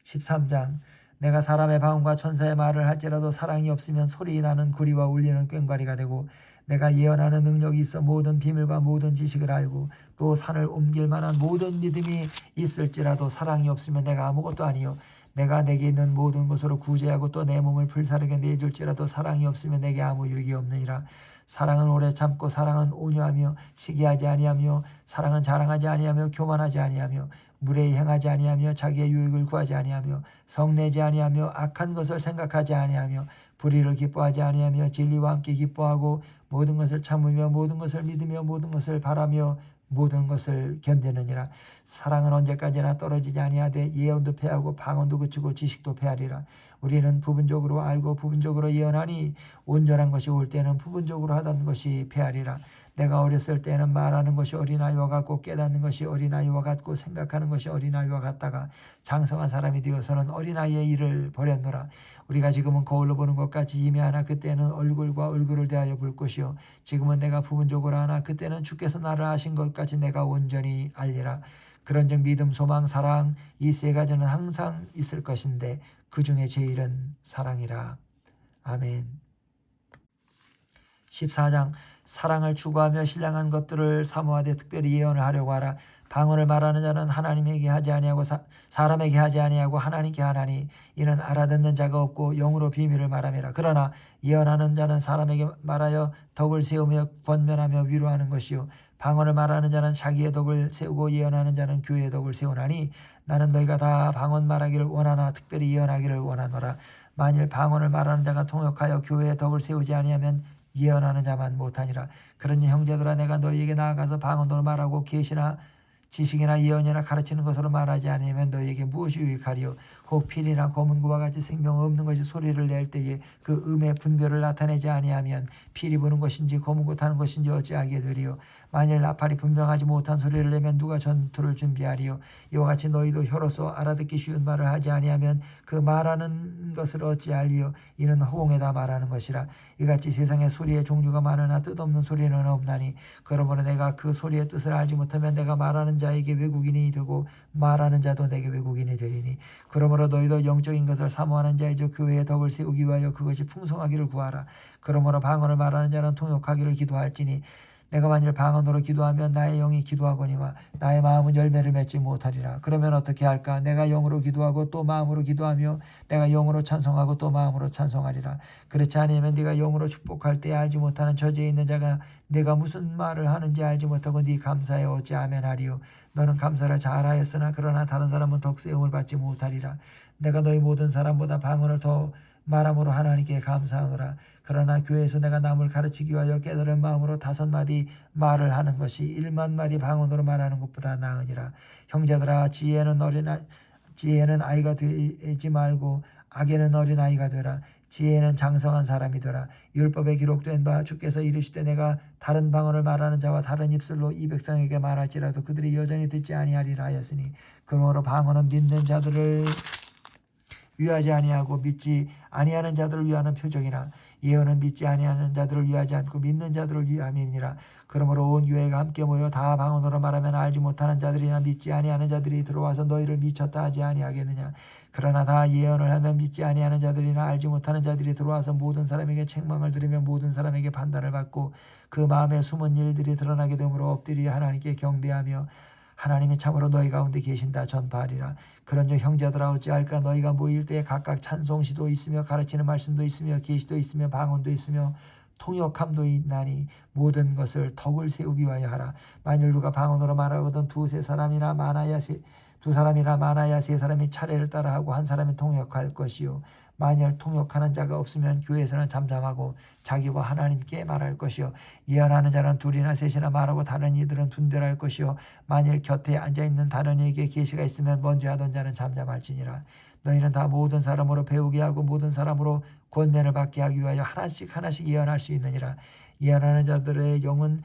13장 내가 사람의 방언과 천사의 말을 할지라도 사랑이 없으면 소리 나는 구리와 울리는 꽹과리가 되고 내가 예언하는 능력이 있어 모든 비밀과 모든 지식을 알고 또 산을 옮길 만한 모든 믿음이 있을지라도 사랑이 없으면 내가 아무것도 아니요 내가 내게 있는 모든 것으로 구제하고 또 내 몸을 불사르게 내줄지라도 사랑이 없으면 내게 아무 유익이 없느니라. 사랑은 오래 참고 사랑은 온유하며 시기하지 아니하며 사랑은 자랑하지 아니하며 교만하지 아니하며 무례히 행하지 아니하며 자기의 유익을 구하지 아니하며 성내지 아니하며 악한 것을 생각하지 아니하며 불의를 기뻐하지 아니하며 진리와 함께 기뻐하고 모든 것을 참으며 모든 것을 믿으며 모든 것을 바라며 모든 것을 견디느니라. 사랑은 언제까지나 떨어지지 아니하되 예언도 패하고 방언도 그치고 지식도 패하리라. 우리는 부분적으로 알고 부분적으로 예언하니 온전한 것이 올 때는 부분적으로 하던 것이 패하리라. 내가 어렸을 때는 말하는 것이 어린아이와 같고 깨닫는 것이 어린아이와 같고 생각하는 것이 어린아이와 같다가 장성한 사람이 되어서는 어린아이의 일을 버렸노라. 우리가 지금은 거울로 보는 것 같이 임의하나 그때는 얼굴과 얼굴을 대하여 볼 것이요 지금은 내가 부분적으로 하나 그때는 주께서 나를 아신 것 같이 내가 온전히 알리라. 그런즉 믿음, 소망, 사랑 이 세 가지는 항상 있을 것인데 그 중에 제일은 사랑이라. 아멘. 14장 사랑을 추구하며 신령한 것들을 사모하되 특별히 예언을 하려고 하라. 방언을 말하는 자는 하나님에게 하지 아니하고 사람에게 하지 아니하고 하나님께 하나니 이는 알아듣는 자가 없고 영으로 비밀을 말함이라. 그러나 예언하는 자는 사람에게 말하여 덕을 세우며 권면하며 위로하는 것이요 방언을 말하는 자는 자기의 덕을 세우고 예언하는 자는 교회의 덕을 세우나니 나는 너희가 다 방언 말하기를 원하나 특별히 예언하기를 원하노라. 만일 방언을 말하는 자가 통역하여 교회의 덕을 세우지 아니하면 예언하는 자만 못하니라. 그러니 형제들아 내가 너희에게 나아가서 방언으로 말하고 계시나 지식이나 예언이나 가르치는 것으로 말하지 아니하면 너희에게 무엇이 유익하리요. 혹 필이나 검은고와 같이 생명 없는 것이 소리를 낼 때에 그 음의 분별을 나타내지 아니하면 필이 부는 것인지 검은고 타는 것인지 어찌 알게 되리요. 만일 나팔이 분명하지 못한 소리를 내면 누가 전투를 준비하리요. 이와 같이 너희도 혀로서 알아듣기 쉬운 말을 하지 아니하면 그 말하는 것을 어찌 알리요. 이는 허공에다 말하는 것이라. 이같이 세상에 소리의 종류가 많으나 뜻없는 소리는 없나니 그러므로 내가 그 소리의 뜻을 알지 못하면 내가 말하는 자에게 외국인이 되고 말하는 자도 내게 외국인이 되리니 그러므로 너희도 영적인 것을 사모하는 자이죠 교회의 덕을 세우기 위하여 그것이 풍성하기를 구하라. 그러므로 방언을 말하는 자는 통역하기를 기도할지니 내가 만일 방언으로 기도하면 나의 영이 기도하거니와 나의 마음은 열매를 맺지 못하리라. 그러면 어떻게 할까? 내가 영으로 기도하고 또 마음으로 기도하며 내가 영으로 찬송하고 또 마음으로 찬송하리라. 그렇지 않으면 네가 영으로 축복할 때 알지 못하는 저지에 있는 자가 내가 무슨 말을 하는지 알지 못하고 네 감사에 어찌 아멘하리요. 너는 감사를 잘하였으나 그러나 다른 사람은 덕세움을 받지 못하리라. 내가 너희 모든 사람보다 방언을 더 말함으로 하나님께 감사하노라. 그러나 교회에서 내가 남을 가르치기 위하여 깨달은 마음으로 5마디 말을 하는 것이 1만 마디 방언으로 말하는 것보다 나으니라. 형제들아 지혜는 아이가 되지 말고 악에는 어린아이가 되라. 지혜는 장성한 사람이 되라. 율법에 기록된 바 주께서 이르시되 내가 다른 방언을 말하는 자와 다른 입술로 이 백성에게 말할지라도 그들이 여전히 듣지 아니하리라 하였으니 그러므로 방언은 믿는 자들을 위하지 아니하고 믿지 아니하는 자들을 위하는 표적이나 예언은 믿지 아니하는 자들을 위하지 않고 믿는 자들을 위함이니라. 그러므로 온 교회가 함께 모여 다 방언으로 말하면 알지 못하는 자들이나 믿지 아니하는 자들이 들어와서 너희를 미쳤다 하지 아니하겠느냐. 그러나 다 예언을 하면 믿지 아니하는 자들이나 알지 못하는 자들이 들어와서 모든 사람에게 책망을 들으며 모든 사람에게 판단을 받고 그 마음에 숨은 일들이 드러나게 되므로 엎드려 하나님께 경배하며 하나님이 참으로 너희 가운데 계신다 전파하리라. 그런즉 형제들아 어찌할까? 너희가 모일 때에 각각 찬송시도 있으며 가르치는 말씀도 있으며 계시도 있으며 방언도 있으며 통역함도 있나니 모든 것을 덕을 세우기 위하여 하라. 만일 누가 방언으로 말하거든 두 사람이나 많아야 세 사람이 차례를 따라하고 한 사람이 통역할 것이요 만일 통역하는 자가 없으면 교회에서는 잠잠하고 자기와 하나님께 말할 것이요 예언하는 자는 2이나 3이나 말하고 다른 이들은 분별할 것이요 만일 곁에 앉아있는 다른 이에게 계시가 있으면 먼저 하던 자는 잠잠할지니라. 너희는 다 모든 사람으로 배우게 하고 모든 사람으로 권면을 받게 하기 위하여 하나씩 예언할 수 있느니라. 예언하는 자들의 영은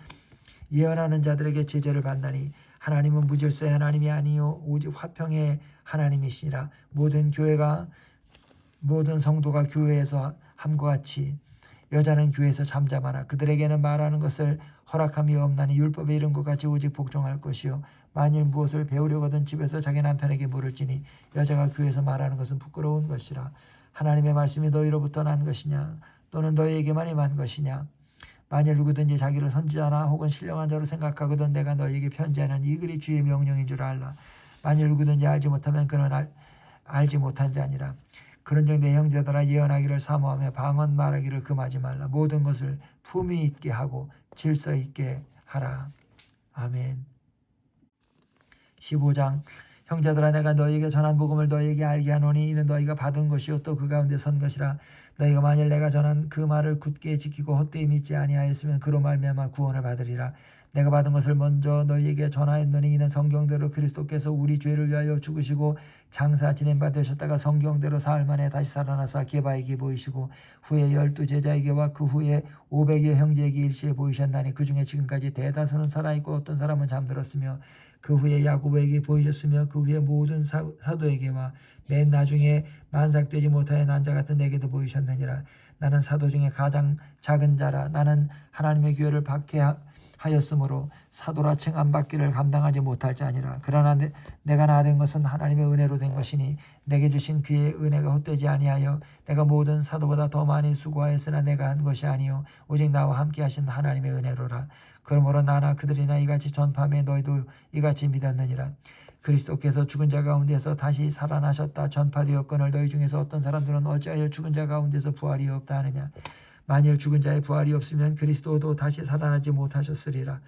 예언하는 자들에게 제재를 받나니 하나님은 무질서의 하나님이 아니요 오직 화평의 하나님이시니라. 모든 성도가 교회에서 함과 같이 여자는 교회에서 잠잠하라. 그들에게는 말하는 것을 허락함이 없나니 율법에 이른 것 같이 오직 복종할 것이요 만일 무엇을 배우려거든 집에서 자기 남편에게 물을지니 여자가 교회에서 말하는 것은 부끄러운 것이라. 하나님의 말씀이 너희로부터 난 것이냐 또는 너희에게만 임한 것이냐. 만일 누구든지 자기를 선지자나 혹은 신령한 자로 생각하거든 내가 너희에게 편지하는 이 글이 주의 명령인 줄 알라. 만일 누구든지 알지 못하면 그는 알지 못한 자니라. 그런즉 내 형제들아 예언하기를 사모하며 방언 말하기를 금하지 말라. 모든 것을 품위 있게 하고 질서 있게 하라. 아멘. 15장 형제들아 내가 너희에게 전한 복음을 너희에게 알게 하노니 이는 너희가 받은 것이요 또 그 가운데 선 것이라. 너희가 만일 내가 전한 그 말을 굳게 지키고 헛되이 믿지 아니하였으면 그로 말미암아 구원을 받으리라. 내가 받은 것을 먼저 너희에게 전하였노니 이는 성경대로 그리스도께서 우리 죄를 위하여 죽으시고 장사 지낸 바 되셨다가 성경대로 사흘 만에 다시 살아나사 게바에게 보이시고 후에 12제자에게와 그 후에 500여 형제에게 일시에 보이셨나니 그 중에 지금까지 대다수는 살아있고 어떤 사람은 잠들었으며 그 후에 야고보에게 보이셨으며 그 후에 모든 사도에게와 맨 나중에 만삭되지 못하여 난자 같은 내게도 보이셨느니라. 나는 사도 중에 가장 작은 자라. 나는 하나님의 교회를 박해하였으므로 사도라 칭 안 받기를 감당하지 못할 자니라. 그러나 내가 나 된 것은 하나님의 은혜로 된 것이니 내게 주신 그의 은혜가 헛되지 아니하여 내가 모든 사도보다 더 많이 수고하였으나 내가 한 것이 아니요 오직 나와 함께 하신 하나님의 은혜로라. 그러므로 나나 그들이나 이같이 전파하며 너희도 이같이 믿었느니라. 그리스도께서 죽은 자 가운데서 다시 살아나셨다 전파되었거늘 너희 중에서 어떤 사람들은 어찌하여 죽은 자 가운데서 부활이 없다 하느냐. 만일 죽은 자의 부활이 없으면 그리스도도 다시 살아나지 못하셨으리라.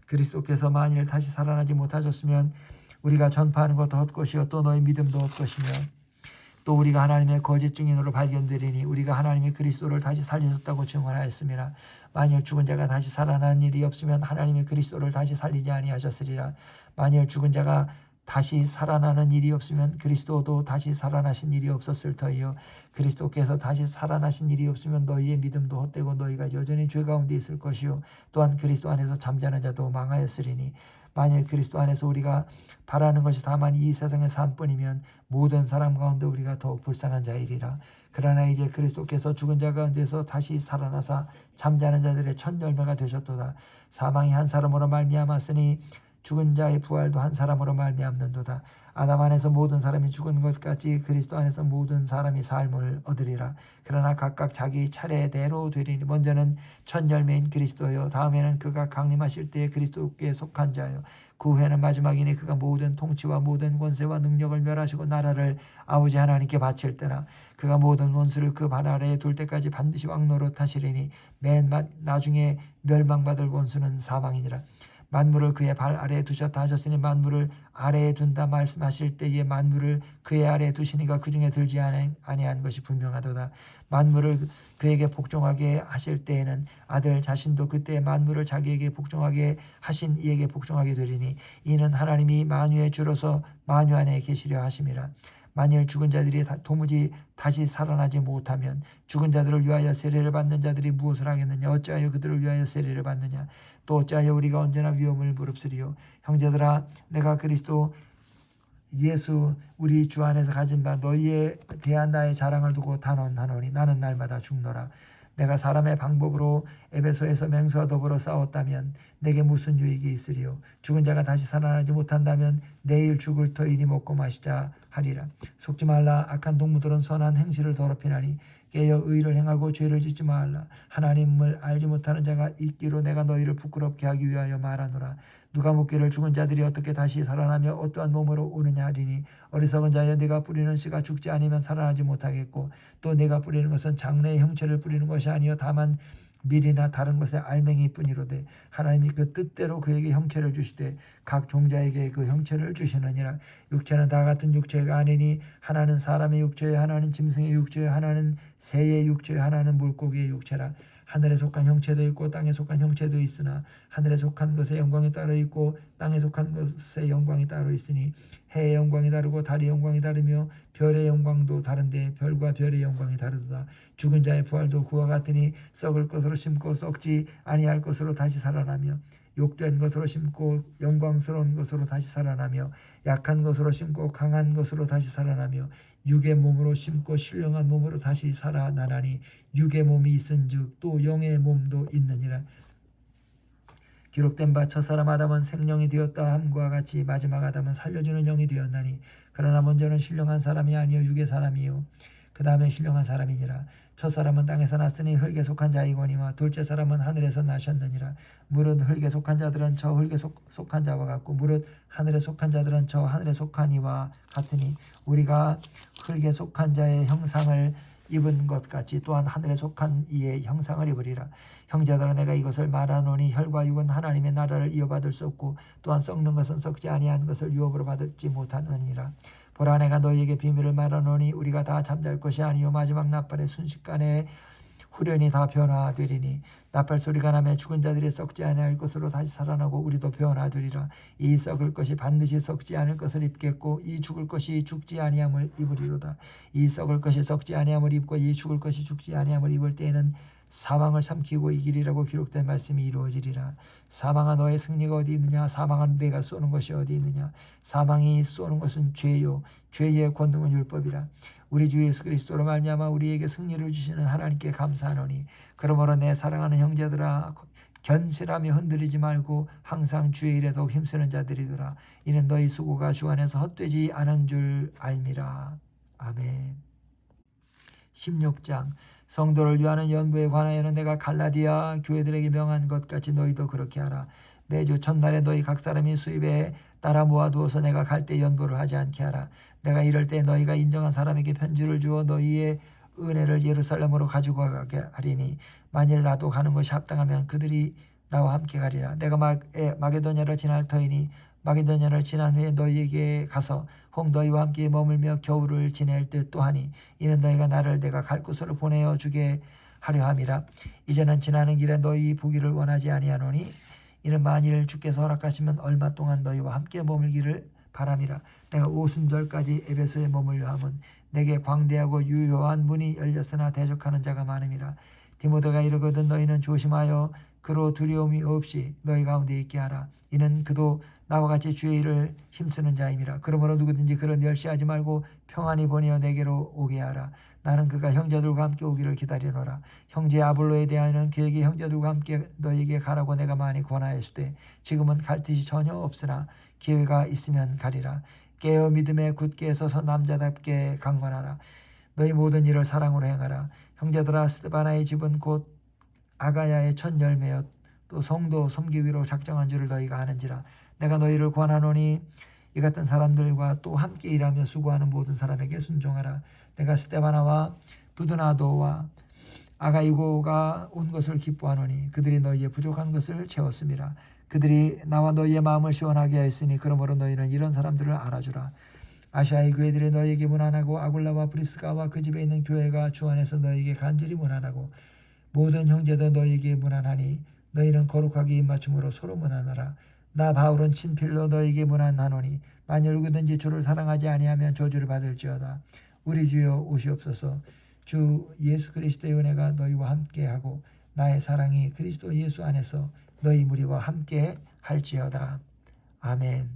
그리스도께서 만일 다시 살아나지 못하셨으면 우리가 전파하는 것도 헛것이요 또 너희 믿음도 헛것이며 또 우리가 하나님의 거짓 증인으로 발견되리니 우리가 하나님이 그리스도를 다시 살리셨다고 증언하였습니다. 만일 죽은 자가 다시 살아나는 일이 없으면 하나님이 그리스도를 다시 살리지 아니하셨으리라. 만일 죽은 자가 다시 살아나는 일이 없으면 그리스도도 다시 살아나신 일이 없었을 터이요 그리스도께서 다시 살아나신 일이 없으면 너희의 믿음도 헛되고 너희가 여전히 죄 가운데 있을 것이요 또한 그리스도 안에서 잠자는 자도 망하였으리니 만일 그리스도 안에서 우리가 바라는 것이 다만 이 세상의 삶뿐이면 모든 사람 가운데 우리가 더욱 불쌍한 자이리라. 그러나 이제 그리스도께서 죽은 자 가운데서 다시 살아나사 잠자는 자들의 첫 열매가 되셨도다. 사망이 한 사람으로 말미암았으니 죽은 자의 부활도 한 사람으로 말미암는도다. 아담 안에서 모든 사람이 죽은 것 같이 그리스도 안에서 모든 사람이 삶을 얻으리라. 그러나 각각 자기 차례대로 되리니 먼저는 첫 열매인 그리스도요 다음에는 그가 강림하실 때에 그리스도께 속한 자요 그 후에는 마지막이니 그가 모든 통치와 모든 권세와 능력을 멸하시고 나라를 아버지 하나님께 바칠 때라. 그가 모든 원수를 그 발 아래에 둘 때까지 반드시 왕노릇 하시리니 맨 나중에 멸망받을 원수는 사망이니라. 만물을 그의 발 아래에 두셨다 하셨으니 만물을 아래에 둔다 말씀하실 때에 만물을 그의 아래에 두시니가 그 중에 들지 아니한 것이 분명하도다. 만물을 그에게 복종하게 하실 때에는 아들 자신도 그때 만물을 자기에게 복종하게 하신 이에게 복종하게 되리니 이는 하나님이 만유의 주로서 만유 안에 계시려 하심이라. 만일 죽은 자들이 도무지 다시 살아나지 못하면 죽은 자들을 위하여 세례를 받는 자들이 무엇을 하겠느냐. 어찌하여 그들을 위하여 세례를 받느냐. 또 어찌하여 우리가 언제나 위험을 무릅쓰리요. 형제들아 내가 그리스도 예수 우리 주 안에서 가진 바 너희에 대한 나의 자랑을 두고 단언하노니 나는 날마다 죽노라. 내가 사람의 방법으로 에베소에서 맹수와 더불어 싸웠다면 내게 무슨 유익이 있으리요. 죽은 자가 다시 살아나지 못한다면 내일 죽을 터이니 먹고 마시자 하리라. 속지 말라. 악한 동무들은 선한 행실을 더럽히나니 깨어 의를 행하고 죄를 짓지 말라. 하나님을 알지 못하는 자가 있기로 내가 너희를 부끄럽게 하기 위하여 말하노라. 누가 묻기를 죽은 자들이 어떻게 다시 살아나며 어떠한 몸으로 오느냐 하리니 어리석은 자여 네가 뿌리는 씨가 죽지 않으면 살아나지 못하겠고 또 네가 뿌리는 것은 장래의 형체를 뿌리는 것이 아니요 다만 밀이나 다른 것의 알맹이뿐이로되 하나님이 그 뜻대로 그에게 형체를 주시되 각 종자에게 그 형체를 주시느니라. 육체는 다 같은 육체가 아니니 하나는 사람의 육체요 하나는 짐승의 육체요 하나는 새의 육체요 하나는 물고기의 육체라. 하늘에 속한 형체도 있고 땅에 속한 형체도 있으나 하늘에 속한 것의 영광이 따로 있고 땅에 속한 것의 영광이 따로 있으니 해의 영광이 다르고 달의 영광이 다르며 별의 영광도 다른데 별과 별의 영광이 다르도다. 죽은 자의 부활도 그와 같으니 썩을 것으로 심고 썩지 아니할 것으로 다시 살아나며 욕된 것으로 심고 영광스러운 것으로 다시 살아나며 약한 것으로 심고 강한 것으로 다시 살아나며 육의 몸으로 심고 신령한 몸으로 다시 살아나나니 육의 몸이 있은즉 또 영의 몸도 있느니라. 기록된 바 첫사람 아담은 생령이 되었다 함과 같이 마지막 아담은 살려주는 영이 되었나니 그러나 먼저는 신령한 사람이 아니요 육의 사람이요 그 다음에 신령한 사람이니라. 첫사람은 땅에서 났으니 흙에 속한 자이거니와 둘째 사람은 하늘에서 나셨느니라. 무릇 흙에 속한 자들은 저 흙에 속한 자와 같고 무릇 하늘에 속한 자들은 저 하늘에 속한 이와 같으니 우리가 흙에 속한 자의 형상을 입은 것 같이 또한 하늘에 속한 이의 형상을 입으리라. 형제들아 내가 이것을 말하노니 혈과 육은 하나님의 나라를 이어받을 수 없고 또한 썩는 것은 썩지 아니한 것을 유업으로 받지 못하느니라. 보라 내가 너희에게 비밀을 말하노니 우리가 다 잠잘 것이 아니요 마지막 나팔의 순식간에 후련히 다 변화되리니 나팔 소리가 나며 죽은 자들이 썩지 아니할 것으로 다시 살아나고 우리도 변화되리라. 이 썩을 것이 반드시 썩지 않을 것을 입겠고 이 죽을 것이 죽지 아니함을 입으리로다. 이 썩을 것이 썩지 아니함을 입고 이 죽을 것이 죽지 아니함을 입을 때에는 사망을 삼키고 이기리라고 기록된 말씀이 이루어지리라. 사망아 너의 승리가 어디 있느냐? 사망아 내가 쏘는 것이 어디 있느냐? 사망이 쏘는 것은 죄요 죄의 권능은 율법이라. 우리 주 예수 그리스도로 말미암아 우리에게 승리를 주시는 하나님께 감사하노니 그러므로 내 사랑하는 형제들아 견실하며 흔들리지 말고 항상 주의 일에 더욱 힘쓰는 자들이더라. 이는 너희 수고가 주 안에서 헛되지 않은 줄 알미라. 아멘. 16장 성도를 위하는 연부에 관하여는 내가 갈라디아 교회들에게 명한 것 같이 너희도 그렇게 하라. 매주 첫날에 너희 각 사람이 수입에 따라 모아두어서 내가 갈 때 연부를 하지 않게 하라. 내가 이럴 때 너희가 인정한 사람에게 편지를 주어 너희의 은혜를 예루살렘으로 가지고 가게 하리니 만일 나도 가는 것이 합당하면 그들이 나와 함께 가리라. 내가 마게도냐를 지날 터이니 마게도냐를 지난 후에 너희에게 가서 혹 너희와 함께 머물며 겨울을 지낼 듯 또하니 이는 너희가 나를 내가 갈 곳으로 보내어 주게 하려 함이라. 이제는 지나는 길에 너희 보기를 원하지 아니하노니 이는 만일 주께서 허락하시면 얼마 동안 너희와 함께 머물기를 바람이라. 내가 오순절까지 에베소에 머물려 함은 내게 광대하고 유효한 문이 열렸으나 대적하는 자가 많음이라. 디모데가 이르거든 너희는 조심하여 그로 두려움이 없이 너희 가운데 있게 하라. 이는 그도 나와 같이 주의 일을 힘쓰는 자임이라. 그러므로 누구든지 그를 멸시하지 말고 평안히 보내어 내게로 오게 하라. 나는 그가 형제들과 함께 오기를 기다리노라. 형제 아볼로에 대하여는 그에게 형제들과 함께 너희에게 가라고 내가 많이 권하였으되 지금은 갈 뜻이 전혀 없으나 기회가 있으면 가리라. 깨어 믿음에 굳게 서서 남자답게 강건하라. 너희 모든 일을 사랑으로 행하라. 형제들아 스데바나의 집은 곧 아가야의 첫 열매였 또 성도 섬기기로 작정한 줄을 너희가 아는지라. 내가 너희를 권하노니 이 같은 사람들과 또 함께 일하며 수고하는 모든 사람에게 순종하라. 내가 스데바나와 부드나도와 아가이고가 온 것을 기뻐하노니 그들이 너희의 부족한 것을 채웠음이라. 그들이 나와 너희의 마음을 시원하게 하였으니 그러므로 너희는 이런 사람들을 알아주라. 아시아의 교회들이 너희에게 문안하고 아굴라와 브리스가와 그 집에 있는 교회가 주 안에서 너희에게 간절히 문안하고 모든 형제도 너희에게 문안하니 너희는 거룩하게 입맞춤으로 서로 문안하라. 나 바울은 친필로 너희에게 문안하노니 만일 누구든지 주를 사랑하지 아니하면 저주를 받을지어다. 우리 주여 오시옵소서. 주 예수 그리스도의 은혜가 너희와 함께하고 나의 사랑이 그리스도 예수 안에서 너희 무리와 함께 할지어다. 아멘.